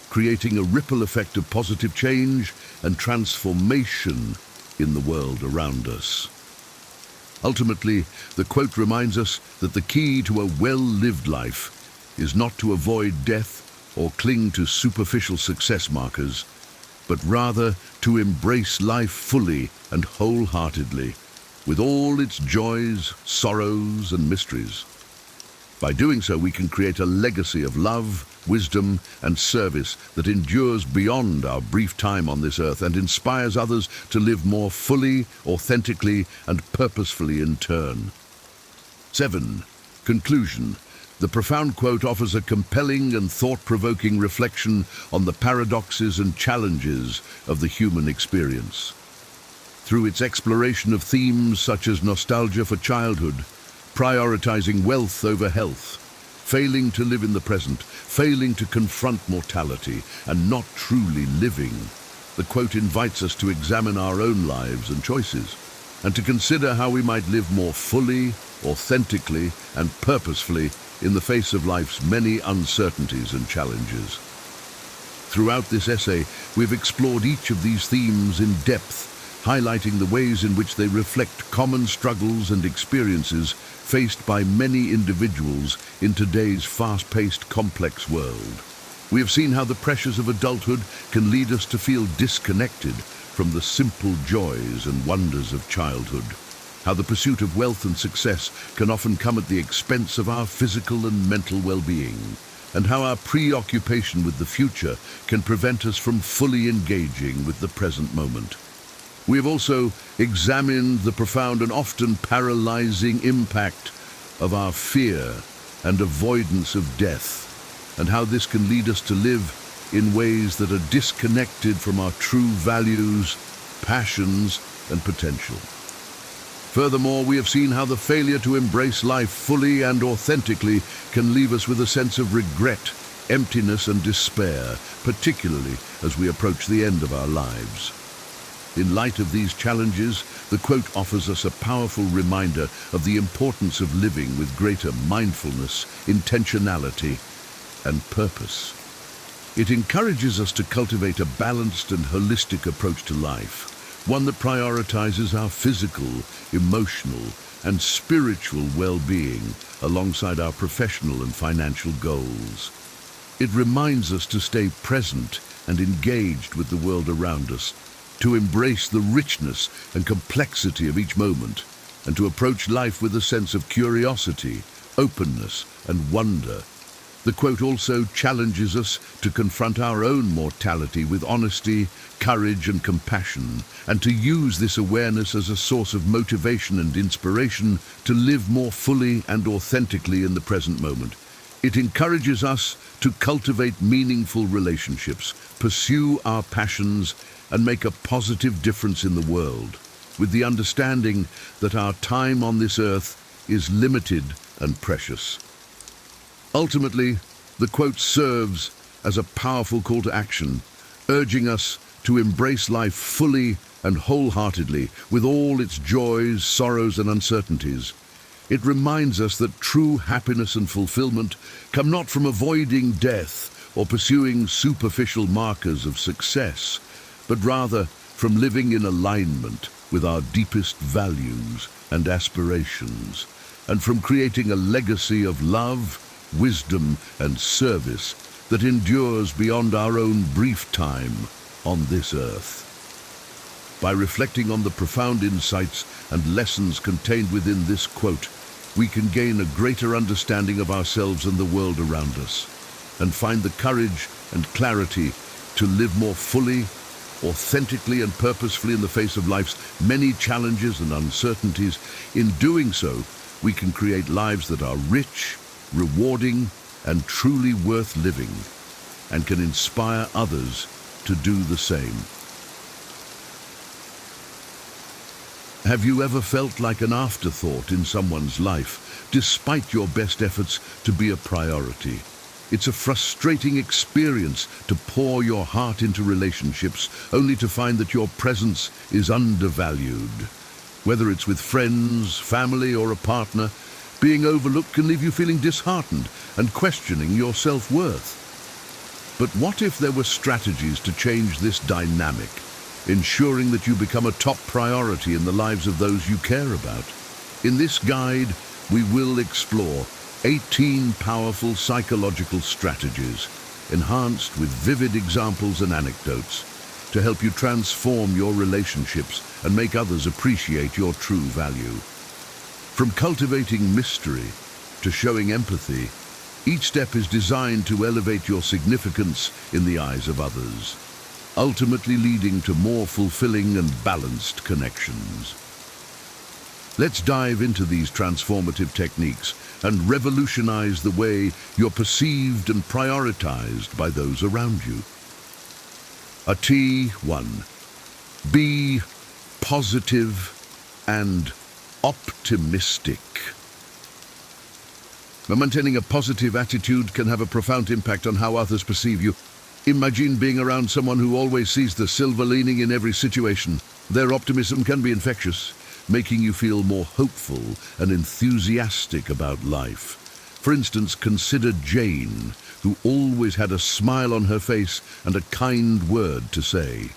creating a ripple effect of positive change and transformation in the world around us. Ultimately, the quote reminds us that the key to a well-lived life is not to avoid death or cling to superficial success markers, but rather to embrace life fully and wholeheartedly, with all its joys, sorrows, and mysteries. By doing so, we can create a legacy of love, wisdom, and service that endures beyond our brief time on this earth and inspires others to live more fully, authentically, and purposefully in turn. 7. Conclusion. The profound quote offers a compelling and thought-provoking reflection on the paradoxes and challenges of the human experience. Through its exploration of themes such as nostalgia for childhood, prioritizing wealth over health, failing to live in the present, failing to confront mortality, and not truly living, the quote invites us to examine our own lives and choices, and to consider how we might live more fully, authentically, and purposefully in the face of life's many uncertainties and challenges. Throughout this essay, we've explored each of these themes in depth, highlighting the ways in which they reflect common struggles and experiences faced by many individuals in today's fast-paced, complex world. We have seen how the pressures of adulthood can lead us to feel disconnected from the simple joys and wonders of childhood, how the pursuit of wealth and success can often come at the expense of our physical and mental well-being, and how our preoccupation with the future can prevent us from fully engaging with the present moment. We have also examined the profound and often paralyzing impact of our fear and avoidance of death, and how this can lead us to live in ways that are disconnected from our true values, passions, and potential. Furthermore, we have seen how the failure to embrace life fully and authentically can leave us with a sense of regret, emptiness, and despair, particularly as we approach the end of our lives. In light of these challenges, the quote offers us a powerful reminder of the importance of living with greater mindfulness, intentionality, and purpose. It encourages us to cultivate a balanced and holistic approach to life, one that prioritizes our physical, emotional, and spiritual well-being alongside our professional and financial goals. It reminds us to stay present and engaged with the world around us, to embrace the richness and complexity of each moment, and to approach life with a sense of curiosity, openness, and wonder. The quote also challenges us to confront our own mortality with honesty, courage, and compassion, and to use this awareness as a source of motivation and inspiration to live more fully and authentically in the present moment. It encourages us to cultivate meaningful relationships, pursue our passions, and make a positive difference in the world, with the understanding that our time on this earth is limited and precious. Ultimately, the quote serves as a powerful call to action, urging us to embrace life fully and wholeheartedly, with all its joys, sorrows, and uncertainties. It reminds us that true happiness and fulfillment come not from avoiding death or pursuing superficial markers of success, but rather from living in alignment with our deepest values and aspirations, and from creating a legacy of love, wisdom, and service that endures beyond our own brief time on this earth. By reflecting on the profound insights and lessons contained within this quote, we can gain a greater understanding of ourselves and the world around us, and find the courage and clarity to live more fully, authentically and purposefully in the face of life's many challenges and uncertainties. In doing so, we can create lives that are rich, rewarding, and truly worth living, and can inspire others to do the same. Have you ever felt like an afterthought in someone's life, despite your best efforts to be a priority? It's a frustrating experience to pour your heart into relationships only to find that your presence is undervalued. Whether it's with friends, family, or a partner, being overlooked can leave you feeling disheartened and questioning your self-worth. But what if there were strategies to change this dynamic, ensuring that you become a top priority in the lives of those you care about? In this guide, we will explore 18 powerful psychological strategies, enhanced with vivid examples and anecdotes, to help you transform your relationships and make others appreciate your true value. From cultivating mystery to showing empathy, each step is designed to elevate your significance in the eyes of others, ultimately leading to more fulfilling and balanced connections. Let's dive into these transformative techniques and revolutionize the way you're perceived and prioritized by those around you. A T1. Be positive and optimistic. Maintaining a positive attitude can have a profound impact on how others perceive you. Imagine being around someone who always sees the silver lining in every situation. Their optimism can be infectious, making you feel more hopeful and enthusiastic about life. For instance, consider Jane, who always had a smile on her face and a kind word to say.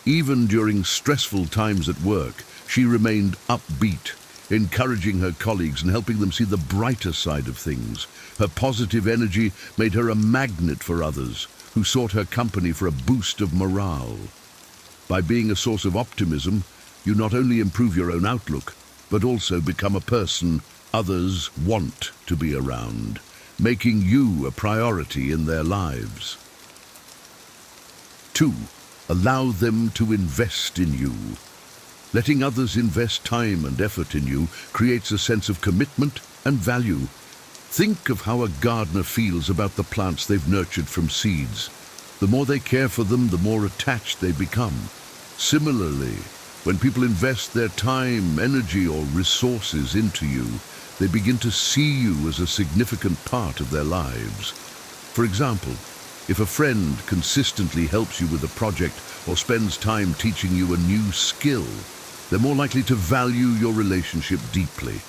Even during stressful times at work, she remained upbeat, encouraging her colleagues and helping them see the brighter side of things. Her positive energy made her a magnet for others, who sought her company for a boost of morale. By being a source of optimism, you not only improve your own outlook, but also become a person others want to be around, making you a priority in their lives. 2. Allow them to invest in you. Letting others invest time and effort in you creates a sense of commitment and value. Think of how a gardener feels about the plants they've nurtured from seeds. The more they care for them, the more attached they become. Similarly, when people invest their time, energy, or resources into you, they begin to see you as a significant part of their lives. For example, if a friend consistently helps you with a project or spends time teaching you a new skill, they're more likely to value your relationship deeply.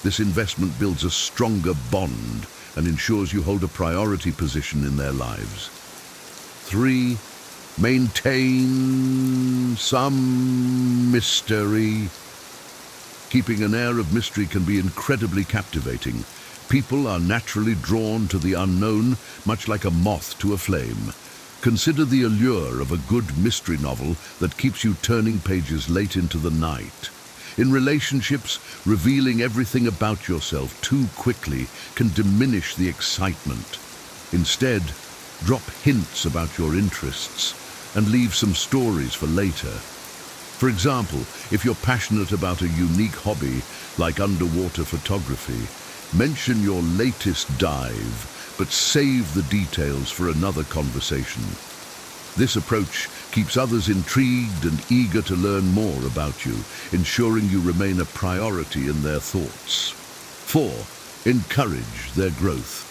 This investment builds a stronger bond and ensures you hold a priority position in their lives. 3. Maintain some mystery. Keeping an air of mystery can be incredibly captivating. People are naturally drawn to the unknown, much like a moth to a flame. Consider the allure of a good mystery novel that keeps you turning pages late into the night. In relationships, revealing everything about yourself too quickly can diminish the excitement. Instead, drop hints about your interests and leave some stories for later. For example, if you're passionate about a unique hobby like underwater photography, mention your latest dive, but save the details for another conversation. This approach keeps others intrigued and eager to learn more about you, ensuring you remain a priority in their thoughts. 4. Encourage their growth.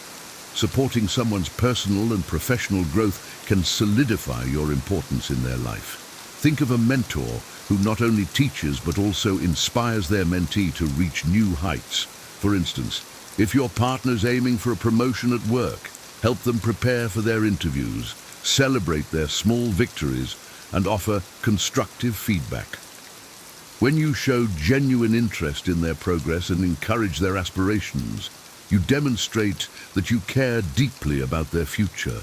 Supporting someone's personal and professional growth can solidify your importance in their life. Think of a mentor who not only teaches but also inspires their mentee to reach new heights. For instance, if your partner's aiming for a promotion at work, help them prepare for their interviews, celebrate their small victories, and offer constructive feedback. When you show genuine interest in their progress and encourage their aspirations, you demonstrate that you care deeply about their future.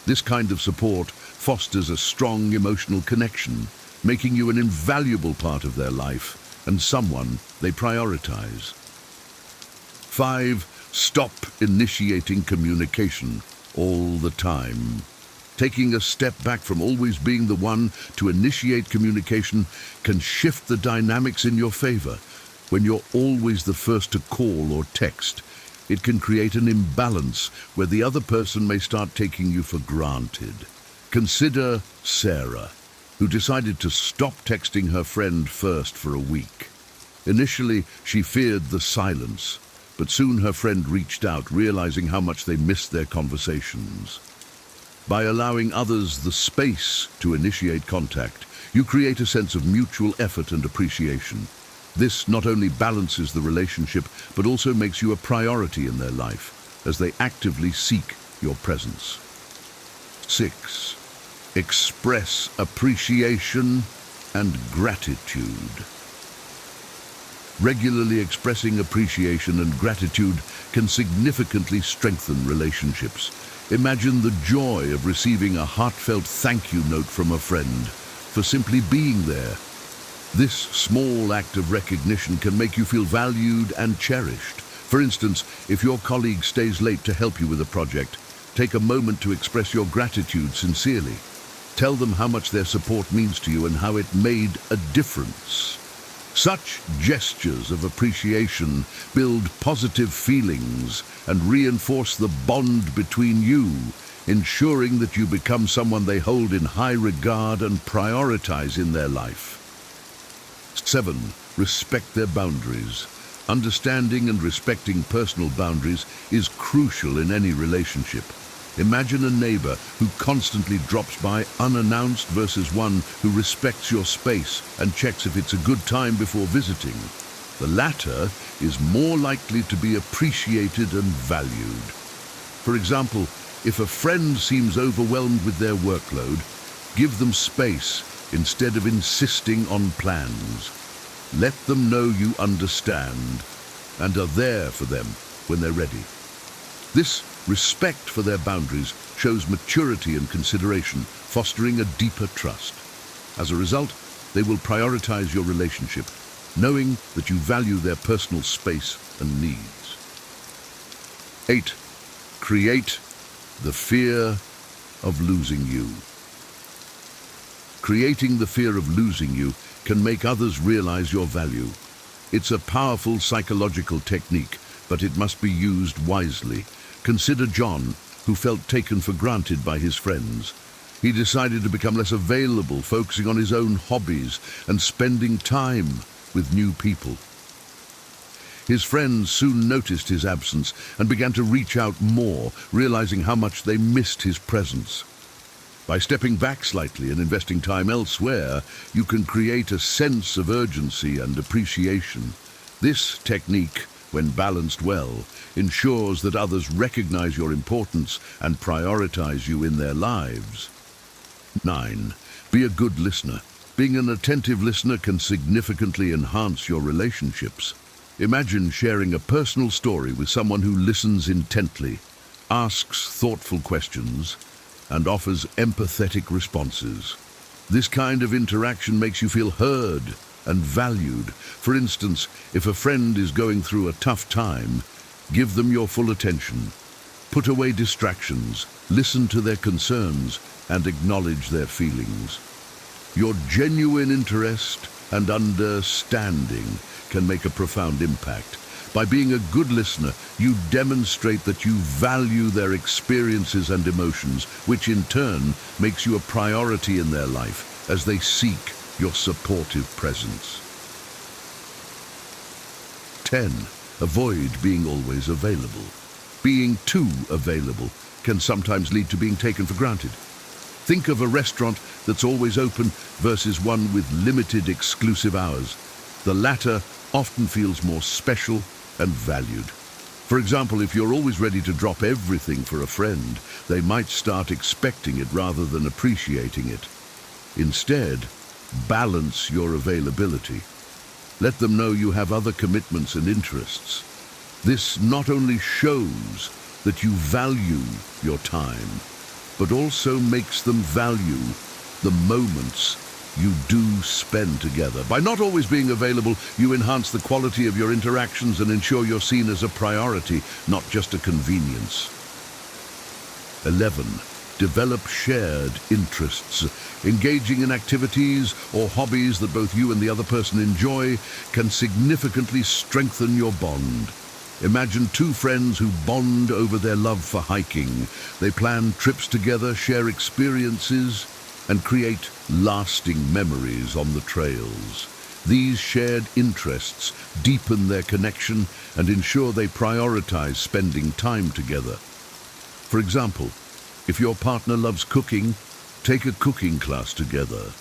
This kind of support fosters a strong emotional connection, making you an invaluable part of their life and someone they prioritize. 5. Stop initiating communication all the time. Taking a step back from always being the one to initiate communication can shift the dynamics in your favor. When you're always the first to call or text, it can create an imbalance where the other person may start taking you for granted. Consider Sarah, who decided to stop texting her friend first for a week. Initially, she feared the silence, but soon her friend reached out, realizing how much they missed their conversations. By allowing others the space to initiate contact, you create a sense of mutual effort and appreciation. This not only balances the relationship, but also makes you a priority in their life, as they actively seek your presence. 6. Express appreciation and gratitude. Regularly expressing appreciation and gratitude can significantly strengthen relationships. Imagine the joy of receiving a heartfelt thank you note from a friend for simply being there. This small act of recognition can make you feel valued and cherished. For instance, if your colleague stays late to help you with a project, take a moment to express your gratitude sincerely. Tell them how much their support means to you and how it made a difference. Such gestures of appreciation build positive feelings and reinforce the bond between you, ensuring that you become someone they hold in high regard and prioritize in their life. 7. Respect their boundaries. Understanding and respecting personal boundaries is crucial in any relationship. Imagine a neighbor who constantly drops by unannounced versus one who respects your space and checks if it's a good time before visiting. The latter is more likely to be appreciated and valued. For example, if a friend seems overwhelmed with their workload, give them space instead of insisting on plans. Let them know you understand and are there for them when they're ready. This respect for their boundaries shows maturity and consideration, fostering a deeper trust. As a result, they will prioritize your relationship, knowing that you value their personal space and needs. 8. Create the fear of losing you. Creating the fear of losing you can make others realize your value. It's a powerful psychological technique, but it must be used wisely. Consider John, who felt taken for granted by his friends. He decided to become less available, focusing on his own hobbies and spending time with new people. His friends soon noticed his absence and began to reach out more, realizing how much they missed his presence. By stepping back slightly and investing time elsewhere, you can create a sense of urgency and appreciation. This technique, when balanced well, ensures that others recognize your importance and prioritize you in their lives. 9. Be a good listener. Being an attentive listener can significantly enhance your relationships. Imagine sharing a personal story with someone who listens intently, asks thoughtful questions, and offers empathetic responses. This kind of interaction makes you feel heard and valued. For instance, if a friend is going through a tough time, give them your full attention. Put away distractions, listen to their concerns, and acknowledge their feelings. Your genuine interest and understanding can make a profound impact. By being a good listener, you demonstrate that you value their experiences and emotions, which in turn makes you a priority in their life as they seek your supportive presence. 10. Avoid being always available. Being too available can sometimes lead to being taken for granted. Think of a restaurant that's always open versus one with limited exclusive hours. The latter often feels more special and valued. For example, if you're always ready to drop everything for a friend, they might start expecting it rather than appreciating it. Instead, balance your availability. Let them know you have other commitments and interests. This not only shows that you value your time, but also makes them value the moments you do spend together. By not always being available, you enhance the quality of your interactions and ensure you're seen as a priority, not just a convenience. 11. Develop shared interests. Engaging in activities or hobbies that both you and the other person enjoy can significantly strengthen your bond. Imagine two friends who bond over their love for hiking. They plan trips together, share experiences, and create lasting memories on the trails. These shared interests deepen their connection and ensure they prioritize spending time together. For example, if your partner loves cooking, take a cooking class together.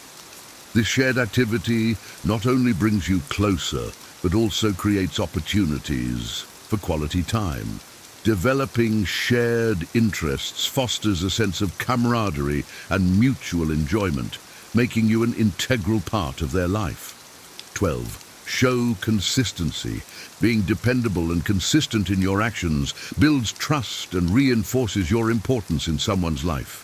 This shared activity not only brings you closer, but also creates opportunities for quality time. Developing shared interests fosters a sense of camaraderie and mutual enjoyment, making you an integral part of their life. 12. Show consistency. Being dependable and consistent in your actions builds trust and reinforces your importance in someone's life.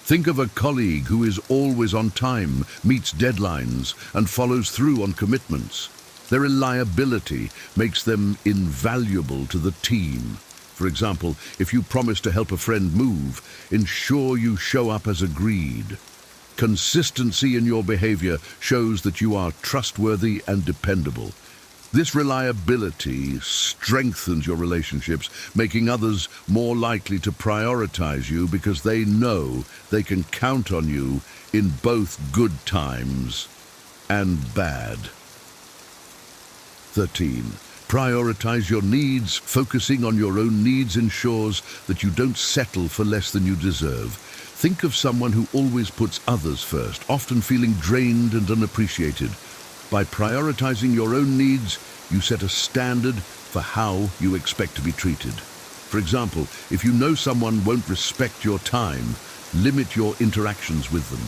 Think of a colleague who is always on time, meets deadlines, and follows through on commitments. Their reliability makes them invaluable to the team. For example, if you promise to help a friend move, ensure you show up as agreed. Consistency in your behavior shows that you are trustworthy and dependable. This reliability strengthens your relationships, making others more likely to prioritize you because they know they can count on you in both good times and bad. 13. Prioritize your needs. Focusing on your own needs ensures that you don't settle for less than you deserve. Think of someone who always puts others first, often feeling drained and unappreciated. By prioritizing your own needs, you set a standard for how you expect to be treated. For example, if you know someone won't respect your time, limit your interactions with them.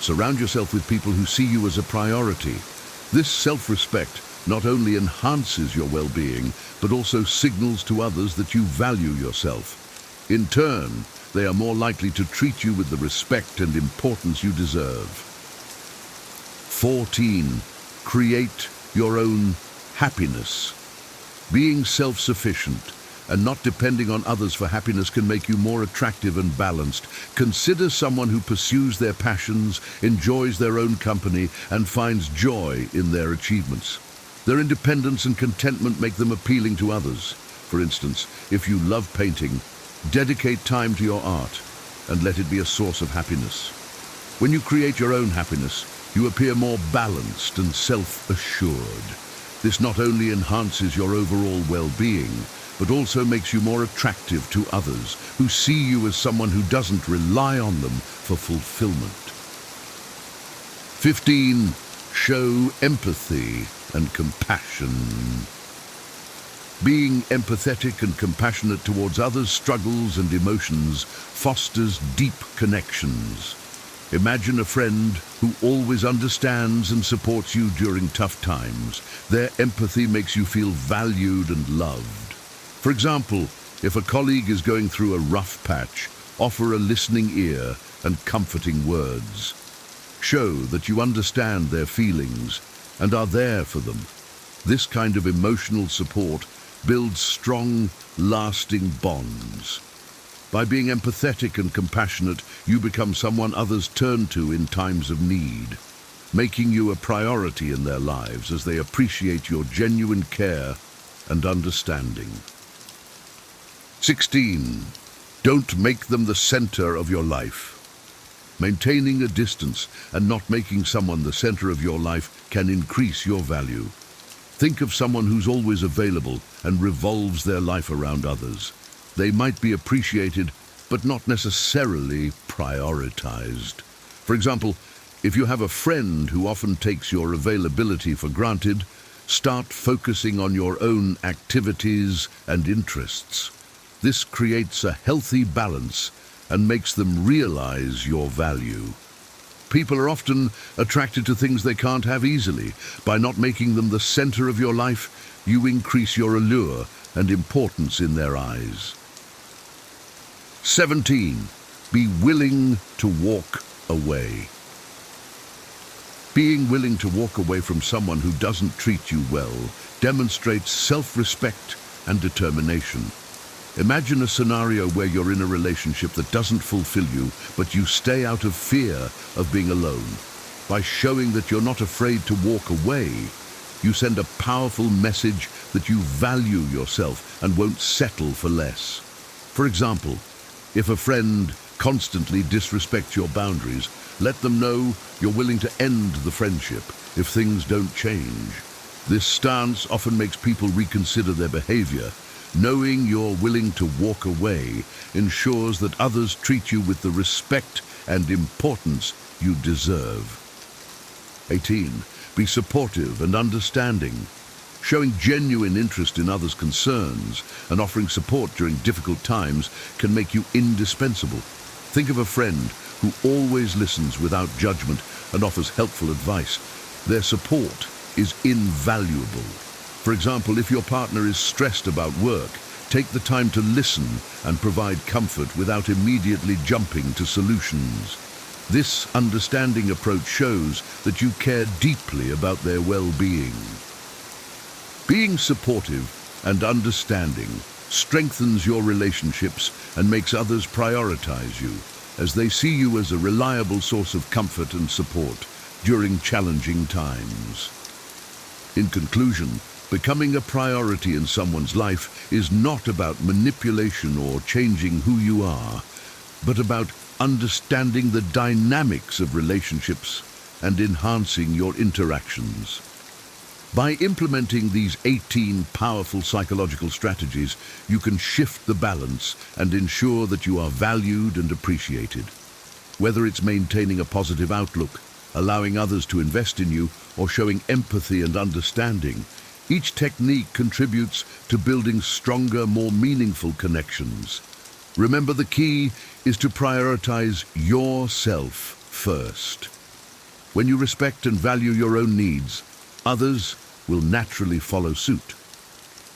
Surround yourself with people who see you as a priority. This self-respect not only enhances your well-being, but also signals to others that you value yourself. In turn, they are more likely to treat you with the respect and importance you deserve. 14. Create your own happiness. Being self-sufficient and not depending on others for happiness can make you more attractive and balanced. Consider someone who pursues their passions, enjoys their own company, and finds joy in their achievements. Their independence and contentment make them appealing to others. For instance, if you love painting, dedicate time to your art and let it be a source of happiness. When you create your own happiness, you appear more balanced and self-assured. This not only enhances your overall well-being, but also makes you more attractive to others who see you as someone who doesn't rely on them for fulfillment. 15. Show empathy and compassion. Being empathetic and compassionate towards others' struggles and emotions fosters deep connections. Imagine a friend who always understands and supports you during tough times. Their empathy makes you feel valued and loved. For example, if a colleague is going through a rough patch, offer a listening ear and comforting words. Show that you understand their feelings and are there for them. This kind of emotional support builds strong, lasting bonds. By being empathetic and compassionate, you become someone others turn to in times of need, making you a priority in their lives as they appreciate your genuine care and understanding. 16. Don't make them the center of your life. Maintaining a distance and not making someone the center of your life can increase your value. Think of someone who's always available and revolves their life around others. They might be appreciated, but not necessarily prioritized. For example, if you have a friend who often takes your availability for granted, start focusing on your own activities and interests. This creates a healthy balance and makes them realize your value. People are often attracted to things they can't have easily. By not making them the center of your life, you increase your allure and importance in their eyes. 17. Be willing to walk away. Being willing to walk away from someone who doesn't treat you well demonstrates self-respect and determination. Imagine a scenario where you're in a relationship that doesn't fulfill you, but you stay out of fear of being alone. By showing that you're not afraid to walk away, you send a powerful message that you value yourself and won't settle for less. For example, if a friend constantly disrespects your boundaries, let them know you're willing to end the friendship if things don't change. This stance often makes people reconsider their behavior. Knowing you're willing to walk away ensures that others treat you with the respect and importance you deserve. 18. Be supportive and understanding. Showing genuine interest in others' concerns and offering support during difficult times can make you indispensable. Think of a friend who always listens without judgment and offers helpful advice. Their support is invaluable. For example, if your partner is stressed about work, take the time to listen and provide comfort without immediately jumping to solutions. This understanding approach shows that you care deeply about their well-being. Being supportive and understanding strengthens your relationships and makes others prioritize you, as they see you as a reliable source of comfort and support during challenging times. In conclusion, becoming a priority in someone's life is not about manipulation or changing who you are, but about understanding the dynamics of relationships and enhancing your interactions. By implementing these 18 powerful psychological strategies, you can shift the balance and ensure that you are valued and appreciated. Whether it's maintaining a positive outlook, allowing others to invest in you, or showing empathy and understanding, each technique contributes to building stronger, more meaningful connections. Remember, the key is to prioritize yourself first. When you respect and value your own needs, others will naturally follow suit.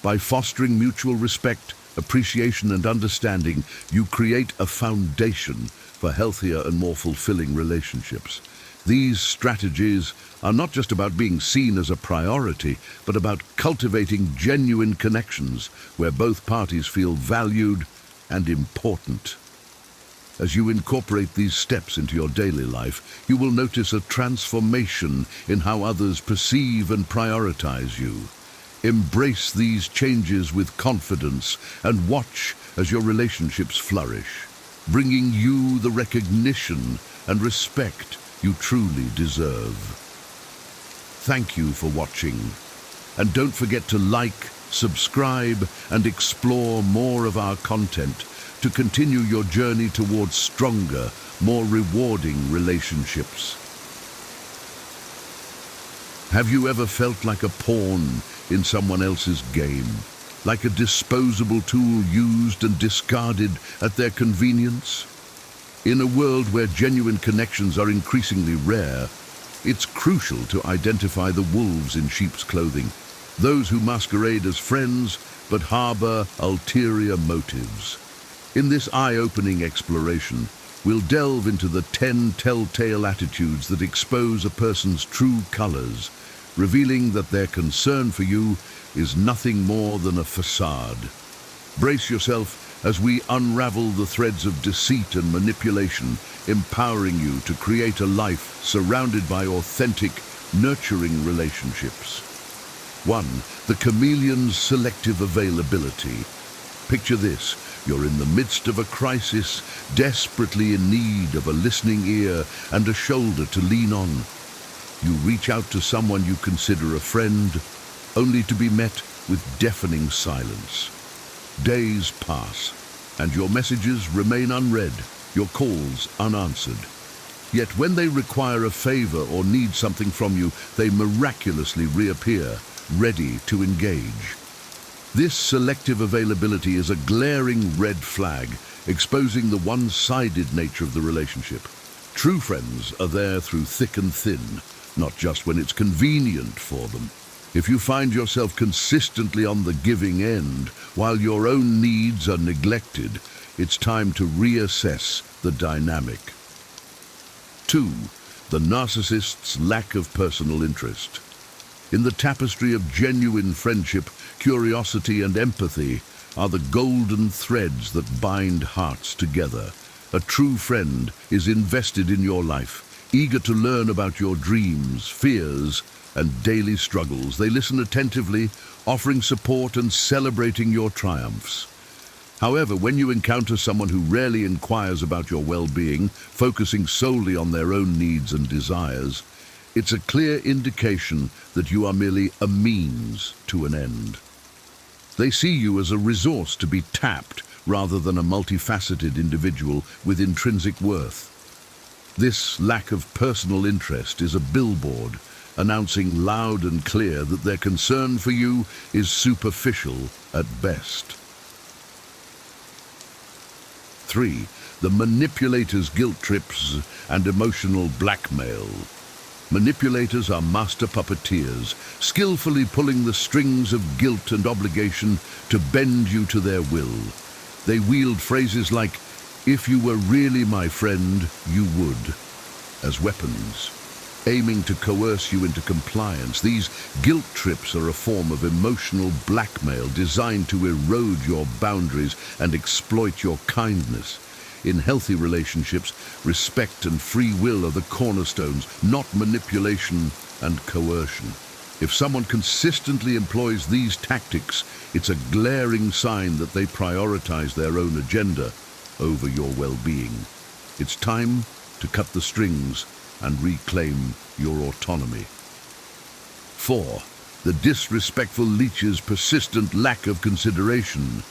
By fostering mutual respect, appreciation, and understanding, you create a foundation for healthier and more fulfilling relationships. These strategies are not just about being seen as a priority, but about cultivating genuine connections where both parties feel valued and important. As you incorporate these steps into your daily life, you will notice a transformation in how others perceive and prioritize you. Embrace these changes with confidence and watch as your relationships flourish, bringing you the recognition and respect you truly deserve. Thank you for watching, and don't forget to like, subscribe, and explore more of our content to continue your journey towards stronger, more rewarding relationships. Have you ever felt like a pawn in someone else's game? Like a disposable tool used and discarded at their convenience? In a world where genuine connections are increasingly rare, it's crucial to identify the wolves in sheep's clothing, those who masquerade as friends but harbor ulterior motives. In this eye-opening exploration, we'll delve into the 10 telltale attitudes that expose a person's true colors, revealing that their concern for you is nothing more than a facade. Brace yourself as we unravel the threads of deceit and manipulation, empowering you to create a life surrounded by authentic, nurturing relationships. 1. The chameleon's selective availability. Picture this. You're in the midst of a crisis, desperately in need of a listening ear and a shoulder to lean on. You reach out to someone you consider a friend, only to be met with deafening silence. Days pass, and your messages remain unread, your calls unanswered. Yet when they require a favor or need something from you, they miraculously reappear, ready to engage. This selective availability is a glaring red flag, exposing the one-sided nature of the relationship. True friends are there through thick and thin, not just when it's convenient for them. If you find yourself consistently on the giving end, while your own needs are neglected, it's time to reassess the dynamic. 2. The narcissist's lack of personal interest. In the tapestry of genuine friendship, curiosity and empathy are the golden threads that bind hearts together. A true friend is invested in your life, eager to learn about your dreams, fears, and daily struggles. They listen attentively, offering support and celebrating your triumphs. However, when you encounter someone who rarely inquires about your well-being, focusing solely on their own needs and desires, it's a clear indication that you are merely a means to an end. They see you as a resource to be tapped rather than a multifaceted individual with intrinsic worth. This lack of personal interest is a billboard announcing loud and clear that their concern for you is superficial at best. 3. The manipulator's guilt trips and emotional blackmail. Manipulators are master puppeteers, skillfully pulling the strings of guilt and obligation to bend you to their will. They wield phrases like, "If you were really my friend, you would," as weapons, aiming to coerce you into compliance. These guilt trips are a form of emotional blackmail designed to erode your boundaries and exploit your kindness. In healthy relationships, respect and free will are the cornerstones, not manipulation and coercion. If someone consistently employs these tactics, it's a glaring sign that they prioritize their own agenda over your well-being. It's time to cut the strings and reclaim your autonomy. 4. The disrespectful leech's persistent lack of consideration.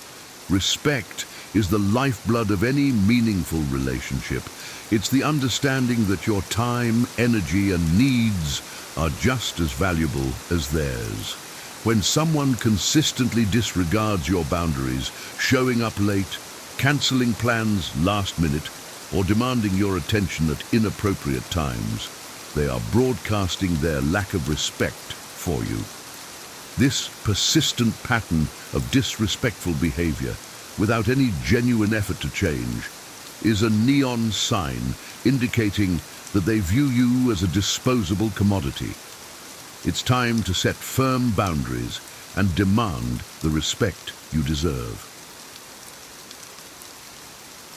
Respect is the lifeblood of any meaningful relationship. It's the understanding that your time, energy, and needs are just as valuable as theirs. When someone consistently disregards your boundaries, showing up late, canceling plans last minute, or demanding your attention at inappropriate times, they are broadcasting their lack of respect for you. This persistent pattern of disrespectful behavior, without any genuine effort to change, is a neon sign indicating that they view you as a disposable commodity. It's time to set firm boundaries and demand the respect you deserve.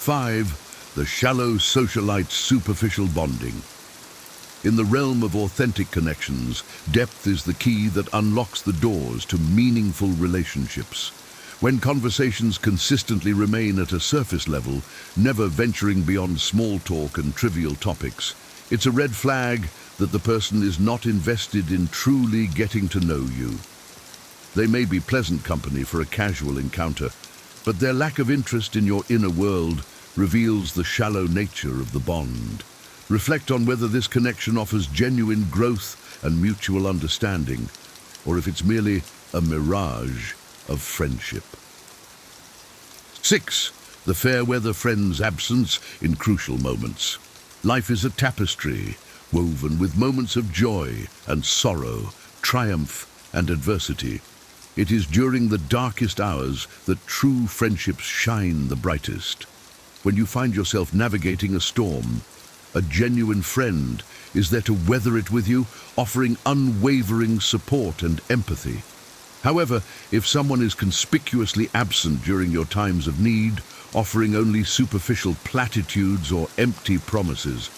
5. The shallow socialite's superficial bonding. In the realm of authentic connections, depth is the key that unlocks the doors to meaningful relationships. When conversations consistently remain at a surface level, never venturing beyond small talk and trivial topics, it's a red flag that the person is not invested in truly getting to know you. They may be pleasant company for a casual encounter, but their lack of interest in your inner world reveals the shallow nature of the bond. Reflect on whether this connection offers genuine growth and mutual understanding, or if it's merely a mirage of friendship. 6. The fair weather friend's absence in crucial moments. Life is a tapestry woven with moments of joy and sorrow, triumph and adversity. It is during the darkest hours that true friendships shine the brightest. When you find yourself navigating a storm, a genuine friend is there to weather it with you, offering unwavering support and empathy. However, if someone is conspicuously absent during your times of need, offering only superficial platitudes or empty promises,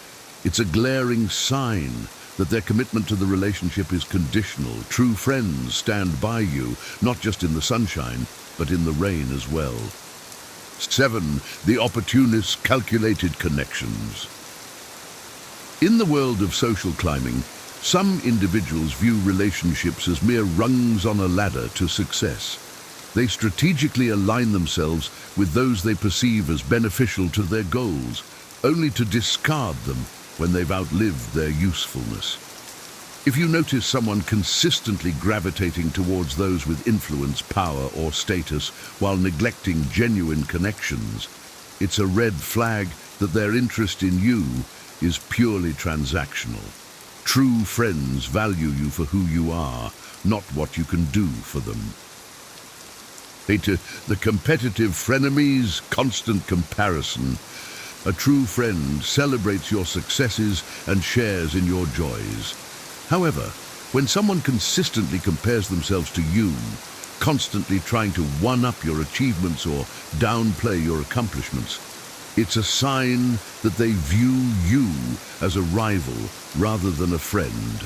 it's a glaring sign that their commitment to the relationship is conditional. True friends stand by you, not just in the sunshine, but in the rain as well. 7. The opportunist's calculated connections. In the world of social climbing, some individuals view relationships as mere rungs on a ladder to success. They strategically align themselves with those they perceive as beneficial to their goals, only to discard them when they've outlived their usefulness. If you notice someone consistently gravitating towards those with influence, power, or status while neglecting genuine connections, it's a red flag that their interest in you is purely transactional. True friends value you for who you are, not what you can do for them. To the competitive frenemies, constant comparison. A true friend celebrates your successes and shares in your joys. However, when someone consistently compares themselves to you, constantly trying to one-up your achievements or downplay your accomplishments, it's a sign that they view you as a rival rather than a friend.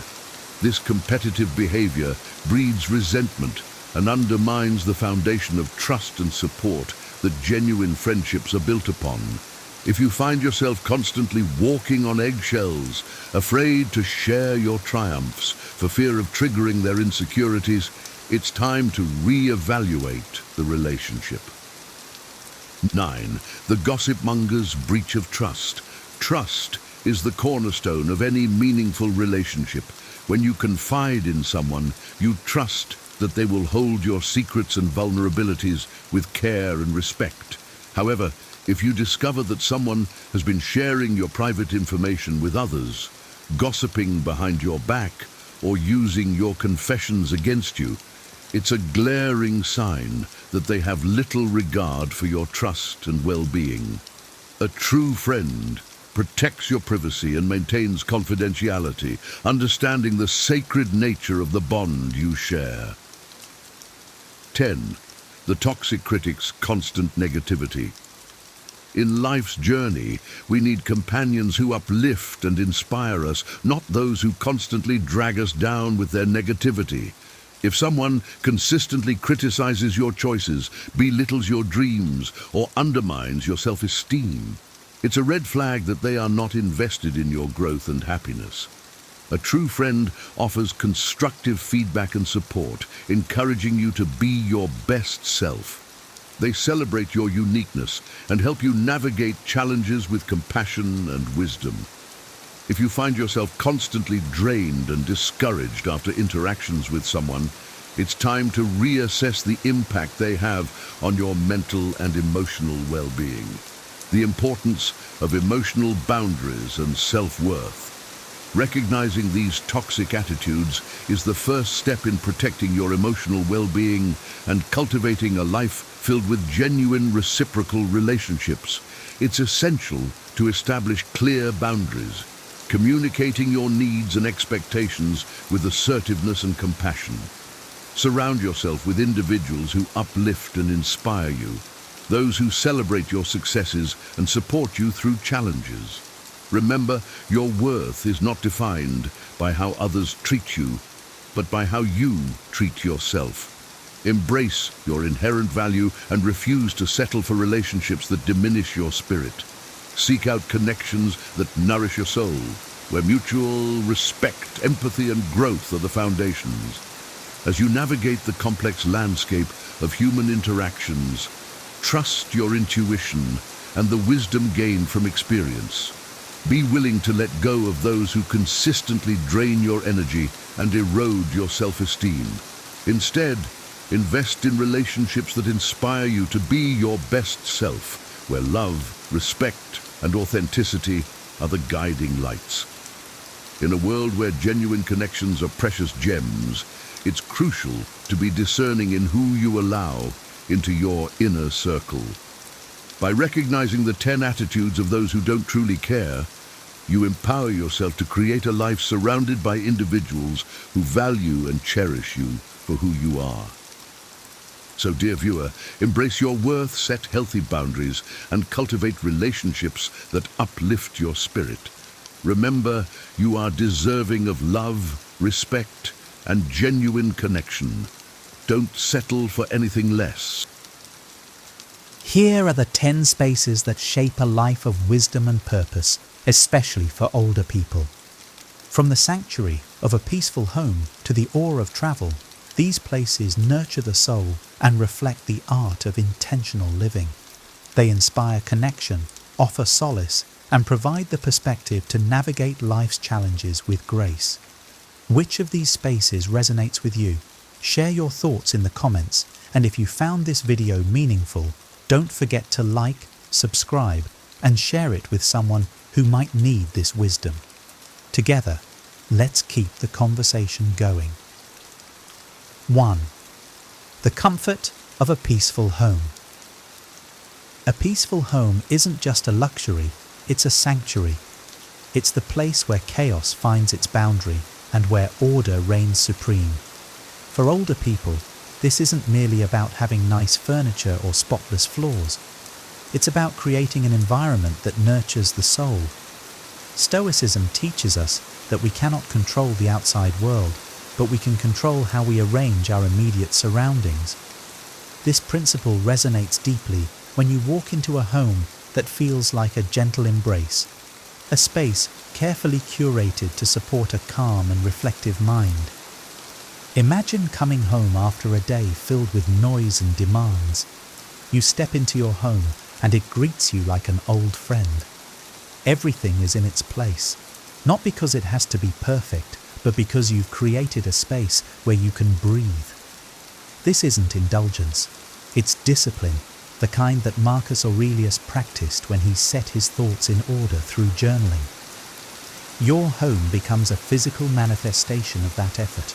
This competitive behavior breeds resentment and undermines the foundation of trust and support that genuine friendships are built upon. If you find yourself constantly walking on eggshells, afraid to share your triumphs for fear of triggering their insecurities, it's time to re-evaluate the relationship. 9. The gossip monger's breach of trust. Trust is the cornerstone of any meaningful relationship. When you confide in someone, you trust that they will hold your secrets and vulnerabilities with care and respect. However, if you discover that someone has been sharing your private information with others, gossiping behind your back, or using your confessions against you, it's a glaring sign that they have little regard for your trust and well-being. A true friend protects your privacy and maintains confidentiality, understanding the sacred nature of the bond you share. 10. The toxic critic's constant negativity. In life's journey, we need companions who uplift and inspire us, not those who constantly drag us down with their negativity. If someone consistently criticizes your choices, belittles your dreams, or undermines your self-esteem, it's a red flag that they are not invested in your growth and happiness. A true friend offers constructive feedback and support, encouraging you to be your best self. They celebrate your uniqueness and help you navigate challenges with compassion and wisdom. If you find yourself constantly drained and discouraged after interactions with someone, it's time to reassess the impact they have on your mental and emotional well-being. The importance of emotional boundaries and self-worth. Recognizing these toxic attitudes is the first step in protecting your emotional well-being and cultivating a life filled with genuine reciprocal relationships. It's essential to establish clear boundaries, communicating your needs and expectations with assertiveness and compassion. Surround yourself with individuals who uplift and inspire you, those who celebrate your successes and support you through challenges. Remember, your worth is not defined by how others treat you, but by how you treat yourself. Embrace your inherent value and refuse to settle for relationships that diminish your spirit. Seek out connections that nourish your soul, where mutual respect, empathy, and growth are the foundations. As you navigate the complex landscape of human interactions, trust your intuition and the wisdom gained from experience. Be willing to let go of those who consistently drain your energy and erode your self-esteem. Instead, invest in relationships that inspire you to be your best self, where love, respect, and authenticity are the guiding lights. In a world where genuine connections are precious gems, it's crucial to be discerning in who you allow into your inner circle. By recognizing the 10 attitudes of those who don't truly care, you empower yourself to create a life surrounded by individuals who value and cherish you for who you are. So, dear viewer, embrace your worth, set healthy boundaries, and cultivate relationships that uplift your spirit. Remember, you are deserving of love, respect, and genuine connection. Don't settle for anything less. Here are the 10 spaces that shape a life of wisdom and purpose, especially for older people. From the sanctuary of a peaceful home to the awe of travel, these places nurture the soul and reflect the art of intentional living. They inspire connection, offer solace, and provide the perspective to navigate life's challenges with grace. Which of these spaces resonates with you? Share your thoughts in the comments, and if you found this video meaningful, don't forget to like, subscribe, and share it with someone who might need this wisdom. Together, let's keep the conversation going. 1. The comfort of a peaceful home. A peaceful home isn't just a luxury, it's a sanctuary. It's the place where chaos finds its boundary and where order reigns supreme. For older people, this isn't merely about having nice furniture or spotless floors. It's about creating an environment that nurtures the soul. Stoicism teaches us that we cannot control the outside world, but we can control how we arrange our immediate surroundings. This principle resonates deeply when you walk into a home that feels like a gentle embrace, a space carefully curated to support a calm and reflective mind. Imagine coming home after a day filled with noise and demands. You step into your home and it greets you like an old friend. Everything is in its place, not because it has to be perfect, but because you've created a space where you can breathe. This isn't indulgence, it's discipline, the kind that Marcus Aurelius practiced when he set his thoughts in order through journaling. Your home becomes a physical manifestation of that effort.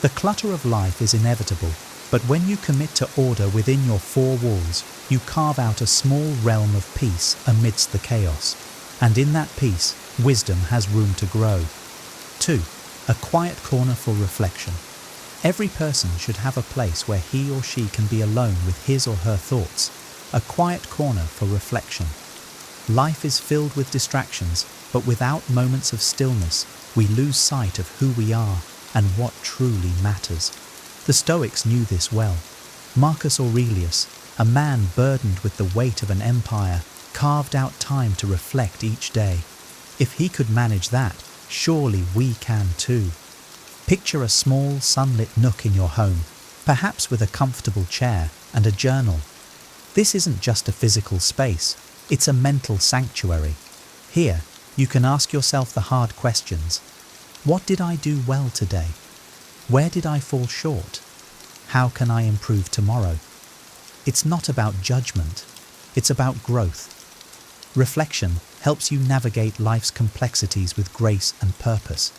The clutter of life is inevitable, but when you commit to order within your four walls, you carve out a small realm of peace amidst the chaos. And in that peace, wisdom has room to grow. 2. A quiet corner for reflection. Every person should have a place where he or she can be alone with his or her thoughts. A quiet corner for reflection. Life is filled with distractions, but without moments of stillness, we lose sight of who we are and what truly matters. The Stoics knew this well. Marcus Aurelius, a man burdened with the weight of an empire, carved out time to reflect each day. If he could manage that, surely we can too. Picture a small sunlit nook in your home, perhaps with a comfortable chair and a journal. This isn't just a physical space, it's a mental sanctuary. Here, you can ask yourself the hard questions. What did I do well today? Where did I fall short? How can I improve tomorrow? It's not about judgment, it's about growth. Reflection helps you navigate life's complexities with grace and purpose.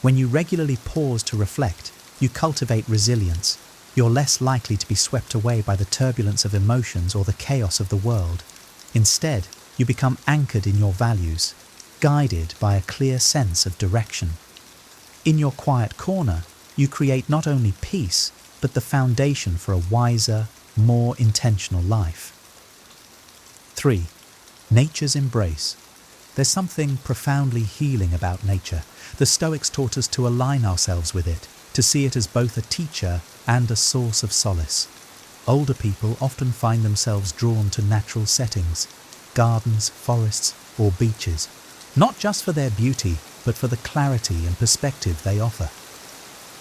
When you regularly pause to reflect, you cultivate resilience. You're less likely to be swept away by the turbulence of emotions or the chaos of the world. Instead, you become anchored in your values, guided by a clear sense of direction. In your quiet corner, you create not only peace, but the foundation for a wiser, more intentional life. 3. Nature's embrace. There's something profoundly healing about nature. The Stoics taught us to align ourselves with it, to see it as both a teacher and a source of solace. Older people often find themselves drawn to natural settings, gardens, forests, or beaches, not just for their beauty, but for the clarity and perspective they offer.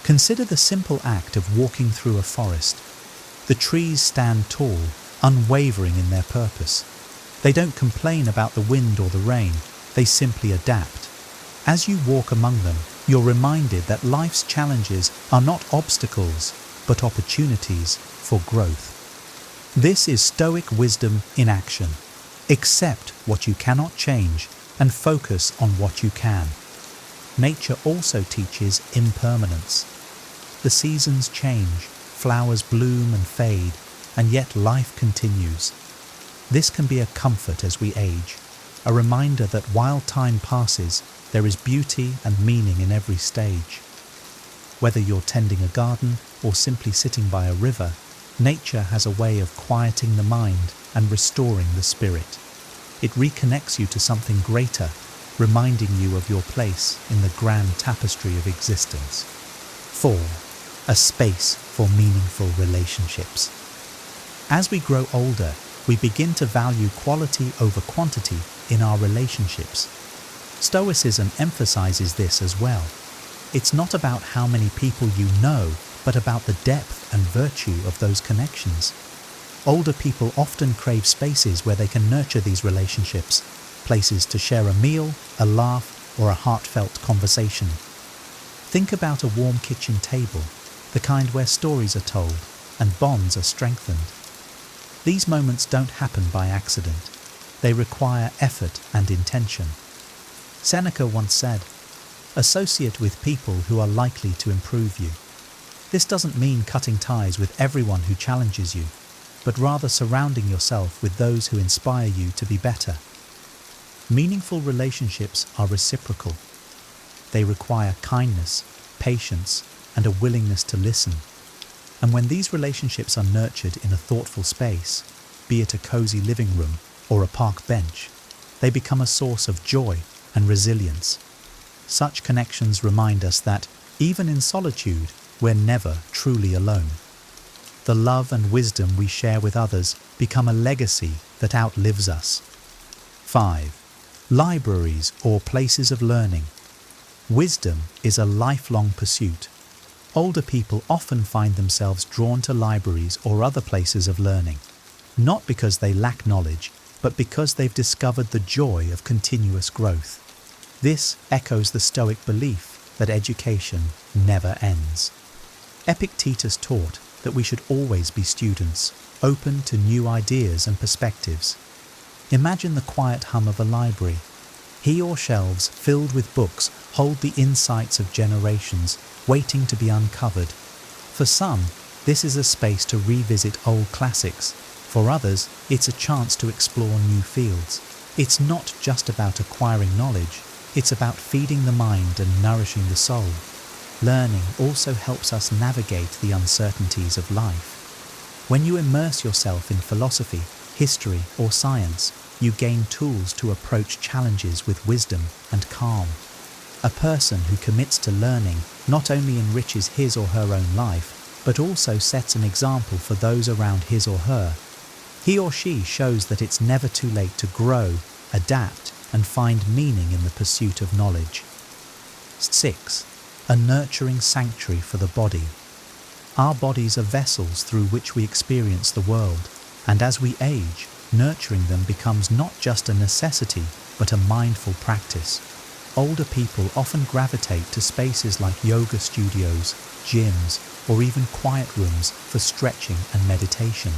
Consider the simple act of walking through a forest. The trees stand tall, unwavering in their purpose. They don't complain about the wind or the rain, they simply adapt. As you walk among them, you're reminded that life's challenges are not obstacles, but opportunities for growth. This is Stoic wisdom in action. Accept what you cannot change and focus on what you can. Nature also teaches impermanence. The seasons change, flowers bloom and fade, and yet life continues. This can be a comfort as we age, a reminder that while time passes, there is beauty and meaning in every stage. Whether you're tending a garden or simply sitting by a river, nature has a way of quieting the mind and restoring the spirit. It reconnects you to something greater, reminding you of your place in the grand tapestry of existence. 4. A space for meaningful relationships. As we grow older, we begin to value quality over quantity in our relationships. Stoicism emphasizes this as well. It's not about how many people you know, but about the depth and virtue of those connections. Older people often crave spaces where they can nurture these relationships, places to share a meal, a laugh, or a heartfelt conversation. Think about a warm kitchen table, the kind where stories are told and bonds are strengthened. These moments don't happen by accident. They require effort and intention. Seneca once said, "Associate with people who are likely to improve you." This doesn't mean cutting ties with everyone who challenges you. but rather surrounding yourself with those who inspire you to be better. Meaningful relationships are reciprocal. They require kindness, patience, and a willingness to listen. And when these relationships are nurtured in a thoughtful space, be it a cozy living room or a park bench, they become a source of joy and resilience. Such connections remind us that, even in solitude, we're never truly alone. The love and wisdom we share with others become a legacy that outlives us. 5. Libraries or places of learning. Wisdom is a lifelong pursuit. Older people often find themselves drawn to libraries or other places of learning, not because they lack knowledge, but because they've discovered the joy of continuous growth. This echoes the Stoic belief that education never ends. Epictetus taught that we should always be students, open to new ideas and perspectives. Imagine the quiet hum of a library. He or shelves filled with books hold the insights of generations, waiting to be uncovered. For some, this is a space to revisit old classics. For others, it's a chance to explore new fields. It's not just about acquiring knowledge, it's about feeding the mind and nourishing the soul. Learning also helps us navigate the uncertainties of life. When you immerse yourself in philosophy, history, or science, you gain tools to approach challenges with wisdom and calm. A person who commits to learning not only enriches his or her own life, but also sets an example for those around his or her. He or she shows that it's never too late to grow, adapt, and find meaning in the pursuit of knowledge. 6. A nurturing sanctuary for the body. Our bodies are vessels through which we experience the world, and as we age, nurturing them becomes not just a necessity, but a mindful practice. Older people often gravitate to spaces like yoga studios, gyms, or even quiet rooms for stretching and meditation.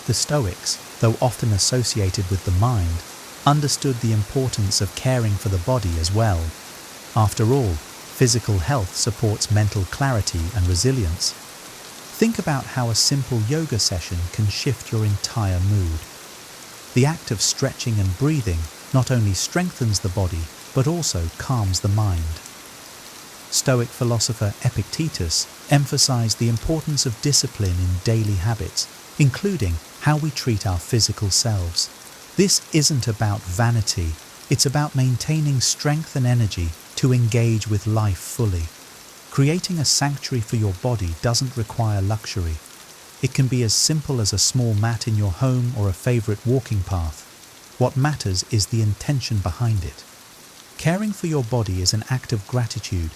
The Stoics, though often associated with the mind, understood the importance of caring for the body as well. After all, physical health supports mental clarity and resilience. Think about how a simple yoga session can shift your entire mood. The act of stretching and breathing not only strengthens the body, but also calms the mind. Stoic philosopher Epictetus emphasized the importance of discipline in daily habits, including how we treat our physical selves. This isn't about vanity, it's about maintaining strength and energy to engage with life fully. Creating a sanctuary for your body doesn't require luxury. It can be as simple as a small mat in your home or a favorite walking path. What matters is the intention behind it. Caring for your body is an act of gratitude.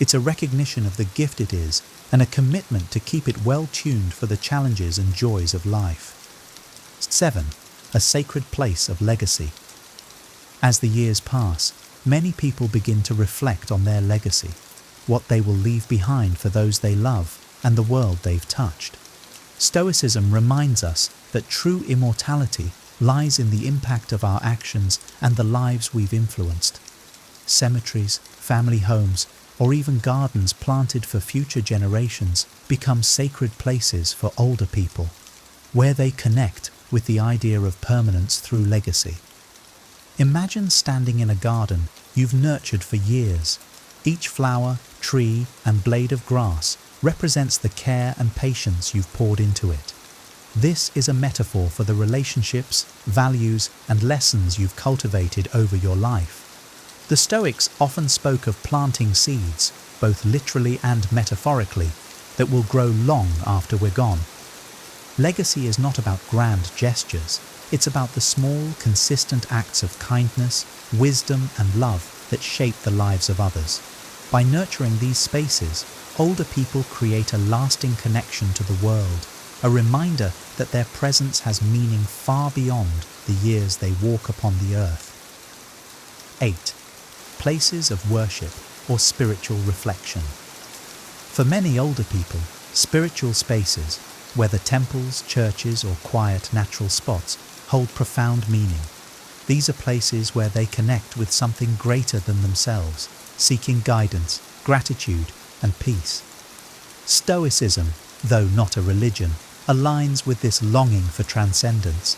It's a recognition of the gift it is and a commitment to keep it well tuned for the challenges and joys of life. 7. A sacred place of legacy. As the years pass, many people begin to reflect on their legacy, what they will leave behind for those they love and the world they've touched. Stoicism reminds us that true immortality lies in the impact of our actions and the lives we've influenced. Cemeteries, family homes, or even gardens planted for future generations become sacred places for older people, where they connect with the idea of permanence through legacy. Imagine standing in a garden you've nurtured for years. Each flower, tree, and blade of grass represents the care and patience you've poured into it. This is a metaphor for the relationships, values, and lessons you've cultivated over your life. The Stoics often spoke of planting seeds, both literally and metaphorically, that will grow long after we're gone. Legacy is not about grand gestures. It's about the small, consistent acts of kindness, wisdom, and love that shape the lives of others. By nurturing these spaces, older people create a lasting connection to the world, a reminder that their presence has meaning far beyond the years they walk upon the earth. 8. Places of worship or spiritual reflection. For many older people, spiritual spaces, whether temples, churches, or quiet natural spots, hold profound meaning. These are places where they connect with something greater than themselves, seeking guidance, gratitude, and peace. Stoicism, though not a religion, aligns with this longing for transcendence.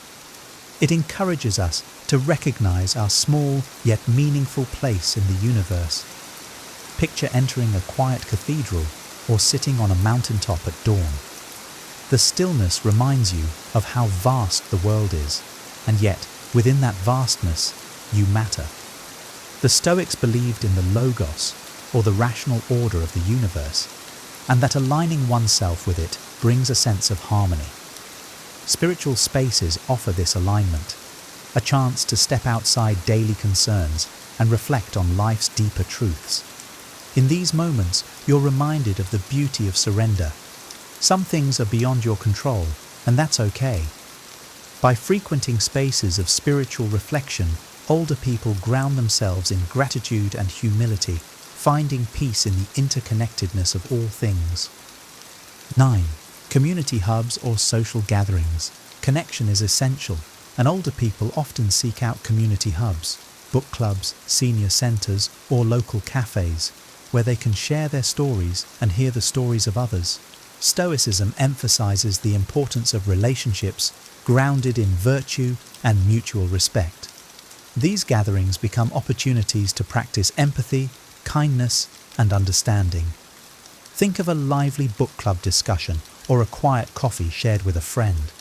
It encourages us to recognize our small yet meaningful place in the universe. Picture entering a quiet cathedral or sitting on a mountaintop at dawn. The stillness reminds you of how vast the world is, and yet, within that vastness, you matter. The Stoics believed in the logos, or the rational order of the universe, and that aligning oneself with it brings a sense of harmony. Spiritual spaces offer this alignment, a chance to step outside daily concerns and reflect on life's deeper truths. In these moments, you're reminded of the beauty of surrender. Some things are beyond your control, and that's okay. By frequenting spaces of spiritual reflection, older people ground themselves in gratitude and humility, finding peace in the interconnectedness of all things. 9. Community hubs or social gatherings. Connection is essential, and older people often seek out community hubs, book clubs, senior centres, or local cafes, where they can share their stories and hear the stories of others. Stoicism emphasizes the importance of relationships grounded in virtue and mutual respect. These gatherings become opportunities to practice empathy, kindness, and understanding. Think of a lively book club discussion or a quiet coffee shared with a friend.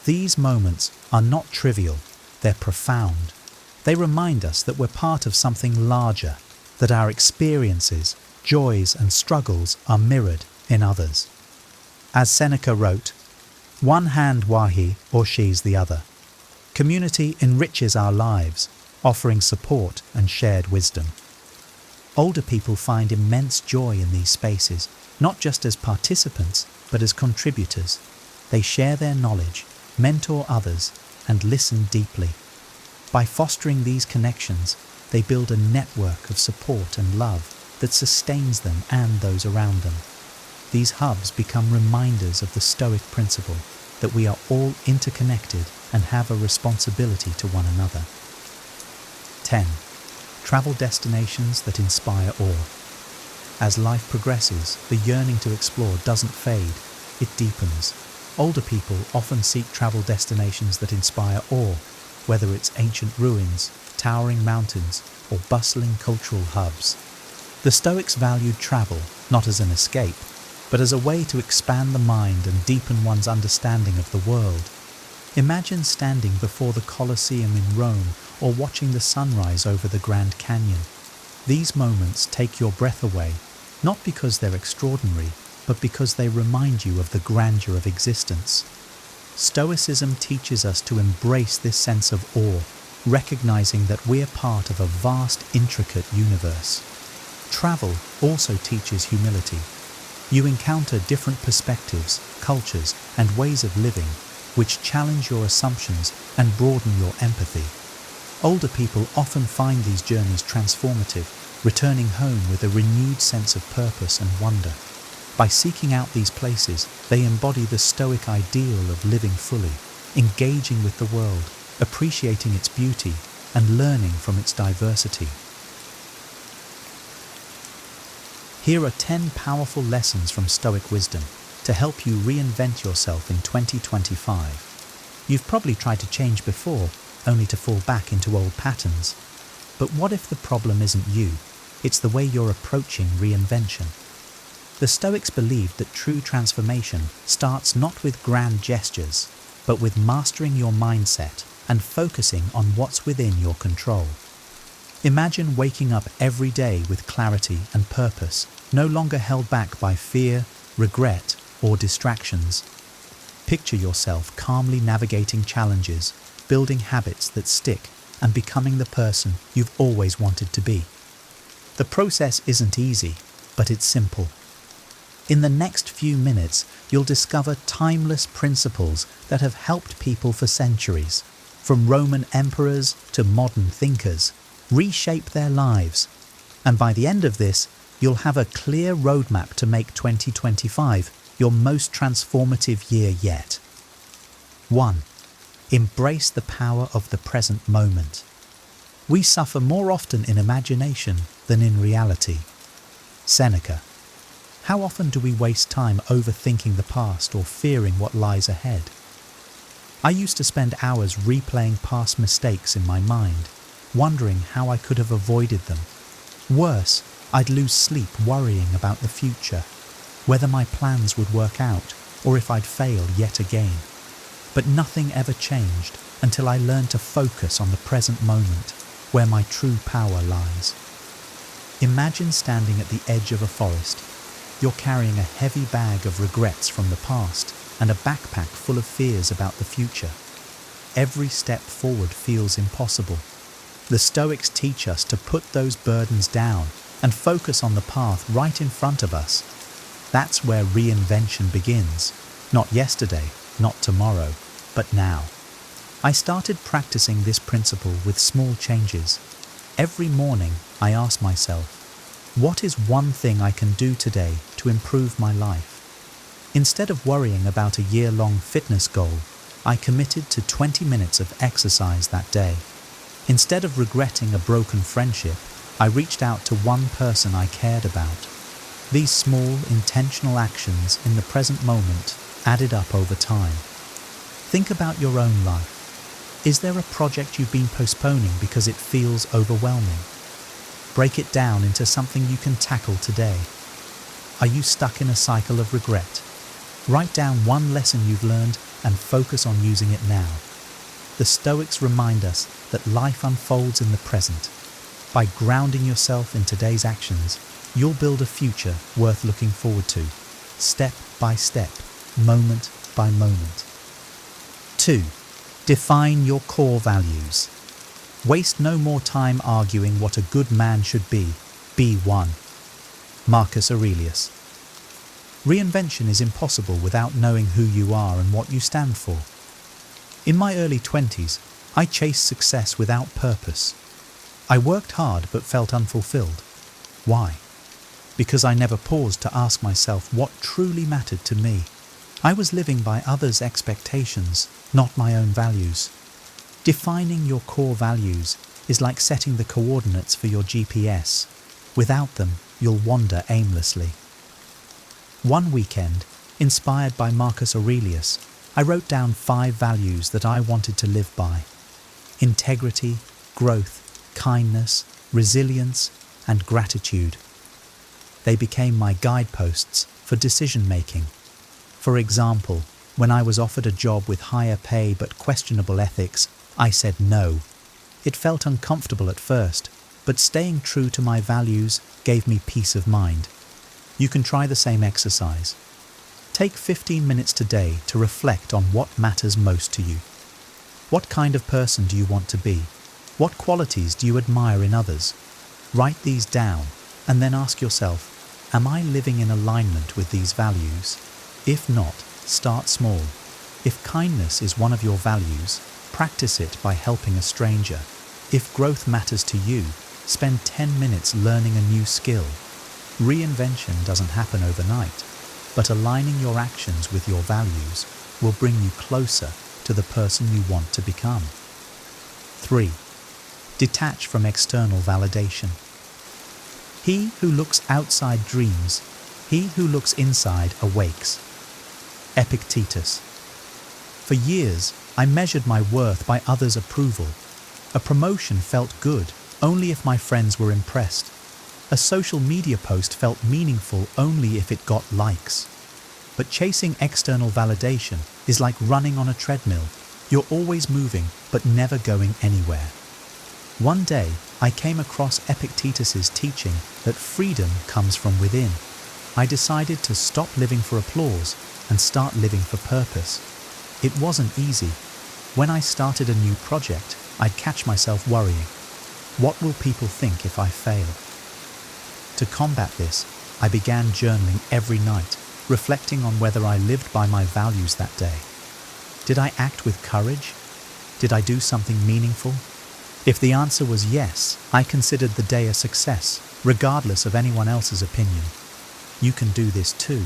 These moments are not trivial, they're profound. They remind us that we're part of something larger, that our experiences, joys, and struggles are mirrored in others. As Seneca wrote, "One hand while he or she's the other." Community enriches our lives, offering support and shared wisdom. Older people find immense joy in these spaces, not just as participants, but as contributors. They share their knowledge, mentor others, and listen deeply. By fostering these connections, they build a network of support and love that sustains them and those around them. These hubs become reminders of the Stoic principle that we are all interconnected and have a responsibility to one another. 10. Travel destinations that inspire awe. As life progresses, the yearning to explore doesn't fade, it deepens. Older people often seek travel destinations that inspire awe, whether it's ancient ruins, towering mountains, or bustling cultural hubs. The Stoics valued travel not as an escape, but as a way to expand the mind and deepen one's understanding of the world. Imagine standing before the Colosseum in Rome or watching the sunrise over the Grand Canyon. These moments take your breath away, not because they're extraordinary, but because they remind you of the grandeur of existence. Stoicism teaches us to embrace this sense of awe, recognizing that we're part of a vast, intricate universe. Travel also teaches humility. You encounter different perspectives, cultures, and ways of living, which challenge your assumptions and broaden your empathy. Older people often find these journeys transformative, returning home with a renewed sense of purpose and wonder. By seeking out these places, they embody the Stoic ideal of living fully, engaging with the world, appreciating its beauty, and learning from its diversity. Here are 10 powerful lessons from Stoic wisdom to help you reinvent yourself in 2025. You've probably tried to change before, only to fall back into old patterns. But what if the problem isn't you? It's the way you're approaching reinvention. The Stoics believed that true transformation starts not with grand gestures, but with mastering your mindset and focusing on what's within your control. Imagine waking up every day with clarity and purpose, no longer held back by fear, regret, or distractions. Picture yourself calmly navigating challenges, building habits that stick, and becoming the person you've always wanted to be. The process isn't easy, but it's simple. In the next few minutes, you'll discover timeless principles that have helped people for centuries, from Roman emperors to modern thinkers, reshape their lives. And by the end of this, you'll have a clear roadmap to make 2025 your most transformative year yet. 1. Embrace the power of the present moment. We suffer more often in imagination than in reality. Seneca. How often do we waste time overthinking the past or fearing what lies ahead? I used to spend hours replaying past mistakes in my mind, wondering how I could have avoided them. Worse, I'd lose sleep worrying about the future, whether my plans would work out or if I'd fail yet again. But nothing ever changed until I learned to focus on the present moment, where my true power lies. Imagine standing at the edge of a forest. You're carrying a heavy bag of regrets from the past and a backpack full of fears about the future. Every step forward feels impossible. The Stoics teach us to put those burdens down and focus on the path right in front of us. That's where reinvention begins. Not yesterday, not tomorrow, but now. I started practicing this principle with small changes. Every morning I ask myself, what is one thing I can do today to improve my life? Instead of worrying about a year-long fitness goal, I committed to 20 minutes of exercise that day. Instead of regretting a broken friendship, I reached out to one person I cared about. These small, intentional actions in the present moment added up over time. Think about your own life. Is there a project you've been postponing because it feels overwhelming? Break it down into something you can tackle today. Are you stuck in a cycle of regret? Write down one lesson you've learned and focus on using it now. The Stoics remind us that life unfolds in the present. By grounding yourself in today's actions, you'll build a future worth looking forward to, step by step, moment by moment. 2. Define your core values. Waste no more time arguing what a good man should be. Be one. Marcus Aurelius. Reinvention is impossible without knowing who you are and what you stand for. In my early 20s, I chased success without purpose. I worked hard but felt unfulfilled. Why? Because I never paused to ask myself what truly mattered to me. I was living by others' expectations, not my own values. Defining your core values is like setting the coordinates for your GPS. Without them, you'll wander aimlessly. One weekend, inspired by Marcus Aurelius, I wrote down 5 values that I wanted to live by. Integrity, growth, kindness, resilience, and gratitude. They became my guideposts for decision-making. For example, when I was offered a job with higher pay but questionable ethics, I said no. It felt uncomfortable at first, but staying true to my values gave me peace of mind. You can try the same exercise. Take 15 minutes today to reflect on what matters most to you. What kind of person do you want to be? What qualities do you admire in others? Write these down and then ask yourself, am I living in alignment with these values? If not, start small. If kindness is one of your values, practice it by helping a stranger. If growth matters to you, spend 10 minutes learning a new skill. Reinvention doesn't happen overnight, but aligning your actions with your values will bring you closer to the person you want to become. 3. Detach from external validation. He who looks outside dreams, he who looks inside awakes. Epictetus. For years, I measured my worth by others' approval. A promotion felt good only if my friends were impressed. A social media post felt meaningful only if it got likes. But chasing external validation is like running on a treadmill. You're always moving, but never going anywhere. One day, I came across Epictetus's teaching that freedom comes from within. I decided to stop living for applause and start living for purpose. It wasn't easy. When I started a new project, I'd catch myself worrying. What will people think if I fail? To combat this, I began journaling every night, reflecting on whether I lived by my values that day. Did I act with courage? Did I do something meaningful? If the answer was yes, I considered the day a success, regardless of anyone else's opinion. You can do this too.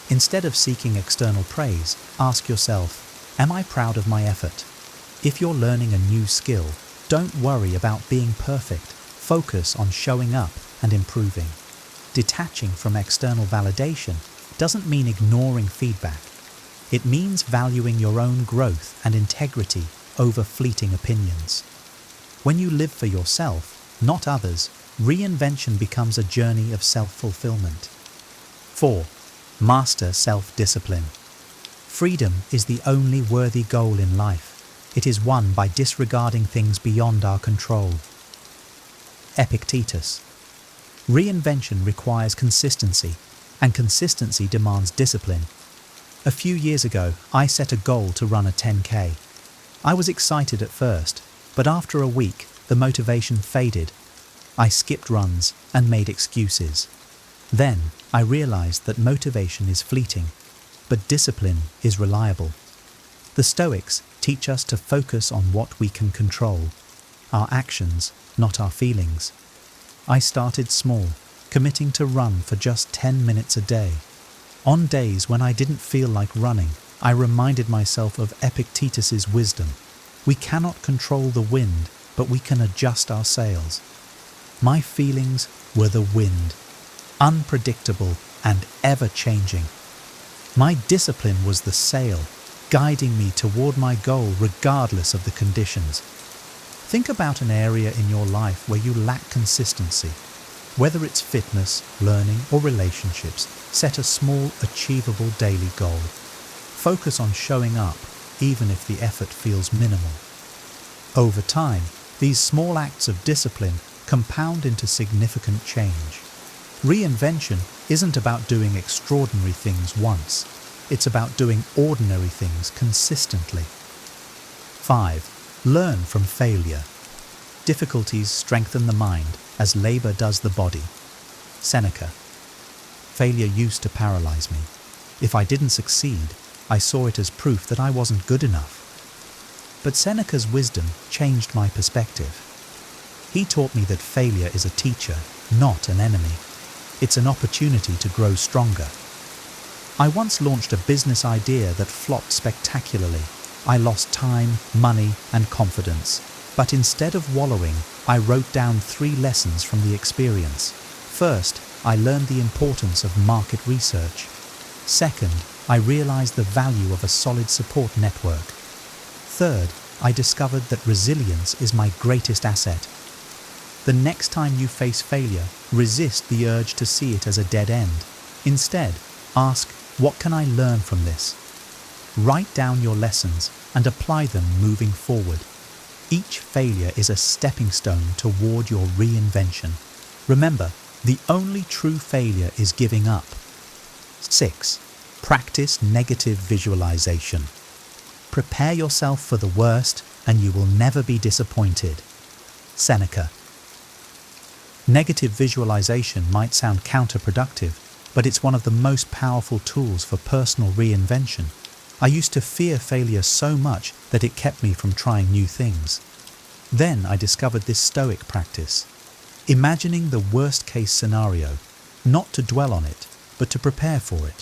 Instead of seeking external praise, ask yourself, am I proud of my effort? If you're learning a new skill, don't worry about being perfect. Focus on showing up and improving. Detaching from external validation doesn't mean ignoring feedback. It means valuing your own growth and integrity over fleeting opinions. When you live for yourself, not others, reinvention becomes a journey of self-fulfillment. 4. Master self-discipline. Freedom is the only worthy goal in life. It is won by disregarding things beyond our control. Epictetus. Reinvention requires consistency, and consistency demands discipline. A few years ago, I set a goal to run a 10K. I was excited at first, but after a week, the motivation faded. I skipped runs and made excuses. Then, I realized that motivation is fleeting, but discipline is reliable. The Stoics teach us to focus on what we can control, our actions, not our feelings. I started small, committing to run for just 10 minutes a day. On days when I didn't feel like running, I reminded myself of Epictetus's wisdom. We cannot control the wind, but we can adjust our sails. My feelings were the wind, unpredictable and ever-changing. My discipline was the sail, guiding me toward my goal regardless of the conditions. Think about an area in your life where you lack consistency. Whether it's fitness, learning, or relationships, set a small, achievable daily goal. Focus on showing up, even if the effort feels minimal. Over time, these small acts of discipline compound into significant change. Reinvention isn't about doing extraordinary things once. It's about doing ordinary things consistently. 5. Learn from failure. Difficulties strengthen the mind as labor does the body. Seneca. Failure used to paralyze me. If I didn't succeed, I saw it as proof that I wasn't good enough. But Seneca's wisdom changed my perspective. He taught me that failure is a teacher, not an enemy. It's an opportunity to grow stronger. I once launched a business idea that flopped spectacularly. I lost time, money, and confidence. But instead of wallowing, I wrote down 3 lessons from the experience. First, I learned the importance of market research. Second, I realized the value of a solid support network. Third, I discovered that resilience is my greatest asset. The next time you face failure, resist the urge to see it as a dead end. Instead, ask, what can I learn from this? Write down your lessons and apply them moving forward. Each failure is a stepping stone toward your reinvention. Remember, the only true failure is giving up. 6. Practice negative visualization. Prepare yourself for the worst and you will never be disappointed. Seneca. Negative visualization might sound counterproductive, but it's one of the most powerful tools for personal reinvention. I used to fear failure so much that it kept me from trying new things. Then I discovered this Stoic practice. Imagining the worst-case scenario, not to dwell on it, but to prepare for it.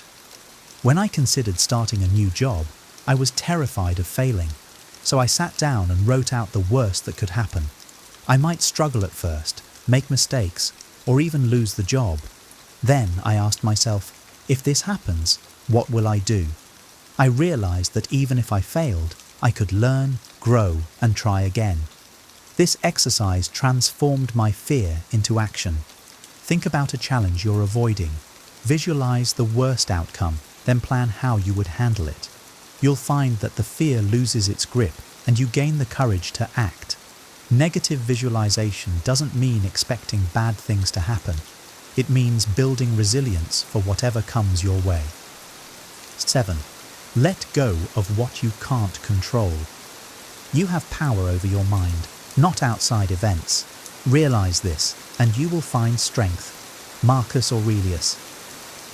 When I considered starting a new job, I was terrified of failing, so I sat down and wrote out the worst that could happen. I might struggle at first, make mistakes, or even lose the job. Then I asked myself, if this happens, what will I do? I realized that even if I failed, I could learn, grow, and try again. This exercise transformed my fear into action. Think about a challenge you're avoiding. Visualize the worst outcome, then plan how you would handle it. You'll find that the fear loses its grip and you gain the courage to act. Negative visualization doesn't mean expecting bad things to happen. It means building resilience for whatever comes your way. 7. Let go of what you can't control. You have power over your mind, not outside events. Realize this, and you will find strength. Marcus Aurelius.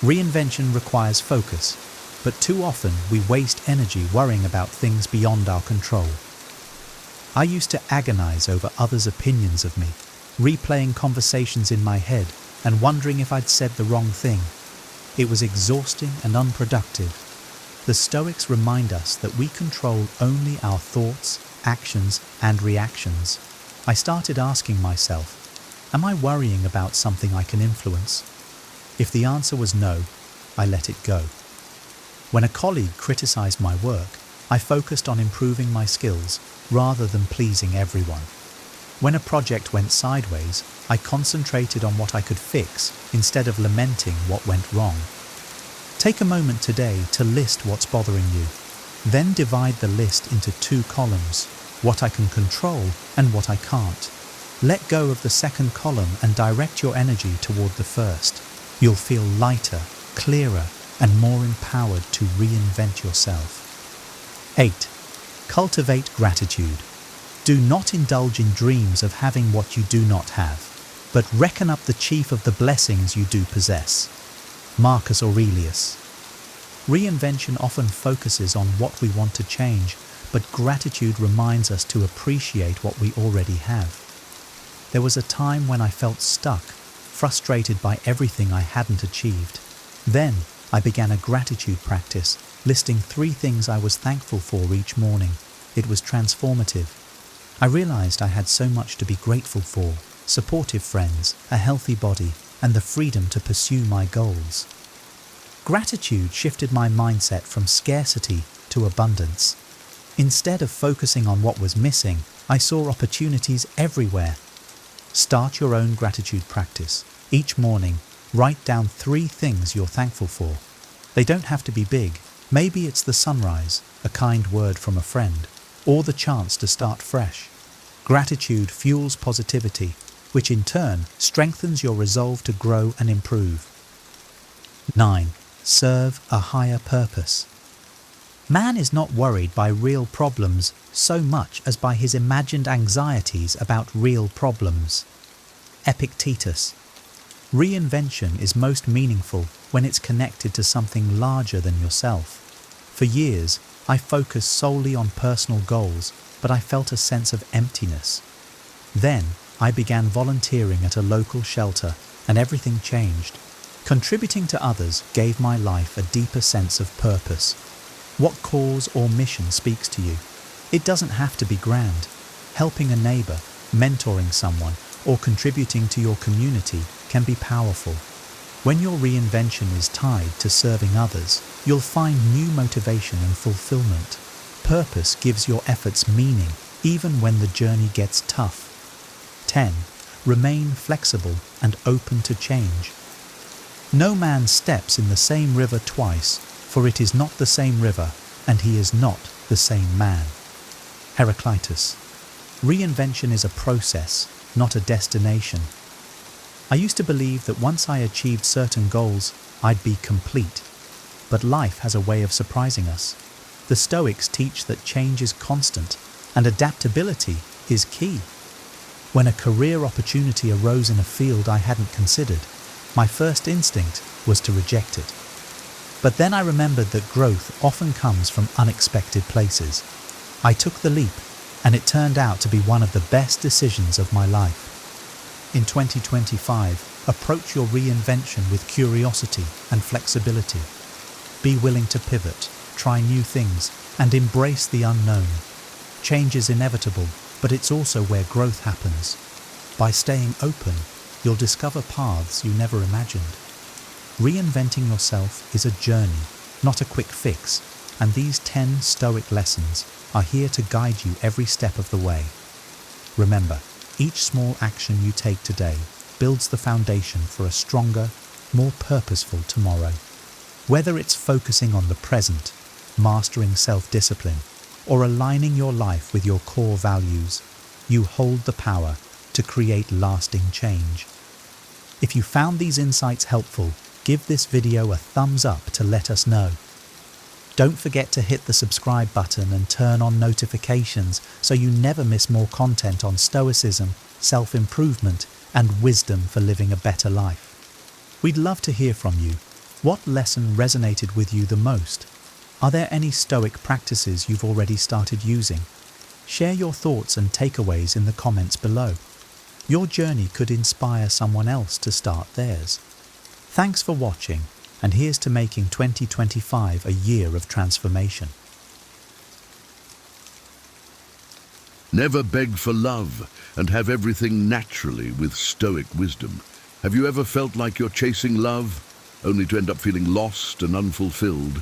Reinvention requires focus, but too often we waste energy worrying about things beyond our control. I used to agonize over others' opinions of me, replaying conversations in my head and wondering if I'd said the wrong thing. It was exhausting and unproductive. The Stoics remind us that we control only our thoughts, actions, and reactions. I started asking myself, am I worrying about something I can influence? If the answer was no, I let it go. When a colleague criticized my work, I focused on improving my skills rather than pleasing everyone. When a project went sideways, I concentrated on what I could fix instead of lamenting what went wrong. Take a moment today to list what's bothering you. Then divide the list into 2 columns, what I can control and what I can't. Let go of the second column and direct your energy toward the first. You'll feel lighter, clearer, and more empowered to reinvent yourself. 8. Cultivate gratitude. Do not indulge in dreams of having what you do not have, but reckon up the chief of the blessings you do possess. Marcus Aurelius. Reinvention often focuses on what we want to change, but gratitude reminds us to appreciate what we already have. There was a time when I felt stuck, frustrated by everything I hadn't achieved. Then I began a gratitude practice, listing 3 things I was thankful for each morning. It was transformative. I realized I had so much to be grateful for: supportive friends, a healthy body, and the freedom to pursue my goals. Gratitude shifted my mindset from scarcity to abundance. Instead of focusing on what was missing, I saw opportunities everywhere. Start your own gratitude practice. Each morning, write down 3 things you're thankful for. They don't have to be big. Maybe it's the sunrise, a kind word from a friend, or the chance to start fresh. Gratitude fuels positivity, which in turn strengthens your resolve to grow and improve. 9. Serve a higher purpose. Man is not worried by real problems so much as by his imagined anxieties about real problems. Epictetus. Reinvention is most meaningful when it's connected to something larger than yourself. For years, I focused solely on personal goals, but I felt a sense of emptiness. Then, I began volunteering at a local shelter, and everything changed. Contributing to others gave my life a deeper sense of purpose. What cause or mission speaks to you? It doesn't have to be grand. Helping a neighbor, mentoring someone, or contributing to your community can be powerful. When your reinvention is tied to serving others, you'll find new motivation and fulfillment. Purpose gives your efforts meaning, even when the journey gets tough. 10. Remain flexible and open to change. No man steps in the same river twice, for it is not the same river, and he is not the same man. Heraclitus. Reinvention is a process, not a destination. I used to believe that once I achieved certain goals, I'd be complete. But life has a way of surprising us. The Stoics teach that change is constant, and adaptability is key. When a career opportunity arose in a field I hadn't considered, my first instinct was to reject it. But then I remembered that growth often comes from unexpected places. I took the leap, and it turned out to be one of the best decisions of my life. In 2025, approach your reinvention with curiosity and flexibility. Be willing to pivot, try new things, and embrace the unknown. Change is inevitable, but it's also where growth happens. By staying open, you'll discover paths you never imagined. Reinventing yourself is a journey, not a quick fix, and these 10 Stoic lessons are here to guide you every step of the way. Remember, each small action you take today builds the foundation for a stronger, more purposeful tomorrow. Whether it's focusing on the present, mastering self-discipline, or aligning your life with your core values, you hold the power to create lasting change. If you found these insights helpful, give this video a thumbs up to let us know. Don't forget to hit the subscribe button and turn on notifications so you never miss more content on Stoicism, self-improvement, and wisdom for living a better life. We'd love to hear from you. What lesson resonated with you the most? Are there any Stoic practices you've already started using? Share your thoughts and takeaways in the comments below. Your journey could inspire someone else to start theirs. Thanks for watching, and here's to making 2025 a year of transformation. Never beg for love and have everything naturally with Stoic wisdom. Have you ever felt like you're chasing love, only to end up feeling lost and unfulfilled?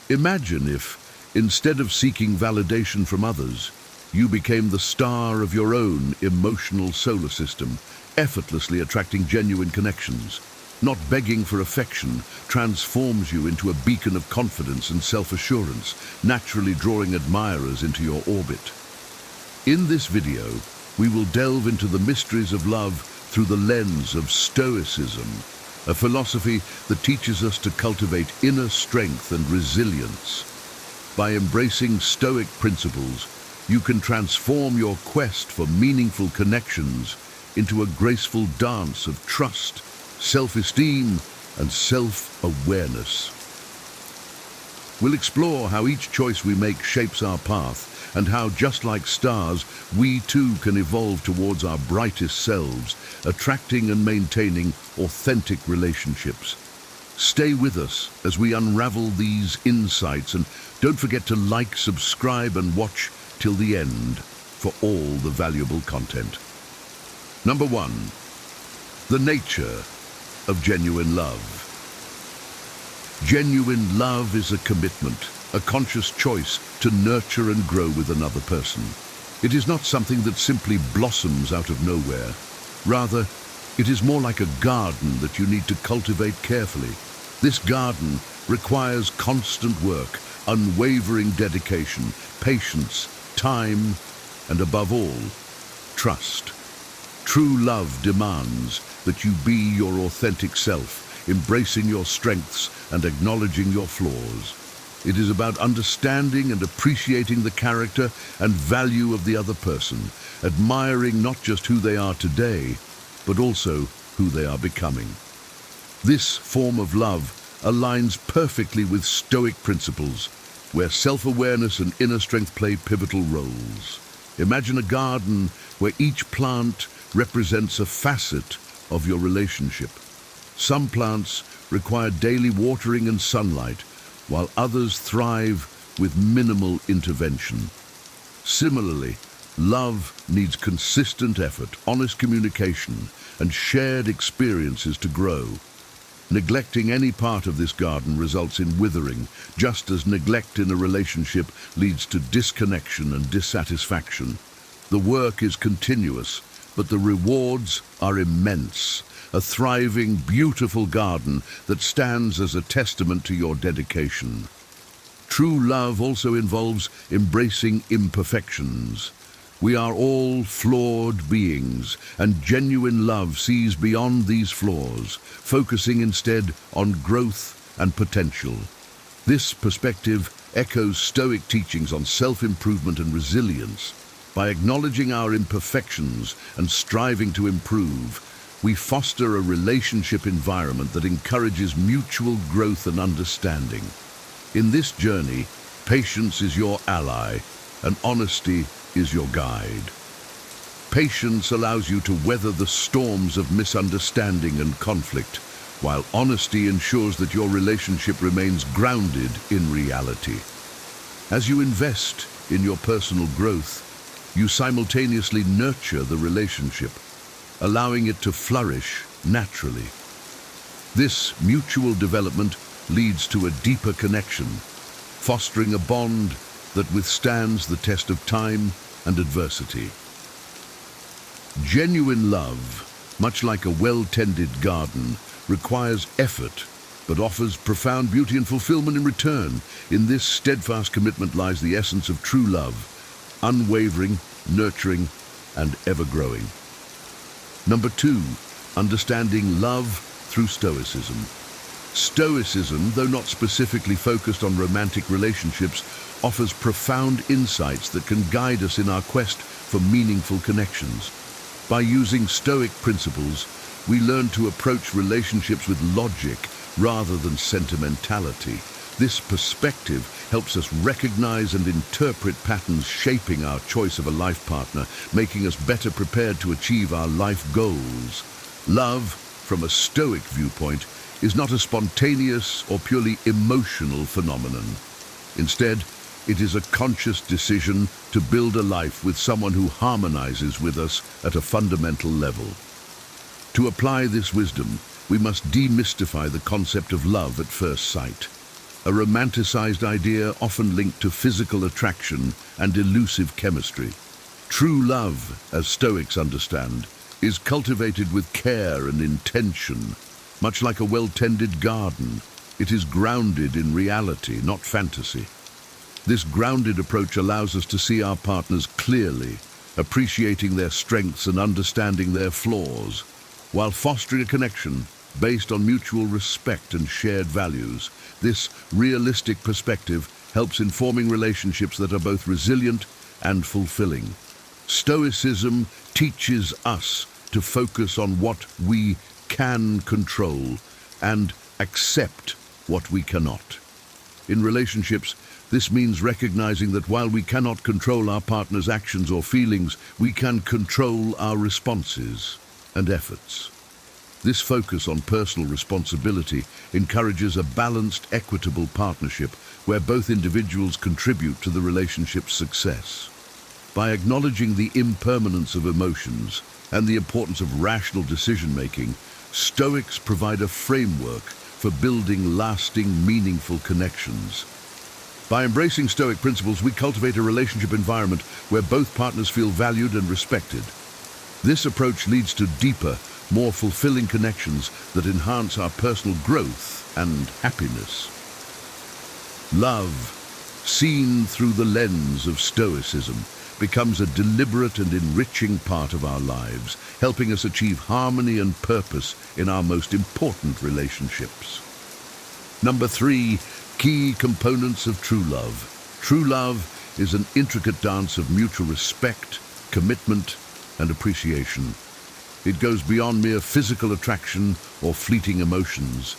Imagine if, instead of seeking validation from others, you became the star of your own emotional solar system, effortlessly attracting genuine connections. Not begging for affection transforms you into a beacon of confidence and self-assurance, naturally drawing admirers into your orbit. In this video, we will delve into the mysteries of love through the lens of Stoicism, a philosophy that teaches us to cultivate inner strength and resilience. By embracing Stoic principles, you can transform your quest for meaningful connections into a graceful dance of trust, self-esteem, and self-awareness. We'll explore how each choice we make shapes our path, and how, just like stars, we too can evolve towards our brightest selves, attracting and maintaining authentic relationships. Stay with us as we unravel these insights, and don't forget to like, subscribe, and watch till the end for all the valuable content. Number 1. The nature of genuine love. Genuine love is a commitment, a conscious choice to nurture and grow with another person. It is not something that simply blossoms out of nowhere. Rather, it is more like a garden that you need to cultivate carefully. This garden requires constant work, unwavering dedication, patience, time, and above all, trust. True love demands that you be your authentic self, embracing your strengths and acknowledging your flaws. It is about understanding and appreciating the character and value of the other person, admiring not just who they are today, but also who they are becoming. This form of love aligns perfectly with Stoic principles, where self-awareness and inner strength play pivotal roles. Imagine a garden where each plant represents a facet of your relationship. Some plants require daily watering and sunlight, while others thrive with minimal intervention. Similarly, love needs consistent effort, honest communication, and shared experiences to grow. Neglecting any part of this garden results in withering, just as neglect in a relationship leads to disconnection and dissatisfaction. The work is continuous, but the rewards are immense. A thriving, beautiful garden that stands as a testament to your dedication. True love also involves embracing imperfections. We are all flawed beings, and genuine love sees beyond these flaws, focusing instead on growth and potential. This perspective echoes Stoic teachings on self-improvement and resilience. By acknowledging our imperfections and striving to improve, we foster a relationship environment that encourages mutual growth and understanding. In this journey, patience is your ally, and honesty is your guide. Patience allows you to weather the storms of misunderstanding and conflict, while honesty ensures that your relationship remains grounded in reality. As you invest in your personal growth, you simultaneously nurture the relationship, allowing it to flourish naturally. This mutual development leads to a deeper connection, fostering a bond that withstands the test of time and adversity. Genuine love, much like a well-tended garden, requires effort, but offers profound beauty and fulfillment in return. In this steadfast commitment lies the essence of true love, unwavering, nurturing, and ever-growing. Number 2, understanding love through Stoicism. Stoicism, though not specifically focused on romantic relationships, offers profound insights that can guide us in our quest for meaningful connections. By using Stoic principles, we learn to approach relationships with logic rather than sentimentality. This perspective helps us recognize and interpret patterns shaping our choice of a life partner, making us better prepared to achieve our life goals. Love, from a Stoic viewpoint, is not a spontaneous or purely emotional phenomenon. Instead, it is a conscious decision to build a life with someone who harmonizes with us at a fundamental level. To apply this wisdom, we must demystify the concept of love at first sight, a romanticized idea often linked to physical attraction and elusive chemistry. True love, as Stoics understand, is cultivated with care and intention. Much like a well-tended garden, it is grounded in reality, not fantasy. This grounded approach allows us to see our partners clearly, appreciating their strengths and understanding their flaws, while fostering a connection based on mutual respect and shared values. This realistic perspective helps in forming relationships that are both resilient and fulfilling. Stoicism teaches us to focus on what we can control and accept what we cannot. In relationships, this means recognizing that while we cannot control our partner's actions or feelings, we can control our responses and efforts. This focus on personal responsibility encourages a balanced, equitable partnership where both individuals contribute to the relationship's success. By acknowledging the impermanence of emotions and the importance of rational decision-making, Stoics provide a framework for building lasting, meaningful connections. By embracing Stoic principles, we cultivate a relationship environment where both partners feel valued and respected. This approach leads to deeper, more fulfilling connections that enhance our personal growth and happiness. Love, seen through the lens of Stoicism, becomes a deliberate and enriching part of our lives, helping us achieve harmony and purpose in our most important relationships. Number 3, key components of true love. True love is an intricate dance of mutual respect, commitment, and appreciation. It goes beyond mere physical attraction or fleeting emotions.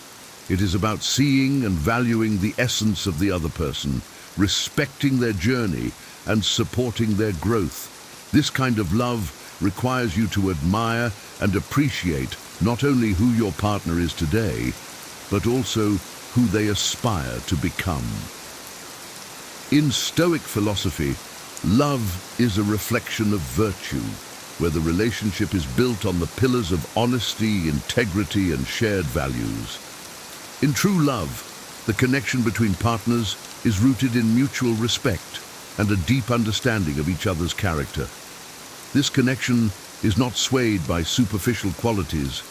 It is about seeing and valuing the essence of the other person, respecting their journey, and supporting their growth. This kind of love requires you to admire and appreciate not only who your partner is today, but also who they aspire to become. In Stoic philosophy, love is a reflection of virtue, where the relationship is built on the pillars of honesty, integrity, and shared values. In true love, the connection between partners is rooted in mutual respect and a deep understanding of each other's character. This connection is not swayed by superficial qualities,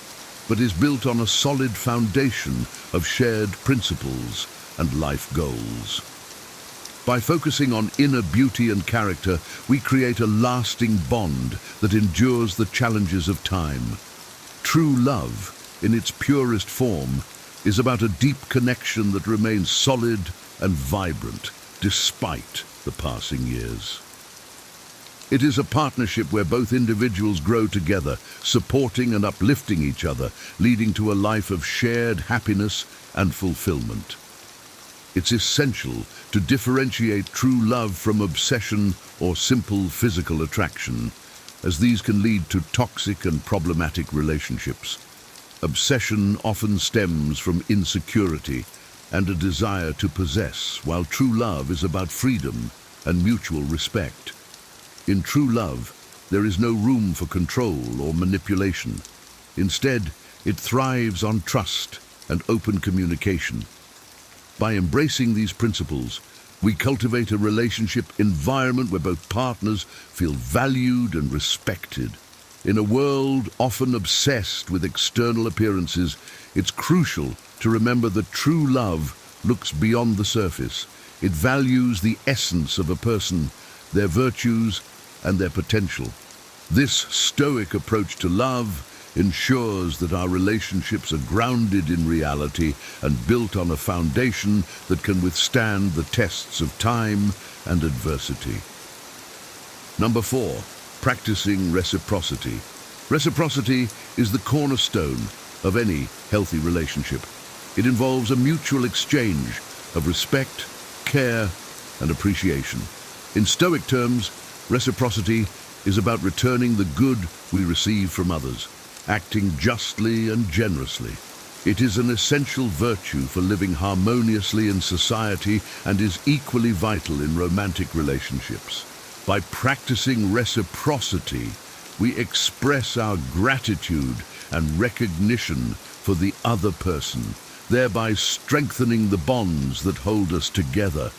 but is built on a solid foundation of shared principles and life goals. By focusing on inner beauty and character, we create a lasting bond that endures the challenges of time. True love, in its purest form, is about a deep connection that remains solid and vibrant despite the passing years. It is a partnership where both individuals grow together, supporting and uplifting each other, leading to a life of shared happiness and fulfillment. It's essential to differentiate true love from obsession or simple physical attraction, as these can lead to toxic and problematic relationships. Obsession often stems from insecurity and a desire to possess, while true love is about freedom and mutual respect. In true love, there is no room for control or manipulation. Instead, it thrives on trust and open communication. By embracing these principles, we cultivate a relationship environment where both partners feel valued and respected. In a world often obsessed with external appearances, it's crucial to remember that true love looks beyond the surface. It values the essence of a person, their virtues, and their potential. This Stoic approach to love ensures that our relationships are grounded in reality and built on a foundation that can withstand the tests of time and adversity. Number 4, practicing reciprocity. Reciprocity is the cornerstone of any healthy relationship. It involves a mutual exchange of respect, care, and appreciation. In Stoic terms, reciprocity is about returning the good we receive from others, acting justly and generously. It is an essential virtue for living harmoniously in society and is equally vital in romantic relationships. By practicing reciprocity, we express our gratitude and recognition for the other person, thereby strengthening the bonds that hold us together.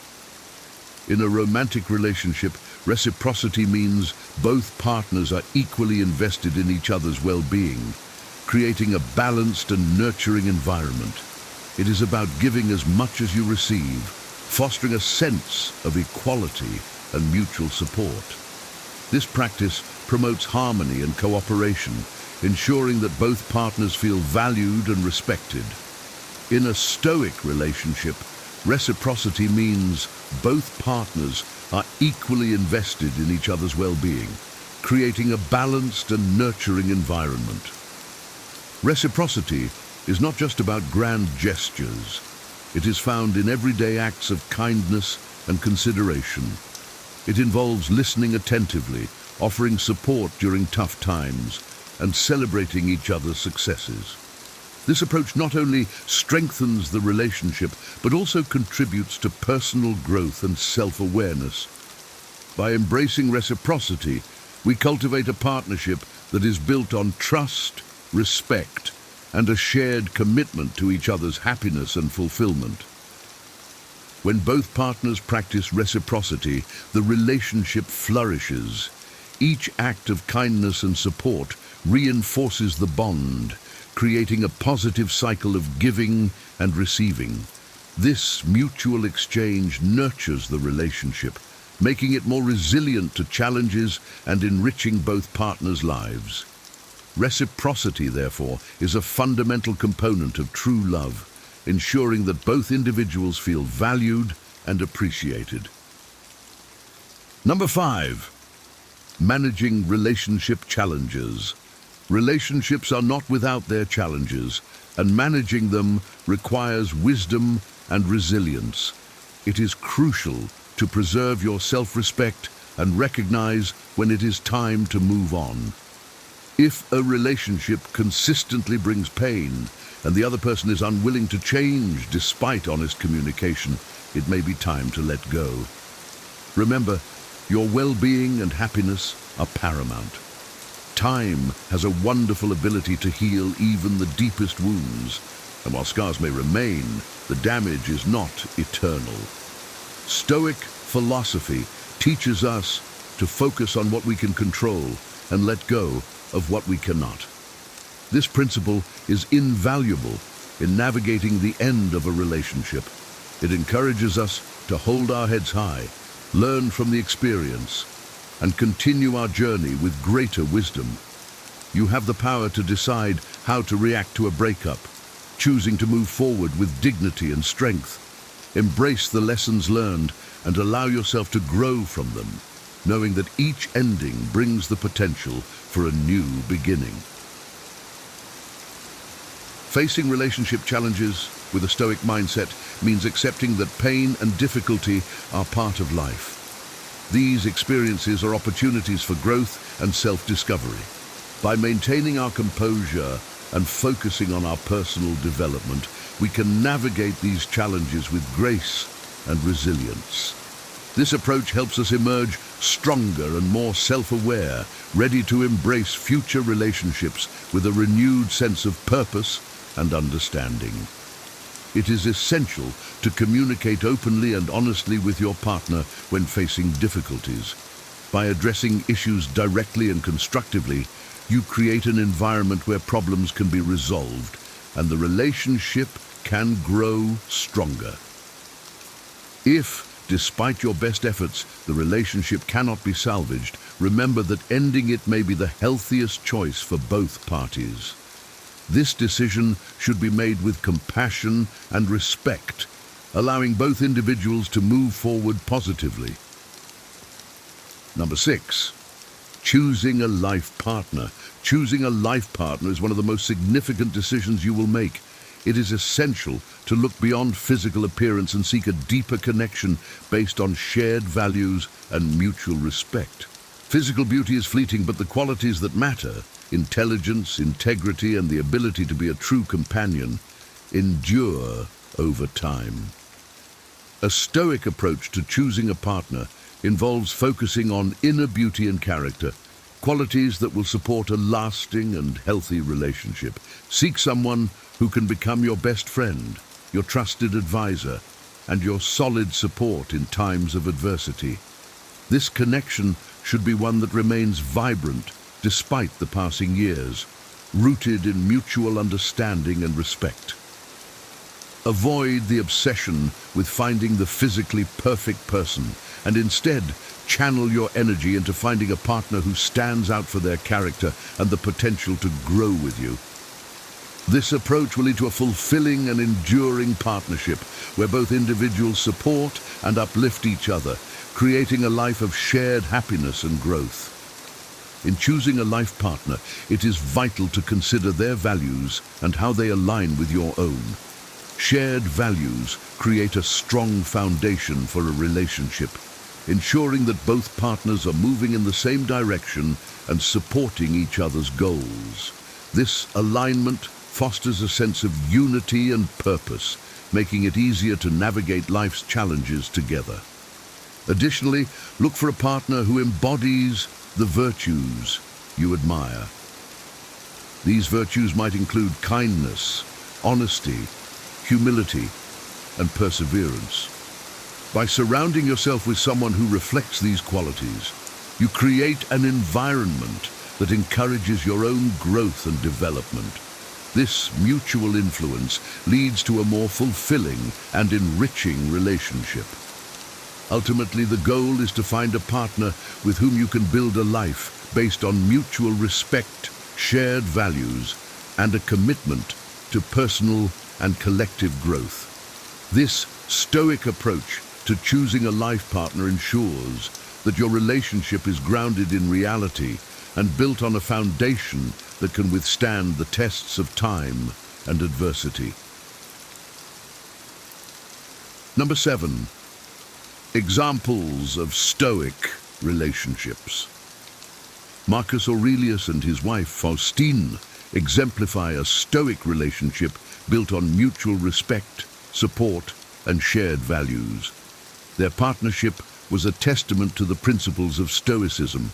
In a romantic relationship, reciprocity means both partners are equally invested in each other's well-being, creating a balanced and nurturing environment. It is about giving as much as you receive, fostering a sense of equality and mutual support. This practice promotes harmony and cooperation, ensuring that both partners feel valued and respected. In a Stoic relationship, reciprocity means both partners are equally invested in each other's well-being, creating a balanced and nurturing environment. Reciprocity is not just about grand gestures. It is found in everyday acts of kindness and consideration. It involves listening attentively, offering support during tough times, and celebrating each other's successes. This approach not only strengthens the relationship, but also contributes to personal growth and self-awareness. By embracing reciprocity, we cultivate a partnership that is built on trust, respect, and a shared commitment to each other's happiness and fulfillment. When both partners practice reciprocity, the relationship flourishes. Each act of kindness and support reinforces the bond, creating a positive cycle of giving and receiving. This mutual exchange nurtures the relationship, making it more resilient to challenges and enriching both partners' lives. Reciprocity, therefore, is a fundamental component of true love, ensuring that both individuals feel valued and appreciated. Number 5, managing relationship challenges. Relationships are not without their challenges, and managing them requires wisdom and resilience. It is crucial to preserve your self-respect and recognize when it is time to move on. If a relationship consistently brings pain and the other person is unwilling to change despite honest communication, it may be time to let go. Remember, your well-being and happiness are paramount. Time has a wonderful ability to heal even the deepest wounds, and while scars may remain, the damage is not eternal. Stoic philosophy teaches us to focus on what we can control and let go of what we cannot. This principle is invaluable in navigating the end of a relationship. It encourages us to hold our heads high, learn from the experience, and continue our journey with greater wisdom. You have the power to decide how to react to a breakup, choosing to move forward with dignity and strength. Embrace the lessons learned and allow yourself to grow from them, knowing that each ending brings the potential for a new beginning. Facing relationship challenges with a Stoic mindset means accepting that pain and difficulty are part of life. These experiences are opportunities for growth and self-discovery. By maintaining our composure and focusing on our personal development, we can navigate these challenges with grace and resilience. This approach helps us emerge stronger and more self-aware, ready to embrace future relationships with a renewed sense of purpose and understanding. It is essential to communicate openly and honestly with your partner when facing difficulties. By addressing issues directly and constructively, you create an environment where problems can be resolved and the relationship can grow stronger. If, despite your best efforts, the relationship cannot be salvaged, remember that ending it may be the healthiest choice for both parties. This decision should be made with compassion and respect, allowing both individuals to move forward positively. Number 6, choosing a life partner. Choosing a life partner is one of the most significant decisions you will make. It is essential to look beyond physical appearance and seek a deeper connection based on shared values and mutual respect. Physical beauty is fleeting, but the qualities that matter, intelligence, integrity, and the ability to be a true companion, endure over time. A Stoic approach to choosing a partner involves focusing on inner beauty and character, qualities that will support a lasting and healthy relationship. Seek someone who can become your best friend, your trusted advisor, and your solid support in times of adversity. This connection should be one that remains vibrant despite the passing years, rooted in mutual understanding and respect. Avoid the obsession with finding the physically perfect person, and instead channel your energy into finding a partner who stands out for their character and the potential to grow with you. This approach will lead to a fulfilling and enduring partnership where both individuals support and uplift each other, creating a life of shared happiness and growth. In choosing a life partner, it is vital to consider their values and how they align with your own. Shared values create a strong foundation for a relationship, ensuring that both partners are moving in the same direction and supporting each other's goals. This alignment fosters a sense of unity and purpose, making it easier to navigate life's challenges together. Additionally, look for a partner who embodies the virtues you admire. These virtues might include kindness, honesty, humility, and perseverance. By surrounding yourself with someone who reflects these qualities, you create an environment that encourages your own growth and development. This mutual influence leads to a more fulfilling and enriching relationship. Ultimately, the goal is to find a partner with whom you can build a life based on mutual respect, shared values, and a commitment to personal and collective growth. This Stoic approach to choosing a life partner ensures that your relationship is grounded in reality and built on a foundation that can withstand the tests of time and adversity. Number 7. Examples of Stoic relationships. Marcus Aurelius and his wife Faustina exemplify a Stoic relationship built on mutual respect, support, and shared values. Their partnership was a testament to the principles of Stoicism,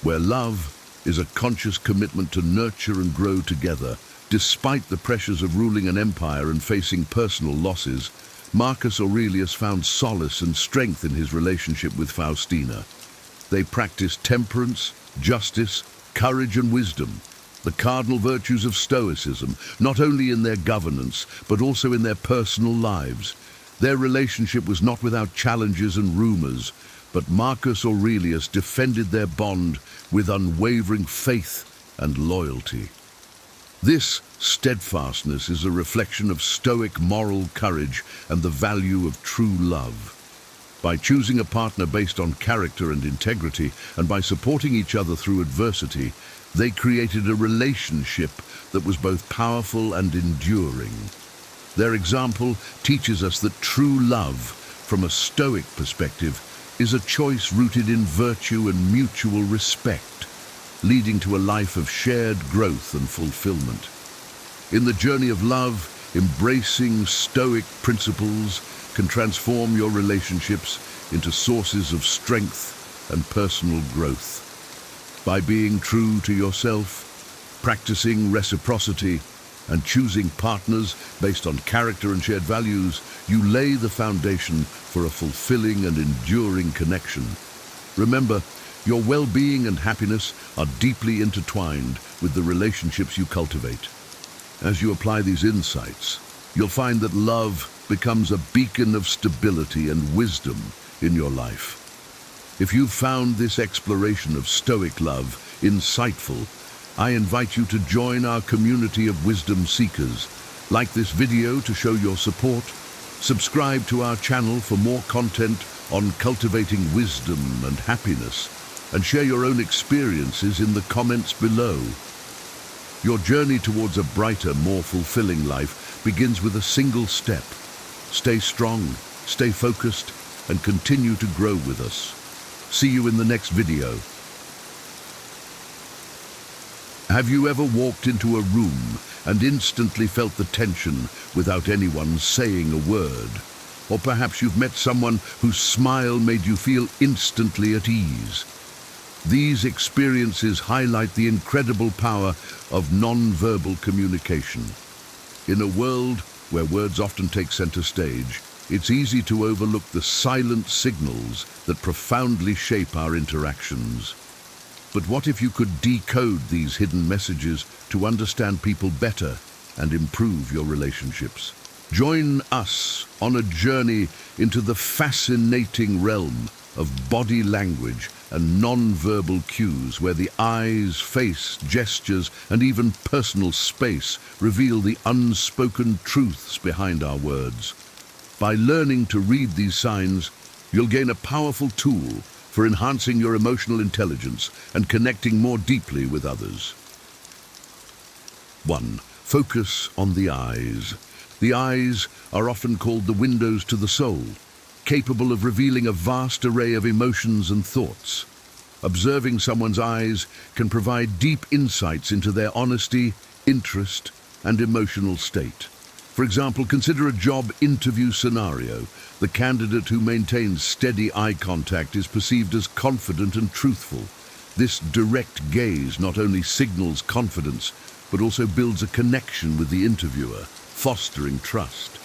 where love is a conscious commitment to nurture and grow together. Despite the pressures of ruling an empire and facing personal losses, Marcus Aurelius found solace and strength in his relationship with Faustina. They practiced temperance, justice, courage, and wisdom, the cardinal virtues of Stoicism, not only in their governance, but also in their personal lives. Their relationship was not without challenges and rumors, but Marcus Aurelius defended their bond with unwavering faith and loyalty. This steadfastness is a reflection of Stoic moral courage and the value of true love. By choosing a partner based on character and integrity, and by supporting each other through adversity, they created a relationship that was both powerful and enduring. Their example teaches us that true love, from a Stoic perspective, is a choice rooted in virtue and mutual respect, leading to a life of shared growth and fulfillment. In the journey of love, embracing Stoic principles can transform your relationships into sources of strength and personal growth. By being true to yourself, practicing reciprocity, and choosing partners based on character and shared values, you lay the foundation for a fulfilling and enduring connection. Remember, your well-being and happiness are deeply intertwined with the relationships you cultivate. As you apply these insights, you'll find that love becomes a beacon of stability and wisdom in your life. If you've found this exploration of Stoic love insightful, I invite you to join our community of wisdom seekers. Like this video to show your support, subscribe to our channel for more content on cultivating wisdom and happiness, and share your own experiences in the comments below. Your journey towards a brighter, more fulfilling life begins with a single step. Stay strong, stay focused, and continue to grow with us. See you in the next video. Have you ever walked into a room and instantly felt the tension without anyone saying a word? Or perhaps you've met someone whose smile made you feel instantly at ease. These experiences highlight the incredible power of non-verbal communication. In a world where words often take center stage, it's easy to overlook the silent signals that profoundly shape our interactions. But what if you could decode these hidden messages to understand people better and improve your relationships? Join us on a journey into the fascinating realm of body language and non-verbal cues, where the eyes, face, gestures, and even personal space reveal the unspoken truths behind our words. By learning to read these signs, you'll gain a powerful tool for enhancing your emotional intelligence and connecting more deeply with others. 1. Focus on the eyes. The eyes are often called the windows to the soul, capable of revealing a vast array of emotions and thoughts. Observing someone's eyes can provide deep insights into their honesty, interest, and emotional state. For example, consider a job interview scenario. The candidate who maintains steady eye contact is perceived as confident and truthful. This direct gaze not only signals confidence, but also builds a connection with the interviewer, fostering trust.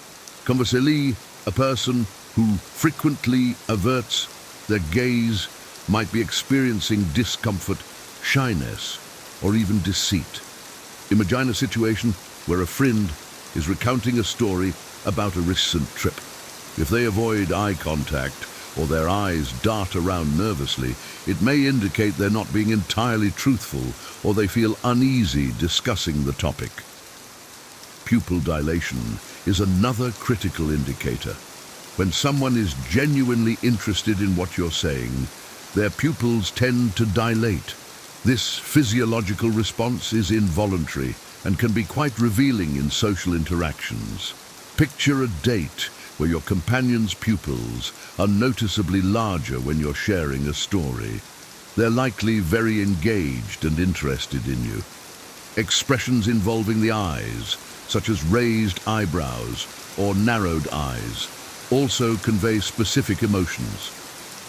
Conversely, a person who frequently averts their gaze might be experiencing discomfort, shyness, or even deceit. Imagine a situation where a friend is recounting a story about a recent trip. If they avoid eye contact or their eyes dart around nervously, it may indicate they're not being entirely truthful or they feel uneasy discussing the topic. Pupil dilation is another critical indicator. When someone is genuinely interested in what you're saying, their pupils tend to dilate. This physiological response is involuntary and can be quite revealing in social interactions. Picture a date where your companion's pupils are noticeably larger when you're sharing a story. They're likely very engaged and interested in you. Expressions involving the eyes, such as raised eyebrows or narrowed eyes, also convey specific emotions.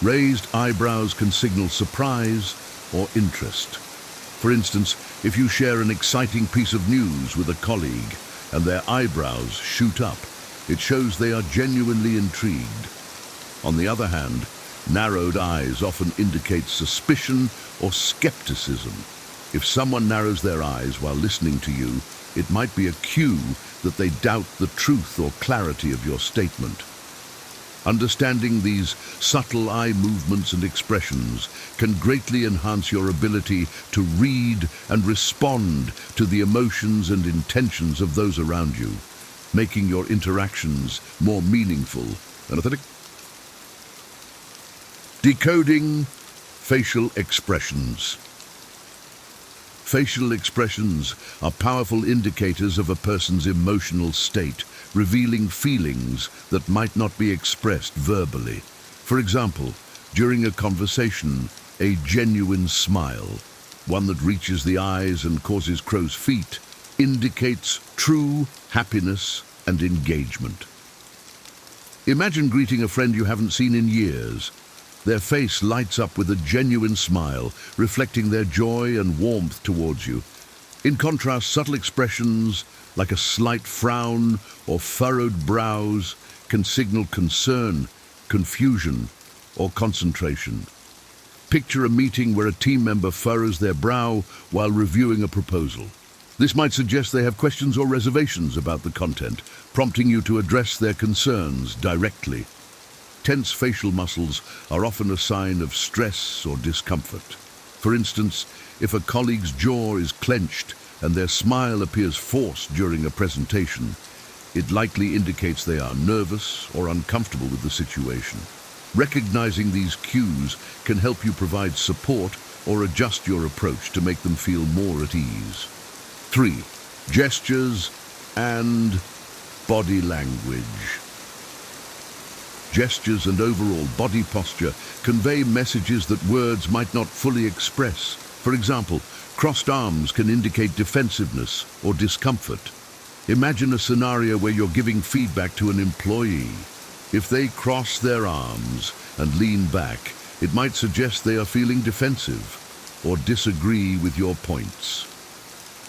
Raised eyebrows can signal surprise or interest. For instance, if you share an exciting piece of news with a colleague and their eyebrows shoot up, it shows they are genuinely intrigued. On the other hand, narrowed eyes often indicate suspicion or skepticism. If someone narrows their eyes while listening to you, it might be a cue that they doubt the truth or clarity of your statement. Understanding these subtle eye movements and expressions can greatly enhance your ability to read and respond to the emotions and intentions of those around you, making your interactions more meaningful and authentic. Decoding facial expressions. Facial expressions are powerful indicators of a person's emotional state, revealing feelings that might not be expressed verbally. For example, during a conversation, a genuine smile, one that reaches the eyes and causes crow's feet, indicates true happiness and engagement. Imagine greeting a friend you haven't seen in years. Their face lights up with a genuine smile, reflecting their joy and warmth towards you. In contrast, subtle expressions like a slight frown or furrowed brows can signal concern, confusion, or concentration. Picture a meeting where a team member furrows their brow while reviewing a proposal. This might suggest they have questions or reservations about the content, prompting you to address their concerns directly. Tense facial muscles are often a sign of stress or discomfort. For instance, if a colleague's jaw is clenched and their smile appears forced during a presentation, it likely indicates they are nervous or uncomfortable with the situation. Recognizing these cues can help you provide support or adjust your approach to make them feel more at ease. 3. Gestures and body language. Gestures and overall body posture convey messages that words might not fully express. For example, crossed arms can indicate defensiveness or discomfort. Imagine a scenario where you're giving feedback to an employee. If they cross their arms and lean back, It might suggest they are feeling defensive or disagree with your points.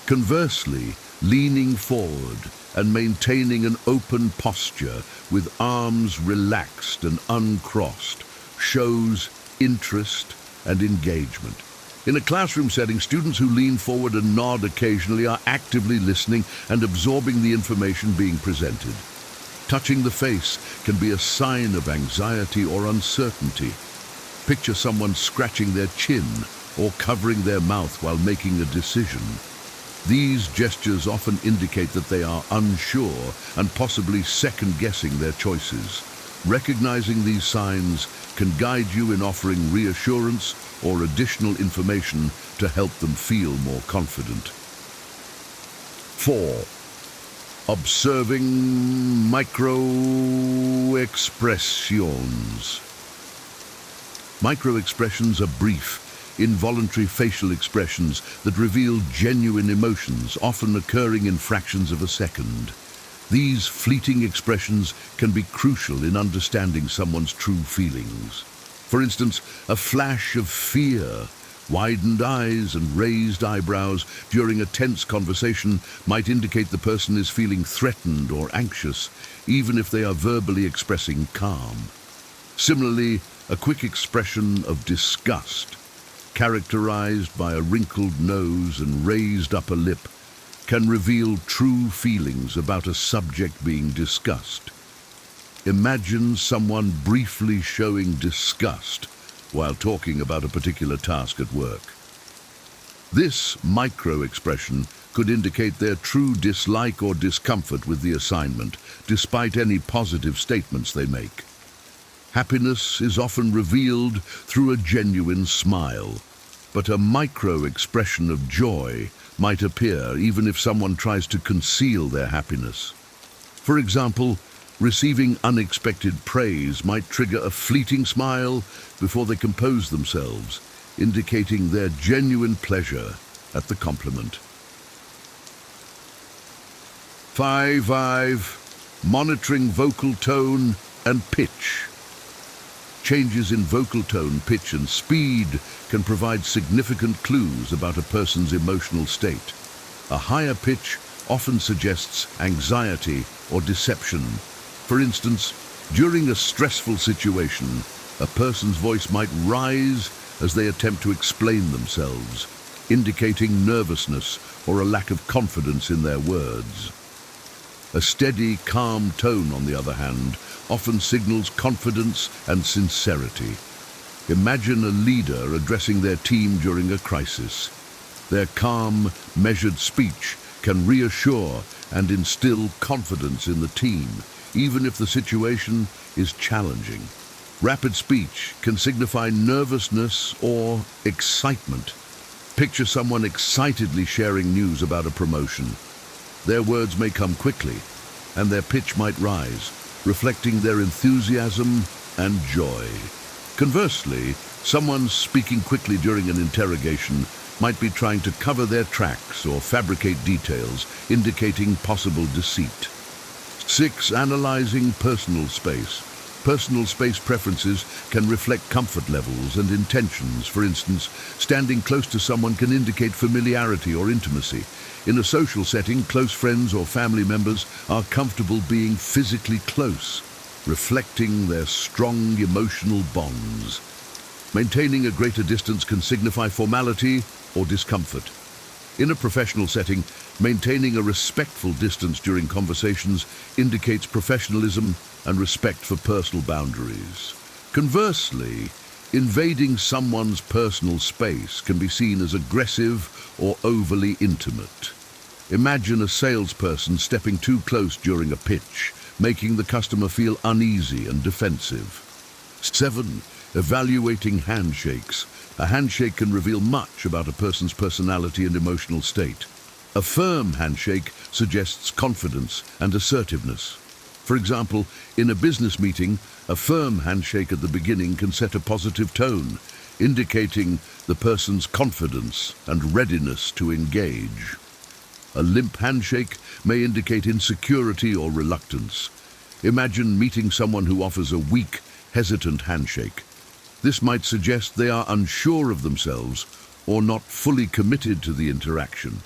Conversely, leaning forward and maintaining an open posture with arms relaxed and uncrossed shows interest and engagement. In a classroom setting, students who lean forward and nod occasionally are actively listening and absorbing the information being presented. Touching the face can be a sign of anxiety or uncertainty. Picture someone scratching their chin or covering their mouth while making a decision. These gestures often indicate that they are unsure and possibly second-guessing their choices. Recognizing these signs can guide you in offering reassurance or additional information to help them feel more confident. 4. Observing micro-expressions. Micro-expressions are brief, involuntary facial expressions that reveal genuine emotions, often occurring in fractions of a second. These fleeting expressions can be crucial in understanding someone's true feelings. For instance, a flash of fear, widened eyes and raised eyebrows during a tense conversation might indicate the person is feeling threatened or anxious, even if they are verbally expressing calm. Similarly, a quick expression of disgust, characterized by a wrinkled nose and raised upper lip, can reveal true feelings about a subject being discussed. Imagine someone briefly showing disgust while talking about a particular task at work. This micro-expression could indicate their true dislike or discomfort with the assignment, despite any positive statements they make. Happiness is often revealed through a genuine smile, but a micro-expression of joy might appear even if someone tries to conceal their happiness. For example, receiving unexpected praise might trigger a fleeting smile before they compose themselves, indicating their genuine pleasure at the compliment. 5. Monitoring vocal tone and pitch. Changes in vocal tone, pitch, and speed can provide significant clues about a person's emotional state. A higher pitch often suggests anxiety or deception. For instance, during a stressful situation, a person's voice might rise as they attempt to explain themselves, indicating nervousness or a lack of confidence in their words. A steady, calm tone, on the other hand, often signals confidence and sincerity. Imagine a leader addressing their team during a crisis. Their calm, measured speech can reassure and instill confidence in the team, even if the situation is challenging. Rapid speech can signify nervousness or excitement. Picture someone excitedly sharing news about a promotion. Their words may come quickly, and their pitch might rise, reflecting their enthusiasm and joy. Conversely, someone speaking quickly during an interrogation might be trying to cover their tracks or fabricate details, indicating possible deceit. 6. Analyzing personal space. Personal space preferences can reflect comfort levels and intentions. For instance, standing close to someone can indicate familiarity or intimacy. In a social setting, close friends or family members are comfortable being physically close, reflecting their strong emotional bonds. Maintaining a greater distance can signify formality or discomfort. In a professional setting, maintaining a respectful distance during conversations indicates professionalism and respect for personal boundaries. Conversely, invading someone's personal space can be seen as aggressive or overly intimate. Imagine a salesperson stepping too close during a pitch, making the customer feel uneasy and defensive. 7. Evaluating handshakes. A handshake can reveal much about a person's personality and emotional state. A firm handshake suggests confidence and assertiveness. For example, in a business meeting, a firm handshake at the beginning can set a positive tone, indicating the person's confidence and readiness to engage. A limp handshake may indicate insecurity or reluctance. Imagine meeting someone who offers a weak, hesitant handshake. This might suggest they are unsure of themselves or not fully committed to the interaction.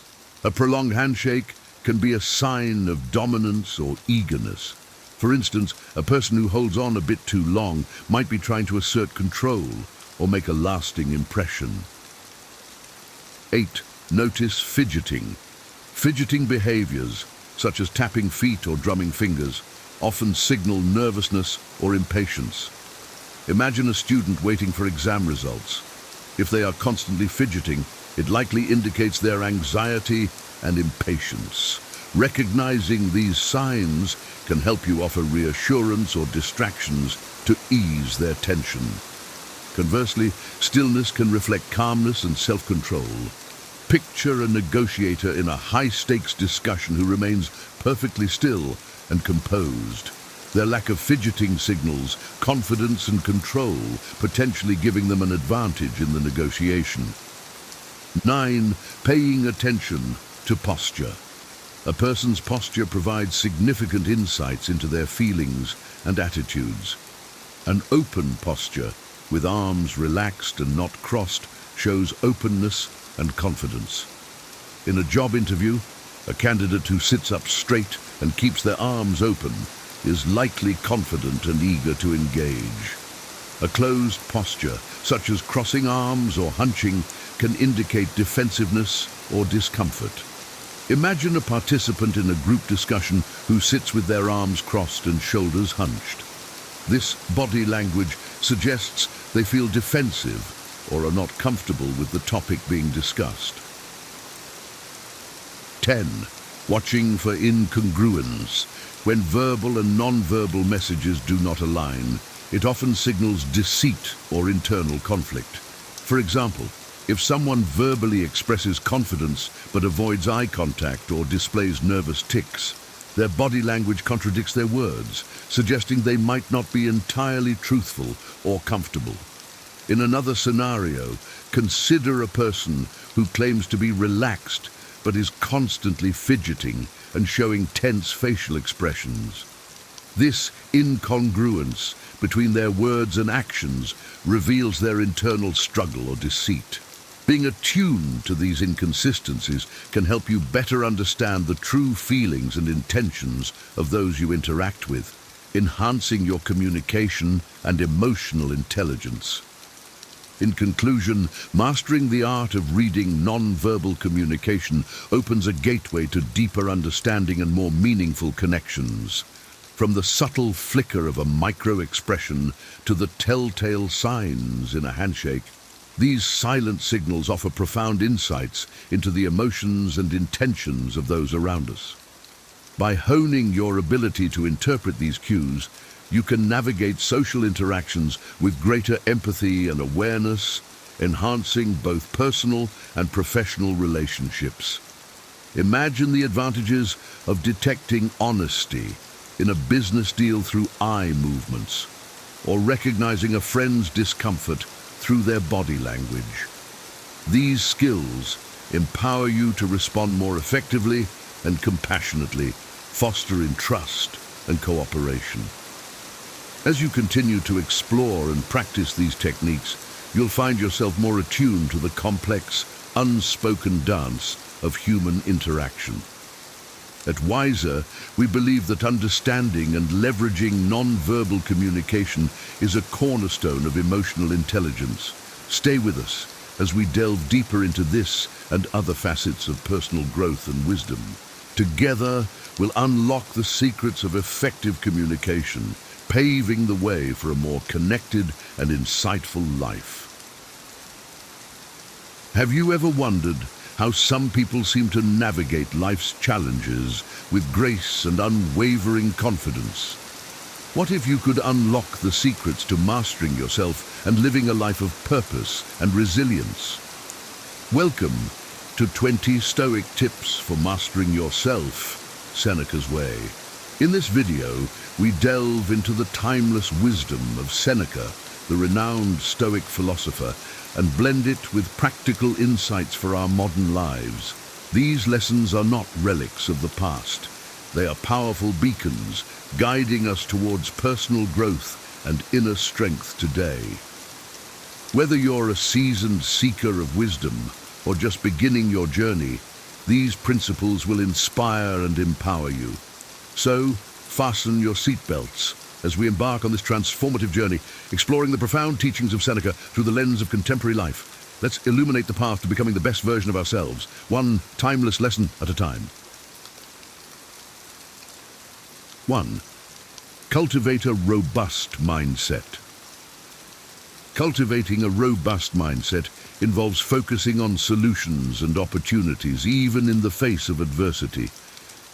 A prolonged handshake can be a sign of dominance or eagerness. For instance, a person who holds on a bit too long might be trying to assert control or make a lasting impression. 8. Notice fidgeting. Fidgeting behaviors, such as tapping feet or drumming fingers, often signal nervousness or impatience. Imagine a student waiting for exam results. If they are constantly fidgeting, it likely indicates their anxiety and impatience. Recognizing these signs can help you offer reassurance or distractions to ease their tension. Conversely, stillness can reflect calmness and self-control. Picture a negotiator in a high-stakes discussion who remains perfectly still and composed. Their lack of fidgeting signals confidence and control, potentially giving them an advantage in the negotiation. 9. Paying attention to posture. A person's posture provides significant insights into their feelings and attitudes. An open posture, with arms relaxed and not crossed, shows openness and confidence. In a job interview, a candidate who sits up straight and keeps their arms open is likely confident and eager to engage. A closed posture, such as crossing arms or hunching, can indicate defensiveness or discomfort. Imagine a participant in a group discussion who sits with their arms crossed and shoulders hunched. This body language suggests they feel defensive or are not comfortable with the topic being discussed. 10. Watching for incongruence. When verbal and non-verbal messages do not align, it often signals deceit or internal conflict. For example, if someone verbally expresses confidence but avoids eye contact or displays nervous tics, their body language contradicts their words, suggesting they might not be entirely truthful or comfortable. In another scenario, consider a person who claims to be relaxed but is constantly fidgeting and showing tense facial expressions. This incongruence between their words and actions reveals their internal struggle or deceit. Being attuned to these inconsistencies can help you better understand the true feelings and intentions of those you interact with, enhancing your communication and emotional intelligence. In conclusion, mastering the art of reading non-verbal communication opens a gateway to deeper understanding and more meaningful connections. From the subtle flicker of a micro-expression to the telltale signs in a handshake, these silent signals offer profound insights into the emotions and intentions of those around us. By honing your ability to interpret these cues, you can navigate social interactions with greater empathy and awareness, enhancing both personal and professional relationships. Imagine the advantages of detecting honesty in a business deal through eye movements, or recognizing a friend's discomfort through their body language. These skills empower you to respond more effectively and compassionately, fostering trust and cooperation. As you continue to explore and practice these techniques, you'll find yourself more attuned to the complex, unspoken dance of human interaction. At Wiser, we believe that understanding and leveraging non-verbal communication is a cornerstone of emotional intelligence. Stay with us as we delve deeper into this and other facets of personal growth and wisdom. Together, we'll unlock the secrets of effective communication, paving the way for a more connected and insightful life. Have you ever wondered how some people seem to navigate life's challenges with grace and unwavering confidence? What if you could unlock the secrets to mastering yourself and living a life of purpose and resilience? Welcome to 20 Stoic Tips for Mastering Yourself, Seneca's Way. In this video, we delve into the timeless wisdom of Seneca, the renowned Stoic philosopher, and blend it with practical insights for our modern lives. These lessons are not relics of the past. They are powerful beacons, guiding us towards personal growth and inner strength today. Whether you're a seasoned seeker of wisdom or just beginning your journey, these principles will inspire and empower you. So, fasten your seatbelts as we embark on this transformative journey, exploring the profound teachings of Seneca through the lens of contemporary life. Let's illuminate the path to becoming the best version of ourselves, one timeless lesson at a time. 1. Cultivate a robust mindset. Cultivating a robust mindset involves focusing on solutions and opportunities, even in the face of adversity.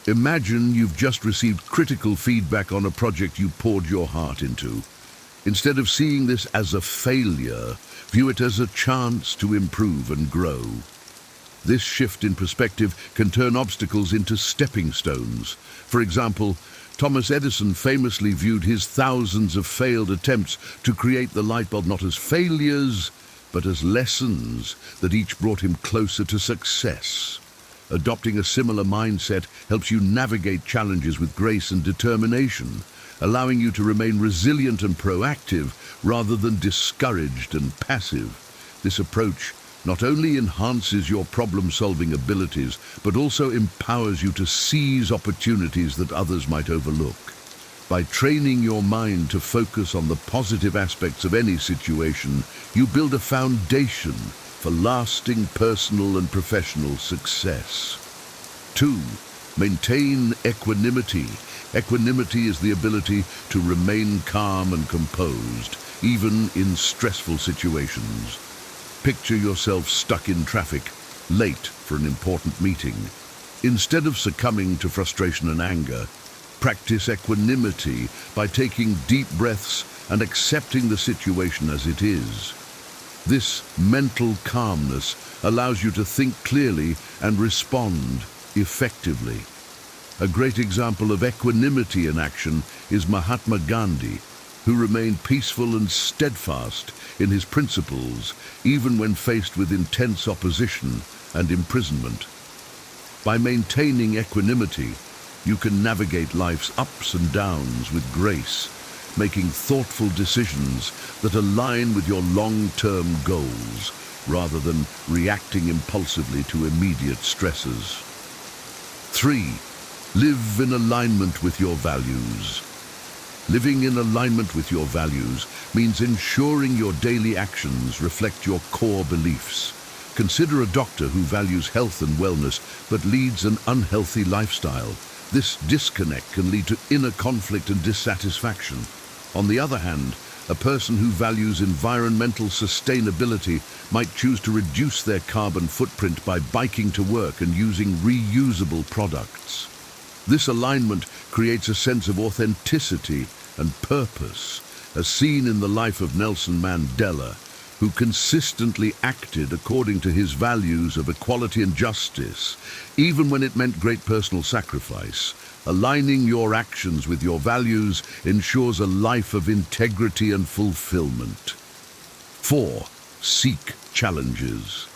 Imagine you've just received critical feedback on a project you poured your heart into. Instead of seeing this as a failure, view it as a chance to improve and grow. This shift in perspective can turn obstacles into stepping stones. For example, Thomas Edison famously viewed his thousands of failed attempts to create the light bulb not as failures, but as lessons that each brought him closer to success. Adopting a similar mindset helps you navigate challenges with grace and determination, allowing you to remain resilient and proactive rather than discouraged and passive. This approach not only enhances your problem-solving abilities, but also empowers you to seize opportunities that others might overlook. By training your mind to focus on the positive aspects of any situation, you build a foundation for lasting personal and professional success. 2. Maintain equanimity. Equanimity is the ability to remain calm and composed, even in stressful situations. Picture yourself stuck in traffic, late for an important meeting. Instead of succumbing to frustration and anger, practice equanimity by taking deep breaths and accepting the situation as it is. This mental calmness allows you to think clearly and respond effectively. A great example of equanimity in action is Mahatma Gandhi, who remained peaceful and steadfast in his principles even when faced with intense opposition and imprisonment. By maintaining equanimity, you can navigate life's ups and downs with grace, making thoughtful decisions that align with your long-term goals rather than reacting impulsively to immediate stresses. 3. Live in alignment with your values. Living in alignment with your values means ensuring your daily actions reflect your core beliefs. Consider a doctor who values health and wellness but leads an unhealthy lifestyle. This disconnect can lead to inner conflict and dissatisfaction. On the other hand, a person who values environmental sustainability might choose to reduce their carbon footprint by biking to work and using reusable products. This alignment creates a sense of authenticity and purpose, as seen in the life of Nelson Mandela, who consistently acted according to his values of equality and justice, even when it meant great personal sacrifice. Aligning your actions with your values ensures a life of integrity and fulfillment. 4. Seek challenges.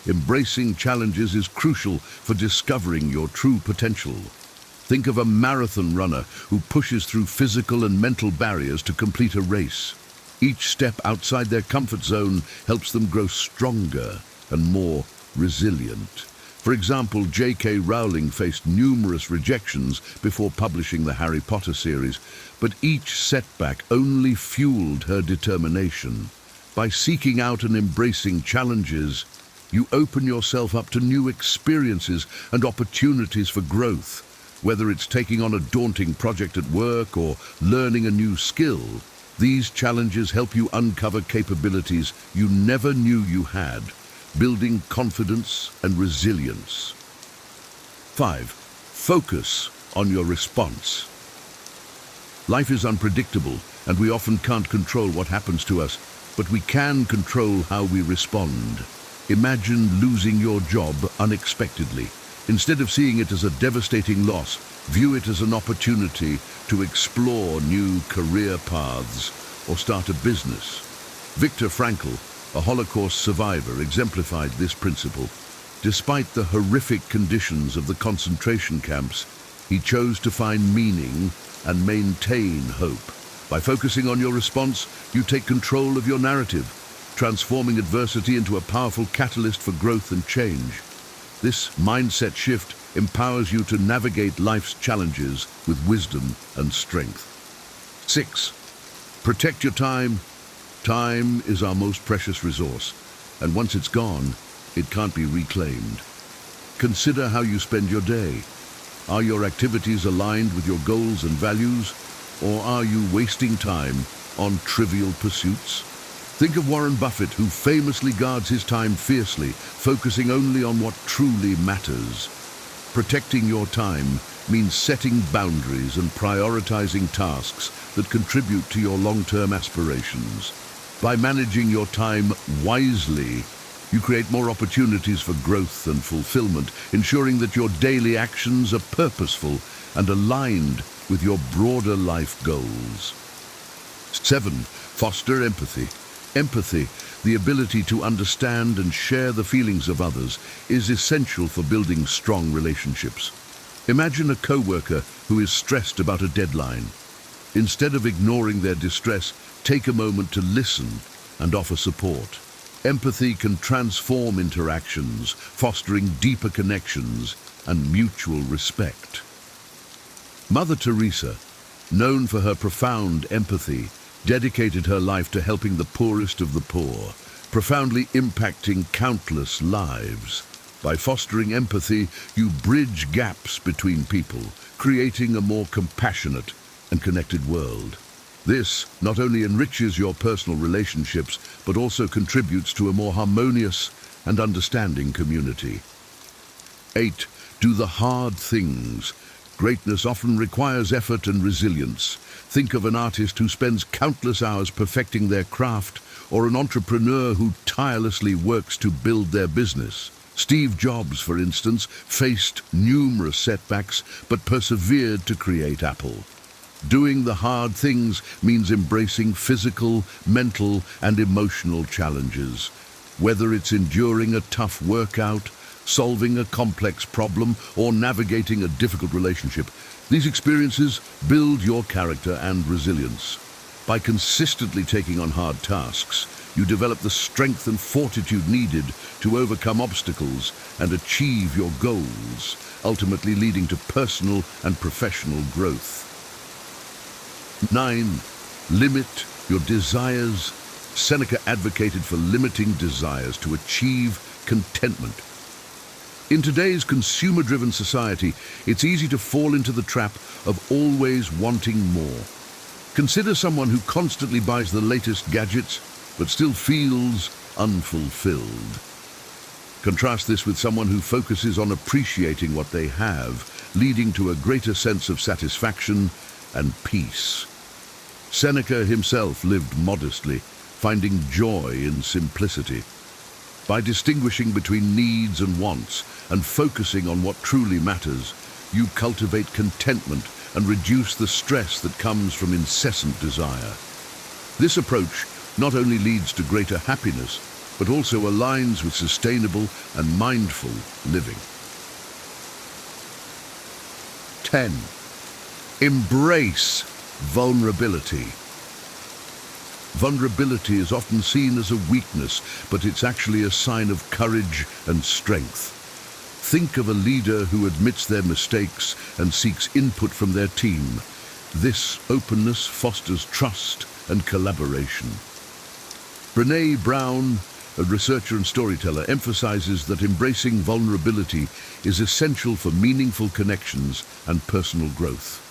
Embracing challenges is crucial for discovering your true potential. Think of a marathon runner who pushes through physical and mental barriers to complete a race. Each step outside their comfort zone helps them grow stronger and more resilient. For example, J.K. Rowling faced numerous rejections before publishing the Harry Potter series, but each setback only fueled her determination. By seeking out and embracing challenges, you open yourself up to new experiences and opportunities for growth. Whether it's taking on a daunting project at work or learning a new skill, these challenges help you uncover capabilities you never knew you had, building confidence and resilience. 5. Focus on your response. Life is unpredictable, and we often can't control what happens to us, but we can control how we respond. Imagine losing your job unexpectedly. Instead of seeing it as a devastating loss, view it as an opportunity to explore new career paths or start a business. Viktor Frankl, a Holocaust survivor, exemplified this principle. Despite the horrific conditions of the concentration camps, he chose to find meaning and maintain hope. By focusing on your response, you take control of your narrative, transforming adversity into a powerful catalyst for growth and change. This mindset shift empowers you to navigate life's challenges with wisdom and strength. 6. Protect your time. Time is our most precious resource, and once it's gone, it can't be reclaimed. Consider how you spend your day. Are your activities aligned with your goals and values, or are you wasting time on trivial pursuits? Think of Warren Buffett, who famously guards his time fiercely, focusing only on what truly matters. Protecting your time means setting boundaries and prioritizing tasks that contribute to your long-term aspirations. By managing your time wisely, you create more opportunities for growth and fulfillment, ensuring that your daily actions are purposeful and aligned with your broader life goals. 7. Foster empathy. Empathy, the ability to understand and share the feelings of others, is essential for building strong relationships. Imagine a coworker who is stressed about a deadline. Instead of ignoring their distress, take a moment to listen and offer support. Empathy can transform interactions, fostering deeper connections and mutual respect. Mother Teresa, known for her profound empathy, dedicated her life to helping the poorest of the poor, profoundly impacting countless lives. By fostering empathy, you bridge gaps between people, creating a more compassionate and connected world. This not only enriches your personal relationships, but also contributes to a more harmonious and understanding community. 8. Do the hard things. Greatness often requires effort and resilience. Think of an artist who spends countless hours perfecting their craft, or an entrepreneur who tirelessly works to build their business. Steve Jobs, for instance, faced numerous setbacks, but persevered to create Apple. Doing the hard things means embracing physical, mental, and emotional challenges. Whether it's enduring a tough workout, solving a complex problem, or navigating a difficult relationship, these experiences build your character and resilience. By consistently taking on hard tasks, you develop the strength and fortitude needed to overcome obstacles and achieve your goals, ultimately leading to personal and professional growth. 9. Limit your desires. Seneca advocated for limiting desires to achieve contentment. In today's consumer-driven society, it's easy to fall into the trap of always wanting more. Consider someone who constantly buys the latest gadgets, but still feels unfulfilled. Contrast this with someone who focuses on appreciating what they have, leading to a greater sense of satisfaction and peace. Seneca himself lived modestly, finding joy in simplicity. By distinguishing between needs and wants and focusing on what truly matters, you cultivate contentment and reduce the stress that comes from incessant desire. This approach not only leads to greater happiness, but also aligns with sustainable and mindful living. 10. Embrace vulnerability. Vulnerability is often seen as a weakness, but it's actually a sign of courage and strength. Think of a leader who admits their mistakes and seeks input from their team. This openness fosters trust and collaboration. Brené Brown, a researcher and storyteller, emphasizes that embracing vulnerability is essential for meaningful connections and personal growth.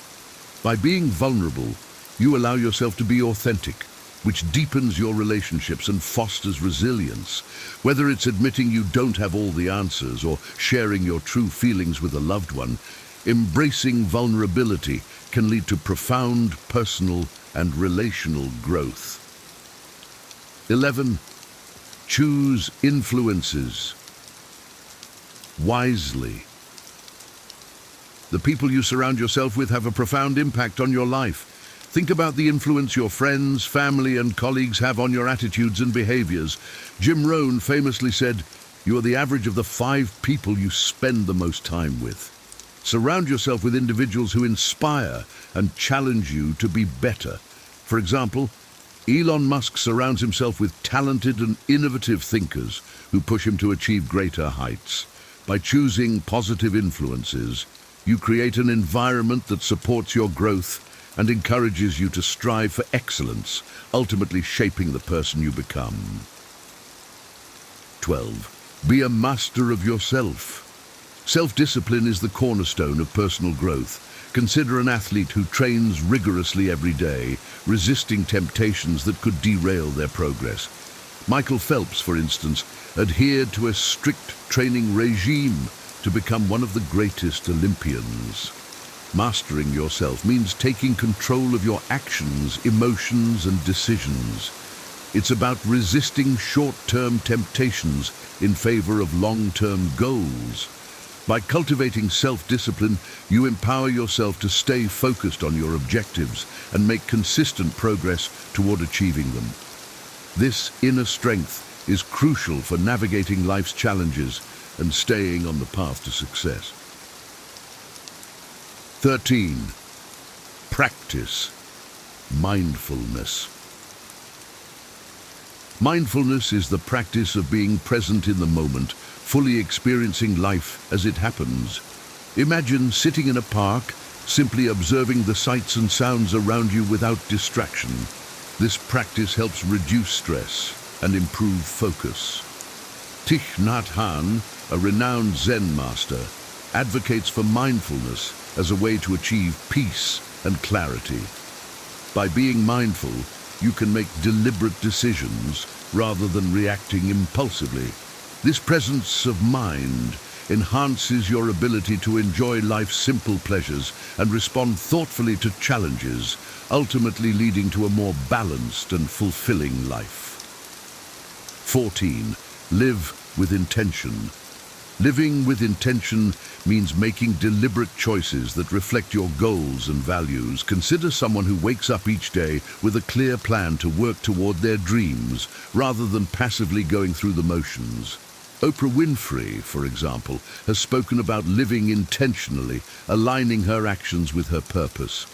By being vulnerable, you allow yourself to be authentic, which deepens your relationships and fosters resilience. Whether it's admitting you don't have all the answers or sharing your true feelings with a loved one, embracing vulnerability can lead to profound personal and relational growth. 11. Choose influences wisely. The people you surround yourself with have a profound impact on your life. Think about the influence your friends, family, and colleagues have on your attitudes and behaviors. Jim Rohn famously said, "You are the average of the 5 people you spend the most time with." Surround yourself with individuals who inspire and challenge you to be better. For example, Elon Musk surrounds himself with talented and innovative thinkers who push him to achieve greater heights. By choosing positive influences, you create an environment that supports your growth and encourages you to strive for excellence, ultimately shaping the person you become. 12. Be a master of yourself. Self-discipline is the cornerstone of personal growth. Consider an athlete who trains rigorously every day, resisting temptations that could derail their progress. Michael Phelps, for instance, adhered to a strict training regime to become one of the greatest Olympians. Mastering yourself means taking control of your actions, emotions, and decisions. It's about resisting short-term temptations in favor of long-term goals. By cultivating self-discipline, you empower yourself to stay focused on your objectives and make consistent progress toward achieving them. This inner strength is crucial for navigating life's challenges and staying on the path to success. 13. Practice mindfulness. Mindfulness is the practice of being present in the moment, fully experiencing life as it happens. Imagine sitting in a park, simply observing the sights and sounds around you without distraction. This practice helps reduce stress and improve focus. Thich Nhat Hanh, a renowned Zen master, advocates for mindfulness as a way to achieve peace and clarity. By being mindful, you can make deliberate decisions rather than reacting impulsively. This presence of mind enhances your ability to enjoy life's simple pleasures and respond thoughtfully to challenges, ultimately leading to a more balanced and fulfilling life. 14. Live with intention. Living with intention means making deliberate choices that reflect your goals and values. Consider someone who wakes up each day with a clear plan to work toward their dreams, rather than passively going through the motions. Oprah Winfrey, for example, has spoken about living intentionally, aligning her actions with her purpose.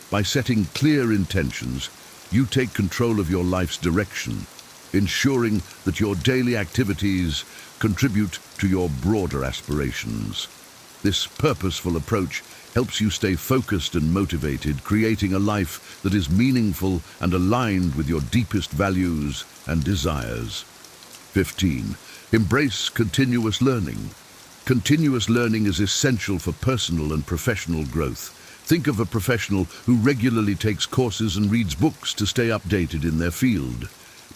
By setting clear intentions, you take control of your life's direction, ensuring that your daily activities contribute to your broader aspirations. This purposeful approach helps you stay focused and motivated, creating a life that is meaningful and aligned with your deepest values and desires. 15. Embrace continuous learning. Continuous learning is essential for personal and professional growth. Think of a professional who regularly takes courses and reads books to stay updated in their field.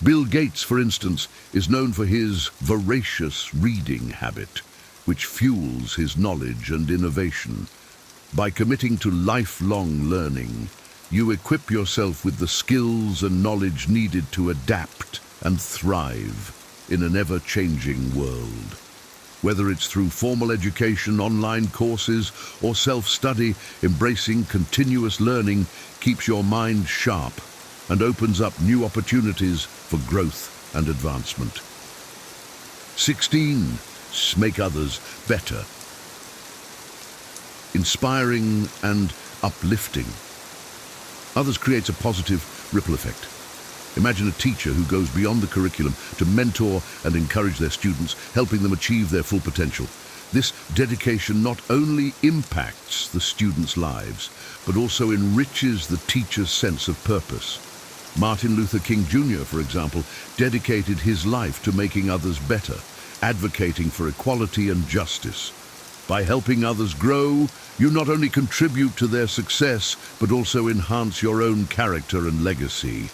Bill Gates, for instance, is known for his voracious reading habit, which fuels his knowledge and innovation. By committing to lifelong learning, you equip yourself with the skills and knowledge needed to adapt and thrive in an ever-changing world. Whether it's through formal education, online courses, or self-study, embracing continuous learning keeps your mind sharp and opens up new opportunities for growth and advancement. 16. Make others better. Inspiring and uplifting. Others creates a positive ripple effect. Imagine a teacher who goes beyond the curriculum to mentor and encourage their students, helping them achieve their full potential. This dedication not only impacts the students' lives, but also enriches the teacher's sense of purpose. Martin Luther King Jr., for example, dedicated his life to making others better, advocating for equality and justice. By helping others grow, you not only contribute to their success, but also enhance your own character and legacy.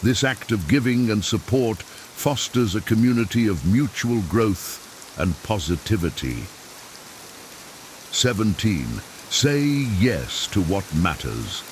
This act of giving and support fosters a community of mutual growth and positivity. 17. Say yes to what matters.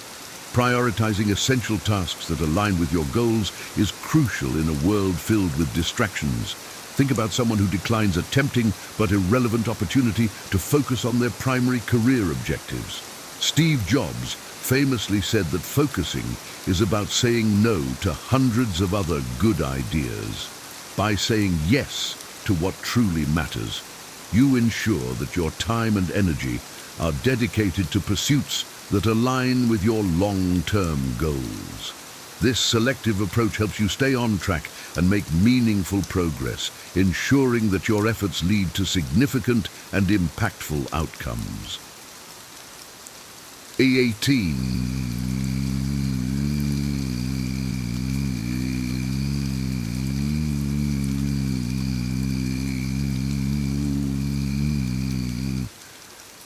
Prioritizing essential tasks that align with your goals is crucial in a world filled with distractions. Think about someone who declines a tempting but irrelevant opportunity to focus on their primary career objectives. Steve Jobs famously said that focusing is about saying no to hundreds of other good ideas. By saying yes to what truly matters, you ensure that your time and energy are dedicated to pursuits that align with your long-term goals. This selective approach helps you stay on track and make meaningful progress, ensuring that your efforts lead to significant and impactful outcomes. 18.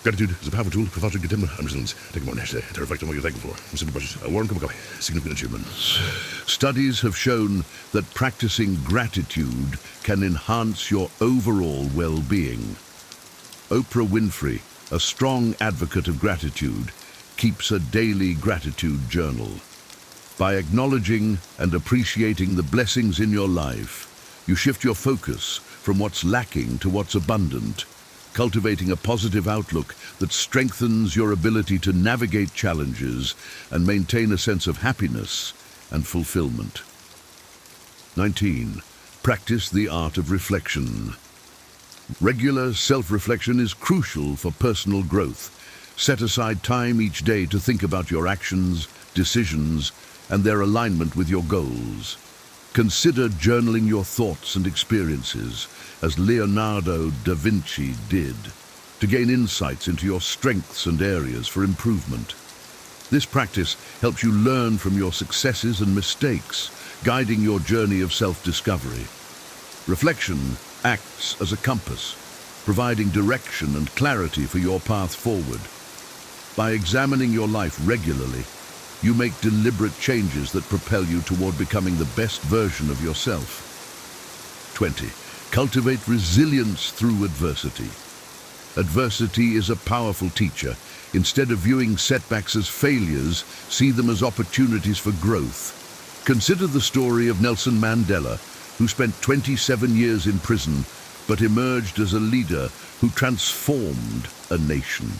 Gratitude is a powerful tool for fostering contentment and resilience. Take a moment today to reflect on what you're thankful for. Simple budget, a warm cup of coffee, significant achievements. Studies have shown that practicing gratitude can enhance your overall well-being. Oprah Winfrey, a strong advocate of gratitude, keeps a daily gratitude journal. By acknowledging and appreciating the blessings in your life, you shift your focus from what's lacking to what's abundant, cultivating a positive outlook that strengthens your ability to navigate challenges and maintain a sense of happiness and fulfillment. 19. Practice the art of reflection. Regular self-reflection is crucial for personal growth. Set aside time each day to think about your actions, decisions, and their alignment with your goals. Consider journaling your thoughts and experiences, as Leonardo da Vinci did, to gain insights into your strengths and areas for improvement. This practice helps you learn from your successes and mistakes, guiding your journey of self-discovery. Reflection acts as a compass, providing direction and clarity for your path forward. By examining your life regularly, you make deliberate changes that propel you toward becoming the best version of yourself. 20. Cultivate resilience through adversity. Adversity is a powerful teacher. Instead of viewing setbacks as failures, see them as opportunities for growth. Consider the story of Nelson Mandela, who spent 27 years in prison, but emerged as a leader who transformed a nation.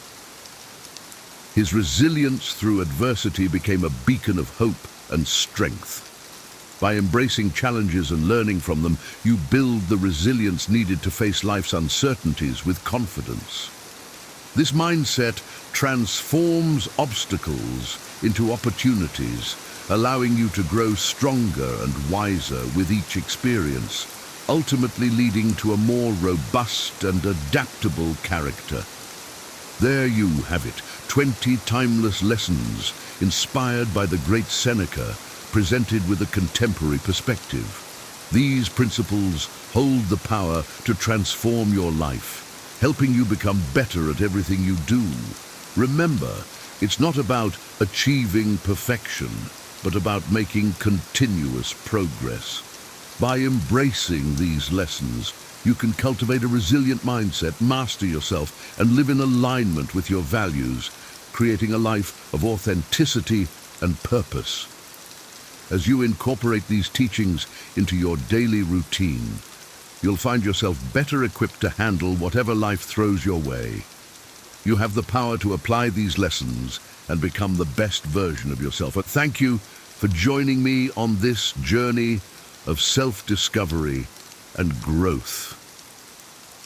His resilience through adversity became a beacon of hope and strength. By embracing challenges and learning from them, you build the resilience needed to face life's uncertainties with confidence. This mindset transforms obstacles into opportunities, allowing you to grow stronger and wiser with each experience, ultimately leading to a more robust and adaptable character. There you have it, 20 timeless lessons inspired by the great Seneca, presented with a contemporary perspective. These principles hold the power to transform your life, helping you become better at everything you do. Remember, it's not about achieving perfection, but about making continuous progress. By embracing these lessons, you can cultivate a resilient mindset, master yourself, and live in alignment with your values, creating a life of authenticity and purpose. As you incorporate these teachings into your daily routine, you'll find yourself better equipped to handle whatever life throws your way. You have the power to apply these lessons and become the best version of yourself. Thank you for joining me on this journey of self-discovery and growth.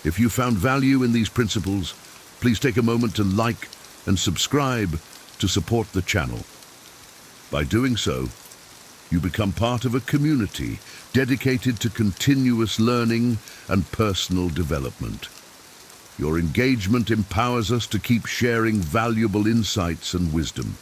If you found value in these principles, please take a moment to like and subscribe to support the channel. By doing so, you become part of a community dedicated to continuous learning and personal development. Your engagement empowers us to keep sharing valuable insights and wisdom.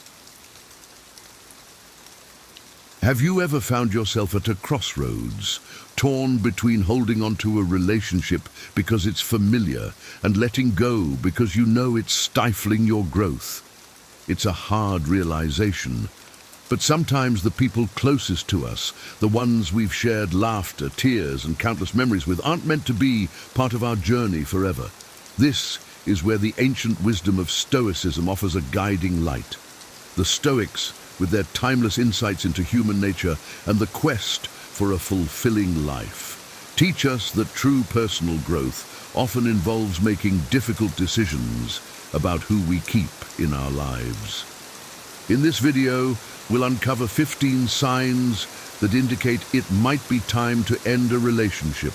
Have you ever found yourself at a crossroads, torn between holding on to a relationship because it's familiar and letting go because you know it's stifling your growth? It's a hard realization, but sometimes the people closest to us, the ones we've shared laughter, tears, and countless memories with, aren't meant to be part of our journey forever. This is where the ancient wisdom of Stoicism offers a guiding light. The Stoics, with their timeless insights into human nature and the quest for a fulfilling life, teach us that true personal growth often involves making difficult decisions about who we keep in our lives. In this video, we'll uncover 15 signs that indicate it might be time to end a relationship,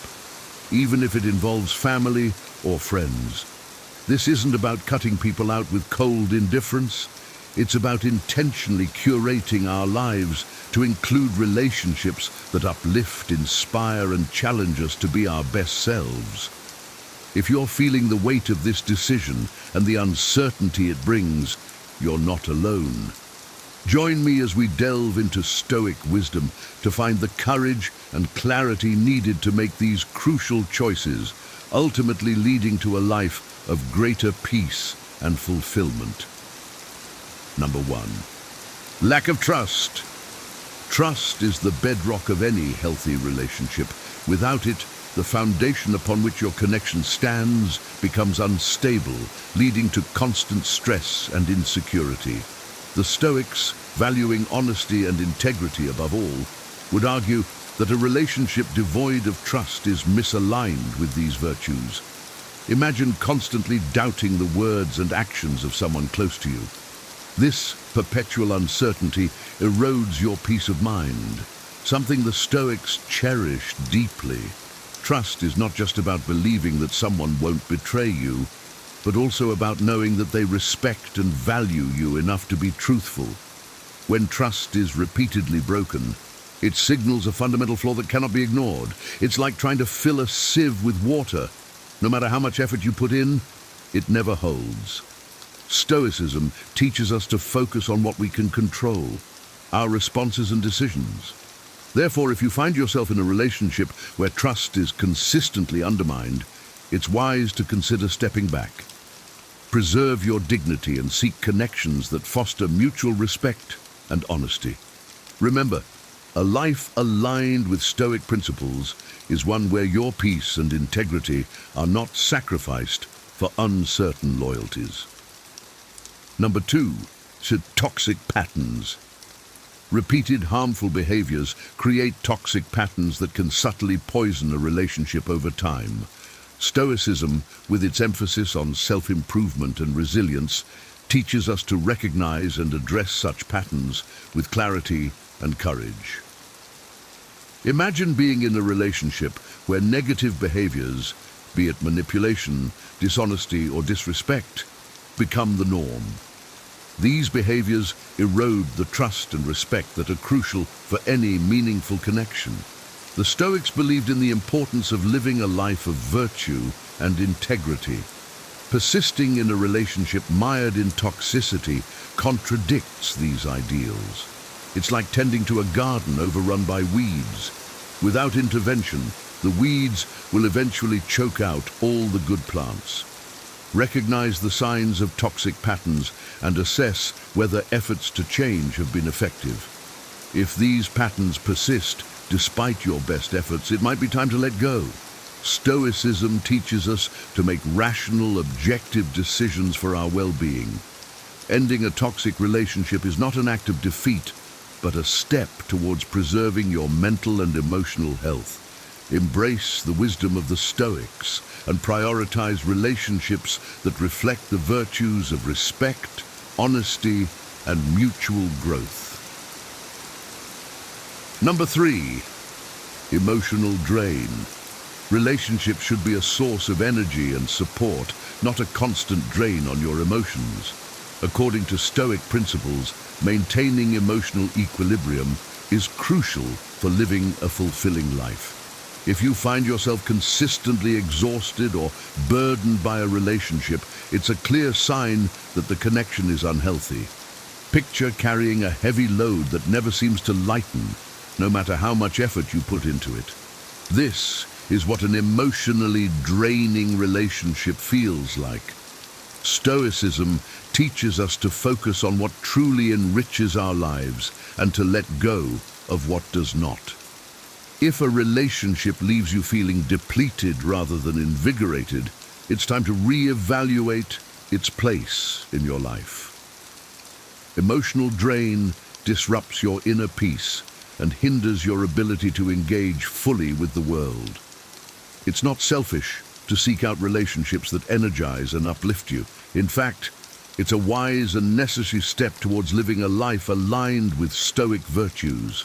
even if it involves family or friends. This isn't about cutting people out with cold indifference. It's about intentionally curating our lives to include relationships that uplift, inspire, and challenge us to be our best selves. If you're feeling the weight of this decision and the uncertainty it brings, you're not alone. Join me as we delve into Stoic wisdom to find the courage and clarity needed to make these crucial choices, ultimately leading to a life of greater peace and fulfillment. Number 1. Lack of trust. Trust is the bedrock of any healthy relationship. Without it, the foundation upon which your connection stands becomes unstable, leading to constant stress and insecurity. The Stoics, valuing honesty and integrity above all, would argue that a relationship devoid of trust is misaligned with these virtues. Imagine constantly doubting the words and actions of someone close to you. This perpetual uncertainty erodes your peace of mind, something the Stoics cherish deeply. Trust is not just about believing that someone won't betray you, but also about knowing that they respect and value you enough to be truthful. When trust is repeatedly broken, it signals a fundamental flaw that cannot be ignored. It's like trying to fill a sieve with water. No matter how much effort you put in, it never holds. Stoicism teaches us to focus on what we can control, our responses and decisions. Therefore, if you find yourself in a relationship where trust is consistently undermined, it's wise to consider stepping back. Preserve your dignity and seek connections that foster mutual respect and honesty. Remember, a life aligned with Stoic principles is one where your peace and integrity are not sacrificed for uncertain loyalties. Number 2, toxic patterns. Repeated harmful behaviors create toxic patterns that can subtly poison a relationship over time. Stoicism, with its emphasis on self-improvement and resilience, teaches us to recognize and address such patterns with clarity and courage. Imagine being in a relationship where negative behaviors, be it manipulation, dishonesty, or disrespect, become the norm. These behaviors erode the trust and respect that are crucial for any meaningful connection. The Stoics believed in the importance of living a life of virtue and integrity. Persisting in a relationship mired in toxicity contradicts these ideals. It's like tending to a garden overrun by weeds. Without intervention, the weeds will eventually choke out all the good plants. Recognize the signs of toxic patterns and assess whether efforts to change have been effective. If these patterns persist despite your best efforts, it might be time to let go. Stoicism teaches us to make rational, objective decisions for our well-being. Ending a toxic relationship is not an act of defeat, but a step towards preserving your mental and emotional health. Embrace the wisdom of the Stoics and prioritize relationships that reflect the virtues of respect, honesty, and mutual growth. Number 3, emotional drain. Relationships should be a source of energy and support, not a constant drain on your emotions. According to Stoic principles, maintaining emotional equilibrium is crucial for living a fulfilling life. If you find yourself consistently exhausted or burdened by a relationship, it's a clear sign that the connection is unhealthy. Picture carrying a heavy load that never seems to lighten, no matter how much effort you put into it. This is what an emotionally draining relationship feels like. Stoicism teaches us to focus on what truly enriches our lives and to let go of what does not. If a relationship leaves you feeling depleted rather than invigorated, it's time to reevaluate its place in your life. Emotional drain disrupts your inner peace and hinders your ability to engage fully with the world. It's not selfish to seek out relationships that energize and uplift you. In fact, it's a wise and necessary step towards living a life aligned with Stoic virtues.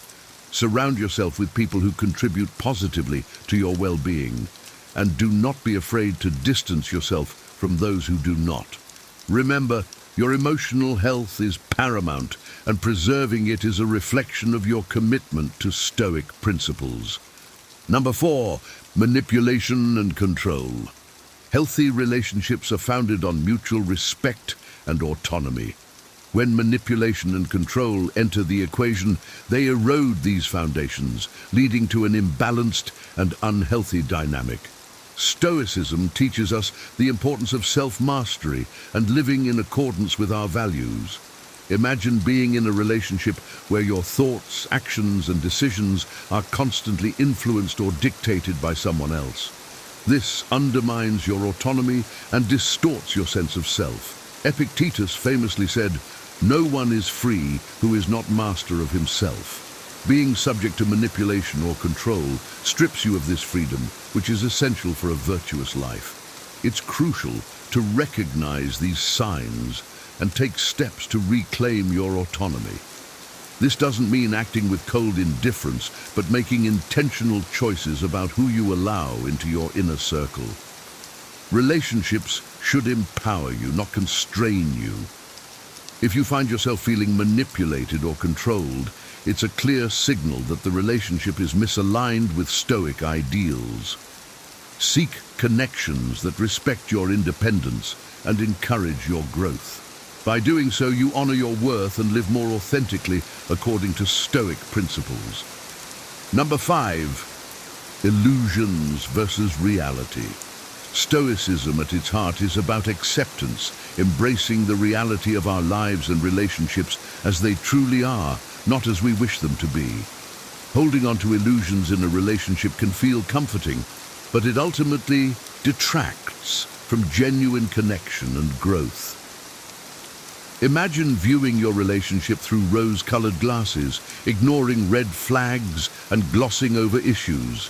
Surround yourself with people who contribute positively to your well-being, and do not be afraid to distance yourself from those who do not. Remember, Your emotional health is paramount, and preserving it is a reflection of your commitment to Stoic principles. Number 4, manipulation and control. Healthy relationships are founded on mutual respect and autonomy. When manipulation and control enter the equation, they erode these foundations, leading to an imbalanced and unhealthy dynamic. Stoicism teaches us the importance of self-mastery and living in accordance with our values. Imagine being in a relationship where your thoughts, actions, and decisions are constantly influenced or dictated by someone else. This undermines your autonomy and distorts your sense of self. Epictetus famously said, "No one is free who is not master of himself." Being subject to manipulation or control strips you of this freedom, which is essential for a virtuous life. It's crucial to recognize these signs and take steps to reclaim your autonomy. This doesn't mean acting with cold indifference, but making intentional choices about who you allow into your inner circle. Relationships should empower you, not constrain you. If you find yourself feeling manipulated or controlled, it's a clear signal that the relationship is misaligned with Stoic ideals. Seek connections that respect your independence and encourage your growth. By doing so, you honor your worth and live more authentically according to Stoic principles. Number 5, illusions versus reality. Stoicism at its heart is about acceptance, embracing the reality of our lives and relationships as they truly are, not as we wish them to be. Holding on to illusions in a relationship can feel comforting, but it ultimately detracts from genuine connection and growth. Imagine viewing your relationship through rose-colored glasses, ignoring red flags and glossing over issues.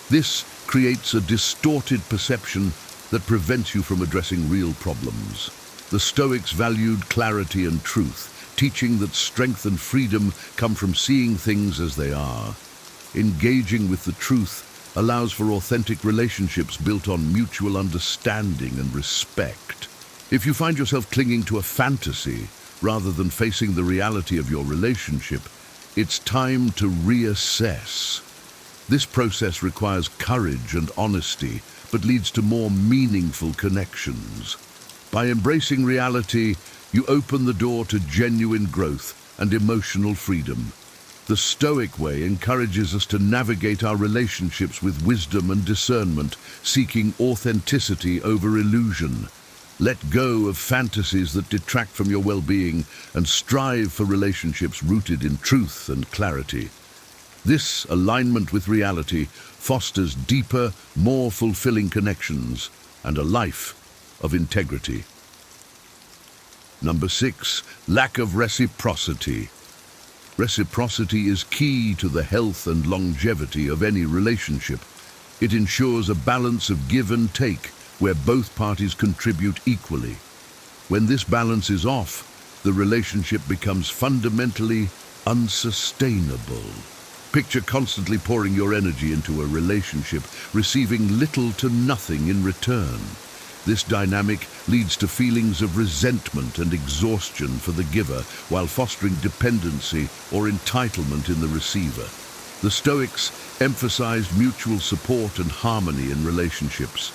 This creates a distorted perception that prevents you from addressing real problems. The Stoics valued clarity and truth, teaching that strength and freedom come from seeing things as they are. Engaging with the truth allows for authentic relationships built on mutual understanding and respect. If you find yourself clinging to a fantasy rather than facing the reality of your relationship, it's time to reassess. This process requires courage and honesty, but leads to more meaningful connections. By embracing reality, you open the door to genuine growth and emotional freedom. The Stoic way encourages us to navigate our relationships with wisdom and discernment, seeking authenticity over illusion. Let go of fantasies that detract from your well-being and strive for relationships rooted in truth and clarity. This alignment with reality fosters deeper, more fulfilling connections and a life of integrity. Number 6, lack of reciprocity. Reciprocity is key to the health and longevity of any relationship. It ensures a balance of give and take, where both parties contribute equally. When this balance is off, the relationship becomes fundamentally unsustainable. Picture constantly pouring your energy into a relationship, receiving little to nothing in return. This dynamic leads to feelings of resentment and exhaustion for the giver, while fostering dependency or entitlement in the receiver. The Stoics emphasized mutual support and harmony in relationships.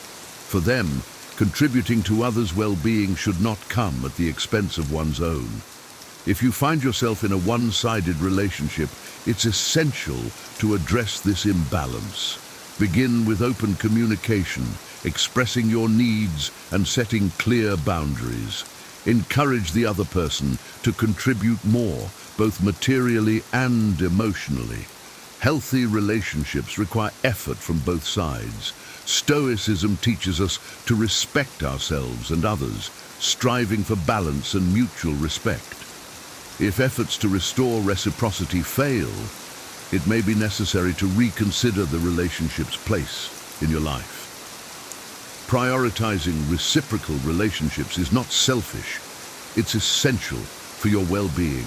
For them, contributing to others' well-being should not come at the expense of one's own. If you find yourself in a one-sided relationship, it's essential to address this imbalance. Begin with open communication, expressing your needs and setting clear boundaries. Encourage the other person to contribute more, both materially and emotionally. Healthy relationships require effort from both sides. Stoicism teaches us to respect ourselves and others, striving for balance and mutual respect. If efforts to restore reciprocity fail, it may be necessary to reconsider the relationship's place in your life. Prioritizing reciprocal relationships is not selfish. It's essential for your well-being.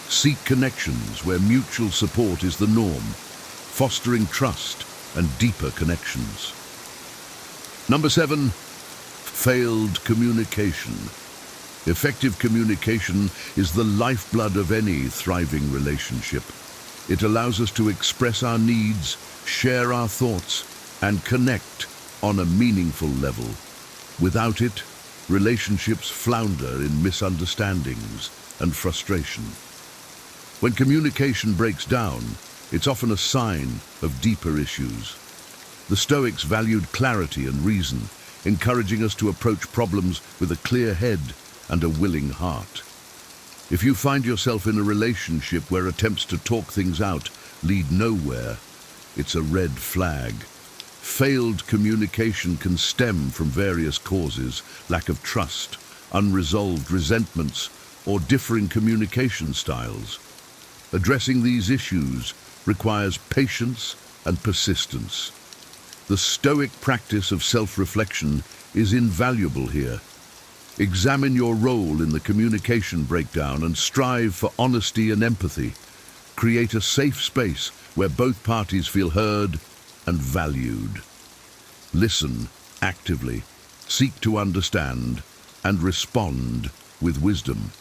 Seek connections where mutual support is the norm, fostering trust and deeper connections. Number 7, failed communication. Effective communication is the lifeblood of any thriving relationship. It allows us to express our needs, share our thoughts, and connect on a meaningful level. Without it, relationships flounder in misunderstandings and frustration. When communication breaks down, it's often a sign of deeper issues. The Stoics valued clarity and reason, encouraging us to approach problems with a clear head and a willing heart. If you find yourself in a relationship where attempts to talk things out lead nowhere, it's a red flag. Failed communication can stem from various causes: lack of trust, unresolved resentments, or differing communication styles. Addressing these issues requires patience and persistence. The Stoic practice of self-reflection is invaluable here. Examine your role in the communication breakdown and strive for honesty and empathy. Create a safe space where both parties feel heard and valued. Listen actively, seek to understand, and respond with wisdom.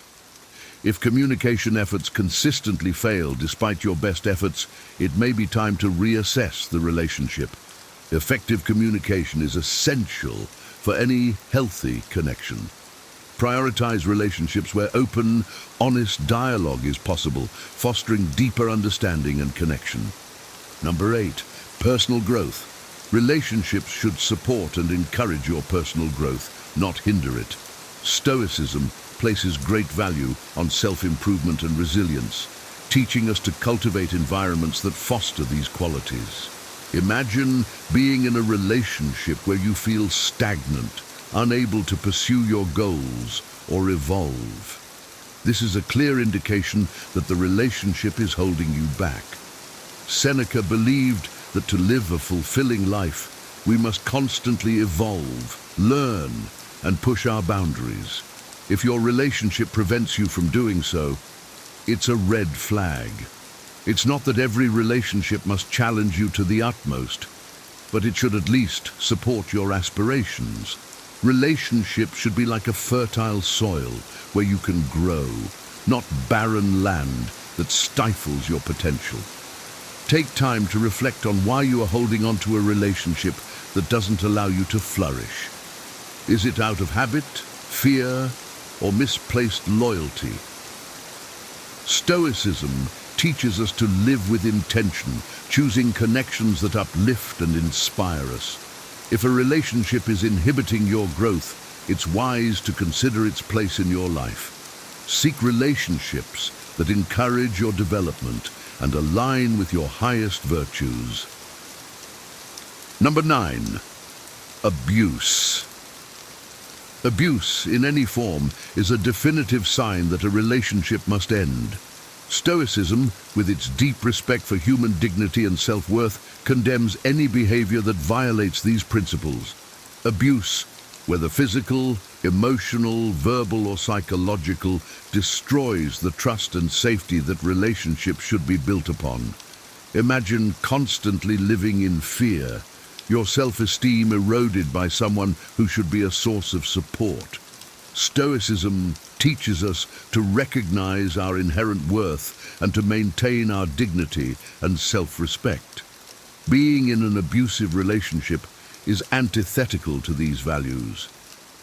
If communication efforts consistently fail despite your best efforts, it may be time to reassess the relationship. Effective communication is essential for any healthy connection. Prioritize relationships where open, honest dialogue is possible, fostering deeper understanding and connection. Number 8, personal growth. Relationships should support and encourage your personal growth, not hinder it. Stoicism places great value on self-improvement and resilience, teaching us to cultivate environments that foster these qualities. Imagine being in a relationship where you feel stagnant, unable to pursue your goals or evolve. This is a clear indication that the relationship is holding you back. Seneca believed that to live a fulfilling life, we must constantly evolve, learn, and push our boundaries. If your relationship prevents you from doing so, it's a red flag. It's not that every relationship must challenge you to the utmost, but it should at least support your aspirations. Relationships should be like a fertile soil where you can grow, not barren land that stifles your potential. Take time to reflect on why you are holding on to a relationship that doesn't allow you to flourish. Is it out of habit, fear, or misplaced loyalty? Stoicism teaches us to live with intention, choosing connections that uplift and inspire us. If a relationship is inhibiting your growth, it's wise to consider its place in your life. Seek relationships that encourage your development and align with your highest virtues. Number 9, abuse. Abuse in any form is a definitive sign that a relationship must end. Stoicism, with its deep respect for human dignity and self-worth, condemns any behavior that violates these principles. Abuse, whether physical, emotional, verbal, or psychological, destroys the trust and safety that relationships should be built upon. Imagine constantly living in fear, your self-esteem eroded by someone who should be a source of support. Stoicism teaches us to recognize our inherent worth and to maintain our dignity and self-respect. Being in an abusive relationship is antithetical to these values.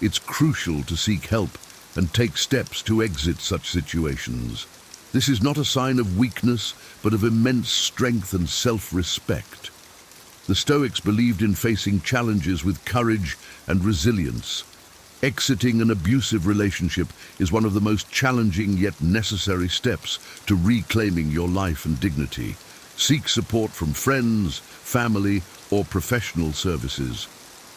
It's crucial to seek help and take steps to exit such situations. This is not a sign of weakness, but of immense strength and self-respect. The Stoics believed in facing challenges with courage and resilience. Exiting an abusive relationship is one of the most challenging yet necessary steps to reclaiming your life and dignity. Seek support from friends, family, or professional services.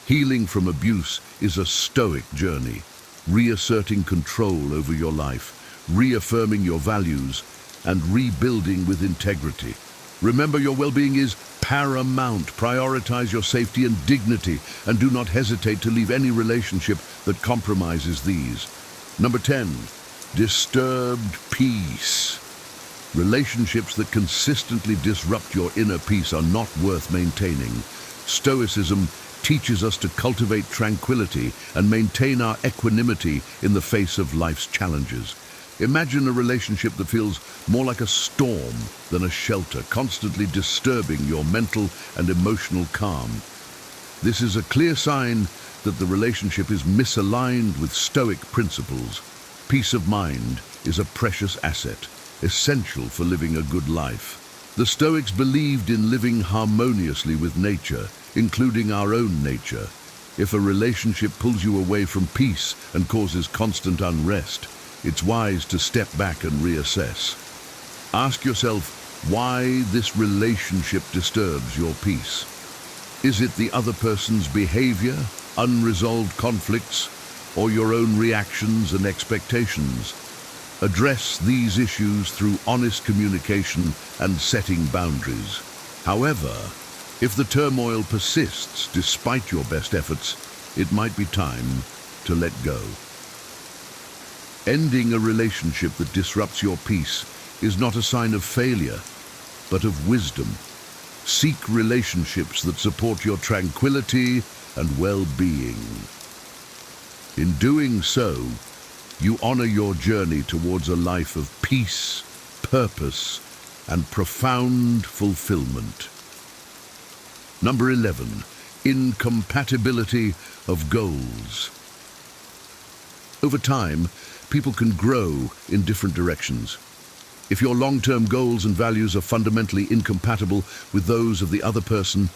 Healing from abuse is a Stoic journey, reasserting control over your life, reaffirming your values, and rebuilding with integrity. Remember, your well-being is paramount. Prioritize your safety and dignity, and do not hesitate to leave any relationship that compromises these. Number 10, disturbed peace. Relationships that consistently disrupt your inner peace are not worth maintaining. Stoicism teaches us to cultivate tranquility and maintain our equanimity in the face of life's challenges. Imagine a relationship that feels more like a storm than a shelter, constantly disturbing your mental and emotional calm. This is a clear sign that the relationship is misaligned with Stoic principles. Peace of mind is a precious asset, essential for living a good life. The Stoics believed in living harmoniously with nature, including our own nature. If a relationship pulls you away from peace and causes constant unrest, it's wise to step back and reassess. Ask yourself why this relationship disturbs your peace. Is it the other person's behavior, unresolved conflicts, or your own reactions and expectations? Address these issues through honest communication and setting boundaries. However, if the turmoil persists despite your best efforts, it might be time to let go. Ending a relationship that disrupts your peace is not a sign of failure, but of wisdom. Seek relationships that support your tranquility and well-being. In doing so, you honor your journey towards a life of peace, purpose, and profound fulfillment. Number 11, incompatibility of goals. Over time, people can grow in different directions. If your long-term goals and values are fundamentally incompatible with those of the other person,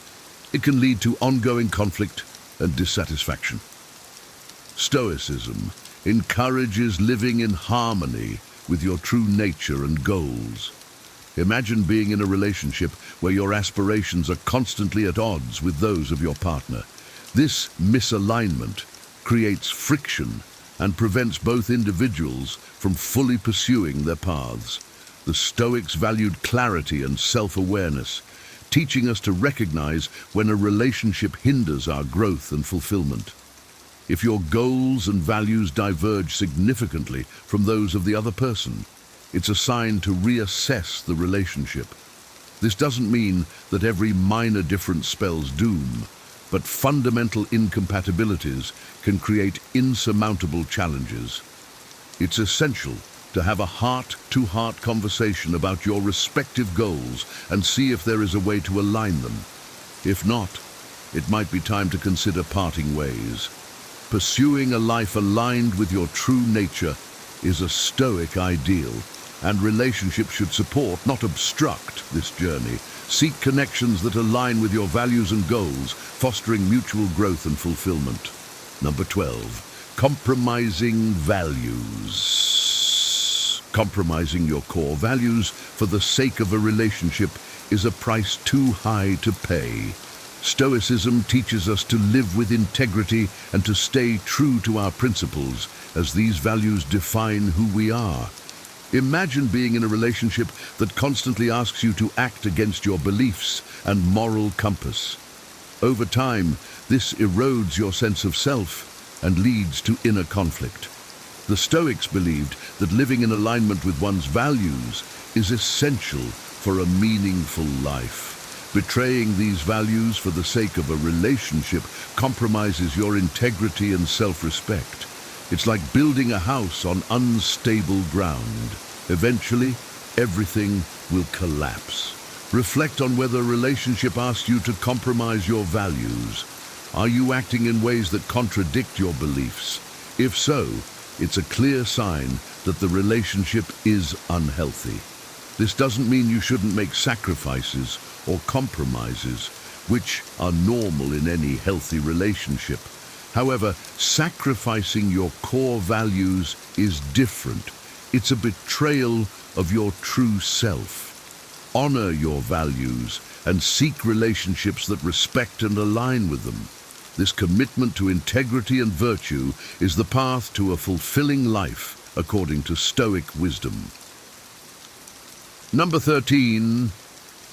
it can lead to ongoing conflict and dissatisfaction. Stoicism encourages living in harmony with your true nature and goals. Imagine being in a relationship where your aspirations are constantly at odds with those of your partner. This misalignment creates friction and prevents both individuals from fully pursuing their paths. The Stoics valued clarity and self-awareness, teaching us to recognize when a relationship hinders our growth and fulfillment. If your goals and values diverge significantly from those of the other person, it's a sign to reassess the relationship. This doesn't mean that every minor difference spells doom, but fundamental incompatibilities can create insurmountable challenges. It's essential to have a heart-to-heart conversation about your respective goals and see if there is a way to align them. If not, it might be time to consider parting ways. Pursuing a life aligned with your true nature is a Stoic ideal, and relationships should support, not obstruct, this journey. Seek connections that align with your values and goals, fostering mutual growth and fulfillment. Number 12, compromising values. Compromising your core values for the sake of a relationship is a price too high to pay. Stoicism teaches us to live with integrity and to stay true to our principles, as these values define who we are. Imagine being in a relationship that constantly asks you to act against your beliefs and moral compass. Over time, this erodes your sense of self and leads to inner conflict. The Stoics believed that living in alignment with one's values is essential for a meaningful life. Betraying these values for the sake of a relationship compromises your integrity and self-respect. It's like building a house on unstable ground. Eventually, everything will collapse. Reflect on whether a relationship asks you to compromise your values. Are you acting in ways that contradict your beliefs? If so, it's a clear sign that the relationship is unhealthy. This doesn't mean you shouldn't make sacrifices or compromises, which are normal in any healthy relationship. However, sacrificing your core values is different. It's a betrayal of your true self. Honor your values and seek relationships that respect and align with them. This commitment to integrity and virtue is the path to a fulfilling life, according to Stoic wisdom. Number 13,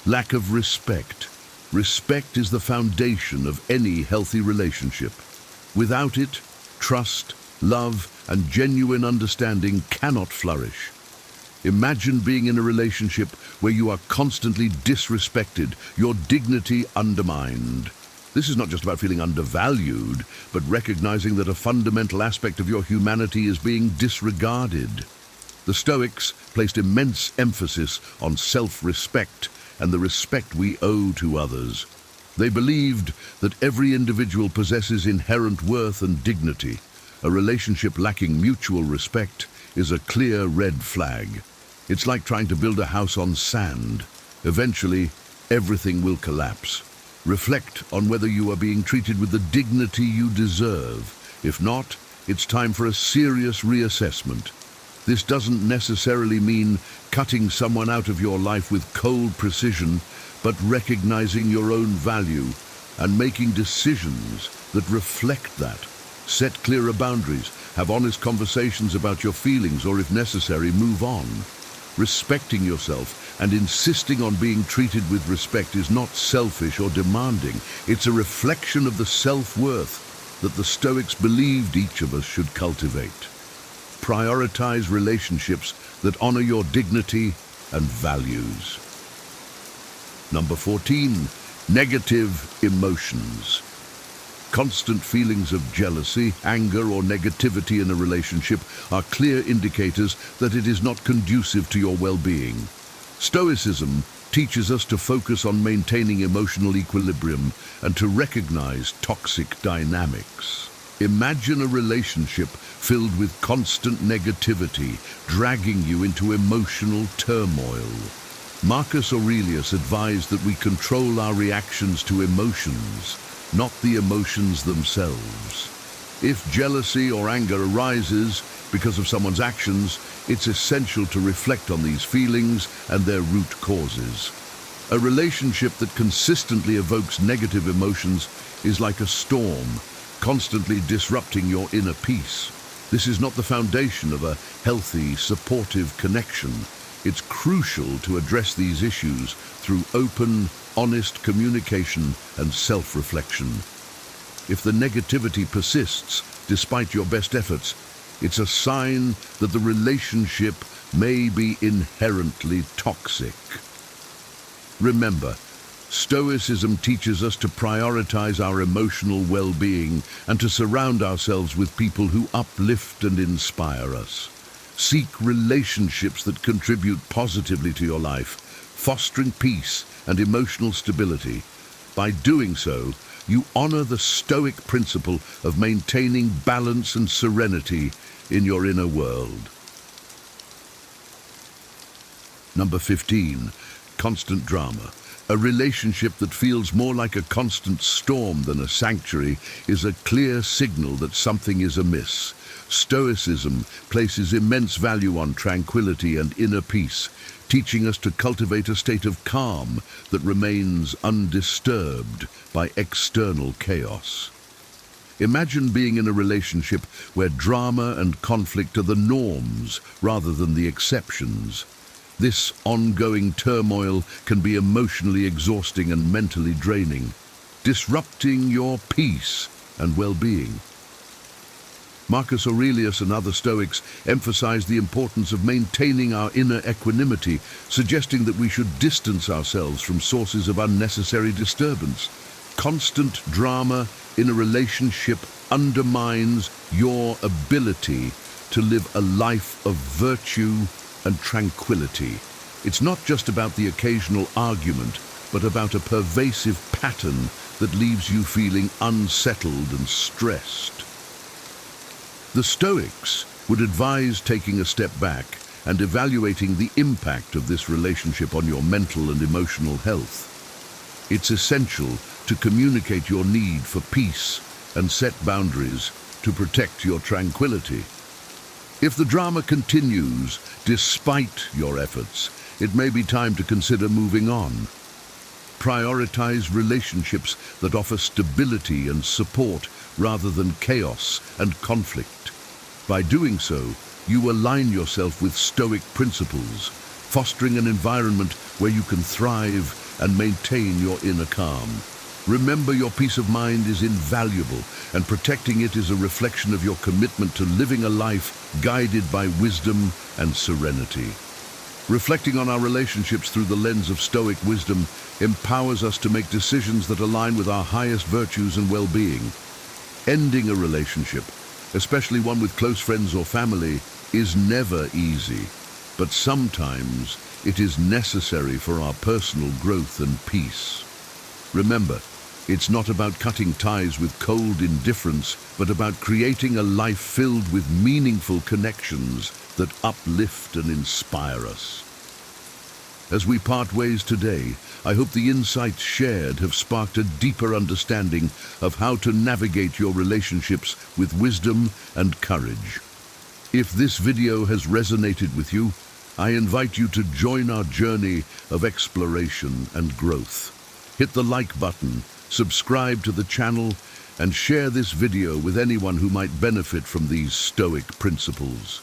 lack of respect. Respect is the foundation of any healthy relationship. Without it, trust, love, and genuine understanding cannot flourish. Imagine being in a relationship where you are constantly disrespected, your dignity undermined. This is not just about feeling undervalued, but recognizing that a fundamental aspect of your humanity is being disregarded. The Stoics placed immense emphasis on self-respect and the respect we owe to others. They believed that every individual possesses inherent worth and dignity. A relationship lacking mutual respect is a clear red flag. It's like trying to build a house on sand. Eventually, everything will collapse. Reflect on whether you are being treated with the dignity you deserve. If not, it's time for a serious reassessment. This doesn't necessarily mean cutting someone out of your life with cold precision, but recognizing your own value and making decisions that reflect that. Set clearer boundaries, have honest conversations about your feelings, or if necessary, move on. Respecting yourself and insisting on being treated with respect is not selfish or demanding. It's a reflection of the self-worth that the Stoics believed each of us should cultivate. Prioritize relationships that honor your dignity and values. Number 14, negative emotions. Constant feelings of jealousy, anger, or negativity in a relationship are clear indicators that it is not conducive to your well-being. Stoicism teaches us to focus on maintaining emotional equilibrium and to recognize toxic dynamics. Imagine a relationship filled with constant negativity, dragging you into emotional turmoil. Marcus Aurelius advised that we control our reactions to emotions, not the emotions themselves. If jealousy or anger arises because of someone's actions, it's essential to reflect on these feelings and their root causes. A relationship that consistently evokes negative emotions is like a storm, constantly disrupting your inner peace. This is not the foundation of a healthy, supportive connection. It's crucial to address these issues through open, honest communication and self-reflection. If the negativity persists despite your best efforts, it's a sign that the relationship may be inherently toxic. Remember, Stoicism teaches us to prioritize our emotional well-being and to surround ourselves with people who uplift and inspire us. Seek relationships that contribute positively to your life, fostering peace and emotional stability. By doing so, you honor the Stoic principle of maintaining balance and serenity in your inner world. Number 15, constant drama. A relationship that feels more like a constant storm than a sanctuary is a clear signal that something is amiss. Stoicism places immense value on tranquility and inner peace, teaching us to cultivate a state of calm that remains undisturbed by external chaos. Imagine being in a relationship where drama and conflict are the norms rather than the exceptions. This ongoing turmoil can be emotionally exhausting and mentally draining, disrupting your peace and well-being. Marcus Aurelius and other Stoics emphasized the importance of maintaining our inner equanimity, suggesting that we should distance ourselves from sources of unnecessary disturbance. Constant drama in a relationship undermines your ability to live a life of virtue and tranquility. It's not just about the occasional argument, but about a pervasive pattern that leaves you feeling unsettled and stressed. The Stoics would advise taking a step back and evaluating the impact of this relationship on your mental and emotional health. It's essential to communicate your need for peace and set boundaries to protect your tranquility. If the drama continues despite your efforts, it may be time to consider moving on. Prioritize relationships that offer stability and support rather than chaos and conflict. By doing so, you align yourself with Stoic principles, fostering an environment where you can thrive and maintain your inner calm. Remember, your peace of mind is invaluable, and protecting it is a reflection of your commitment to living a life guided by wisdom and serenity. Reflecting on our relationships through the lens of Stoic wisdom empowers us to make decisions that align with our highest virtues and well-being. Ending a relationship, especially one with close friends or family, is never easy, but sometimes it is necessary for our personal growth and peace. Remember, it's not about cutting ties with cold indifference, but about creating a life filled with meaningful connections that uplift and inspire us. As we part ways today, I hope the insights shared have sparked a deeper understanding of how to navigate your relationships with wisdom and courage. If this video has resonated with you, I invite you to join our journey of exploration and growth. Hit the like button, subscribe to the channel, and share this video with anyone who might benefit from these Stoic principles.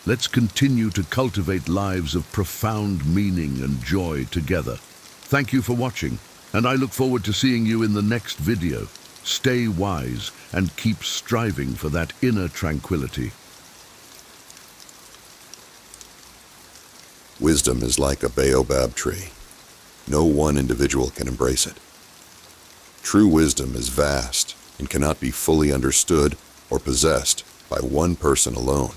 Let's continue to cultivate lives of profound meaning and joy together. Thank you for watching, and I look forward to seeing you in the next video. Stay wise and keep striving for that inner tranquility. Wisdom is like a baobab tree. No one individual can embrace it. True wisdom is vast and cannot be fully understood or possessed by one person alone.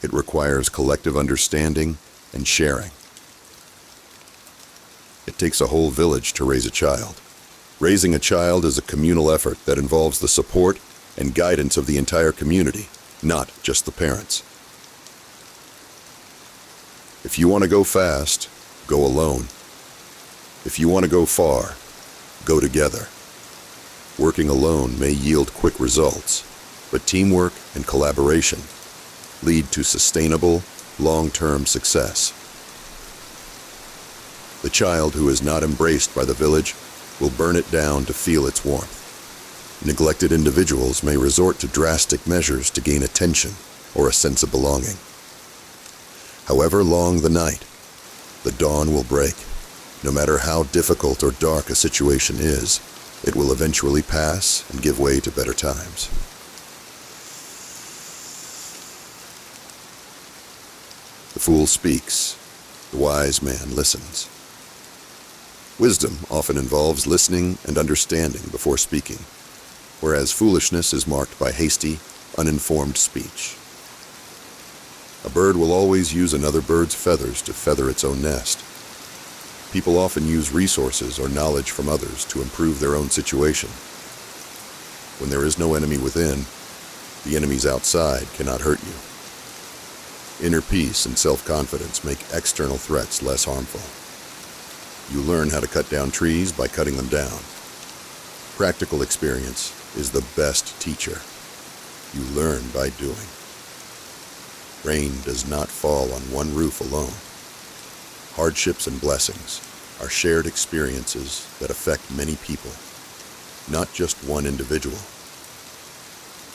It requires collective understanding and sharing. It takes a whole village to raise a child. Raising a child is a communal effort that involves the support and guidance of the entire community, not just the parents. If you want to go fast, go alone. If you want to go far, go together. Working alone may yield quick results, but teamwork and collaboration lead to sustainable, long-term success. The child who is not embraced by the village will burn it down to feel its warmth. Neglected individuals may resort to drastic measures to gain attention or a sense of belonging. However long the night, the dawn will break. No matter how difficult or dark a situation is, it will eventually pass and give way to better times. The fool speaks, the wise man listens. Wisdom often involves listening and understanding before speaking, whereas foolishness is marked by hasty, uninformed speech. A bird will always use another bird's feathers to feather its own nest. People often use resources or knowledge from others to improve their own situation. When there is no enemy within, the enemies outside cannot hurt you. Inner peace and self-confidence make external threats less harmful. You learn how to cut down trees by cutting them down. Practical experience is the best teacher. You learn by doing. Rain does not fall on one roof alone. Hardships and blessings are shared experiences that affect many people, not just one individual.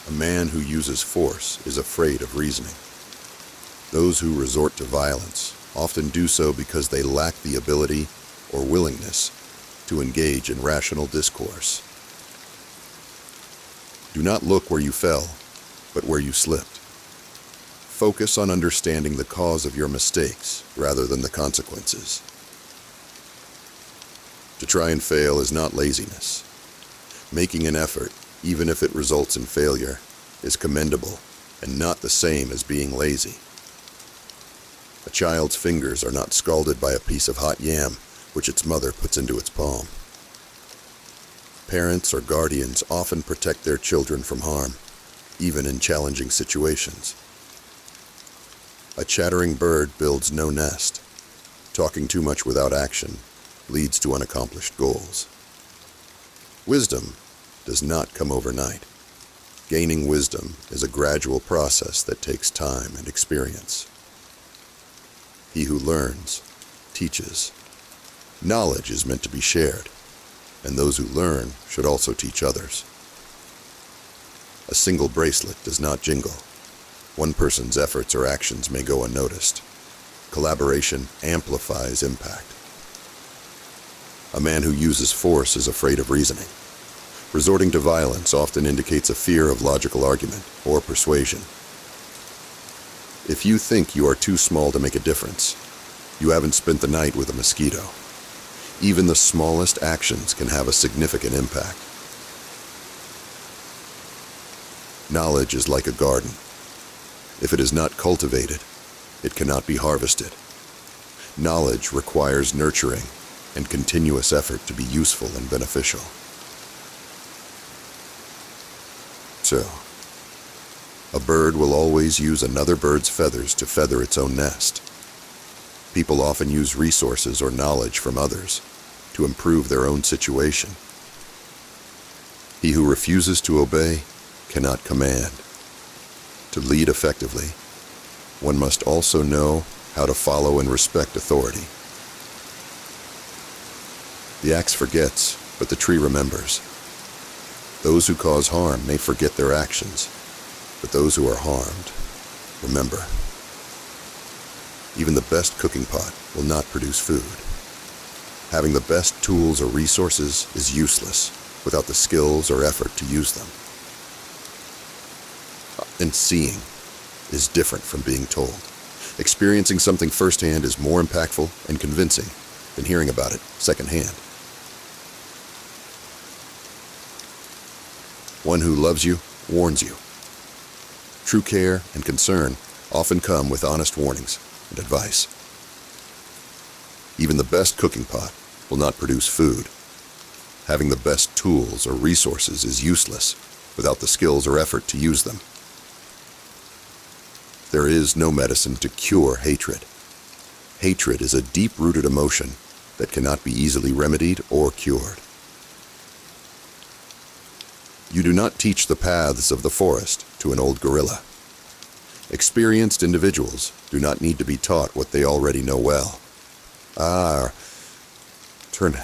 A man who uses force is afraid of reasoning. Those who resort to violence often do so because they lack the ability or willingness to engage in rational discourse. Do not look where you fell, but where you slipped. Focus on understanding the cause of your mistakes rather than the consequences. To try and fail is not laziness. Making an effort, even if it results in failure, is commendable and not the same as being lazy. A child's fingers are not scalded by a piece of hot yam, which its mother puts into its palm. Parents or guardians often protect their children from harm, even in challenging situations. A chattering bird builds no nest. Talking too much without action leads to unaccomplished goals. Wisdom does not come overnight. Gaining wisdom is a gradual process that takes time and experience. He who learns, teaches. Knowledge is meant to be shared, and those who learn should also teach others. A single bracelet does not jingle. One person's efforts or actions may go unnoticed. Collaboration amplifies impact. A man who uses force is afraid of reasoning. Resorting to violence often indicates a fear of logical argument or persuasion. If you think you are too small to make a difference, You haven't spent the night with a mosquito. Even the smallest actions can have a significant impact. Knowledge is like a garden. If it is not cultivated, it cannot be harvested. Knowledge requires nurturing and continuous effort to be useful and beneficial. So, a bird will always use another bird's feathers to feather its own nest. People often use resources or knowledge from others to improve their own situation. He who refuses to obey cannot command. To lead effectively, one must also know how to follow and respect authority. The axe forgets, but the tree remembers. Those who cause harm may forget their actions, but those who are harmed remember. Even the best cooking pot will not produce food. Having the best tools or resources is useless without the skills or effort to use them. And seeing is different from being told. Experiencing something firsthand is more impactful and convincing than hearing about it secondhand. One who loves you warns you. True care and concern often come with honest warnings and advice. Even the best cooking pot will not produce food. Having the best tools or resources is useless without the skills or effort to use them. There is no medicine to cure hatred. Hatred is a deep-rooted emotion that cannot be easily remedied or cured. You do not teach the paths of the forest to an old gorilla. Experienced individuals do not need to be taught what they already know well. Turn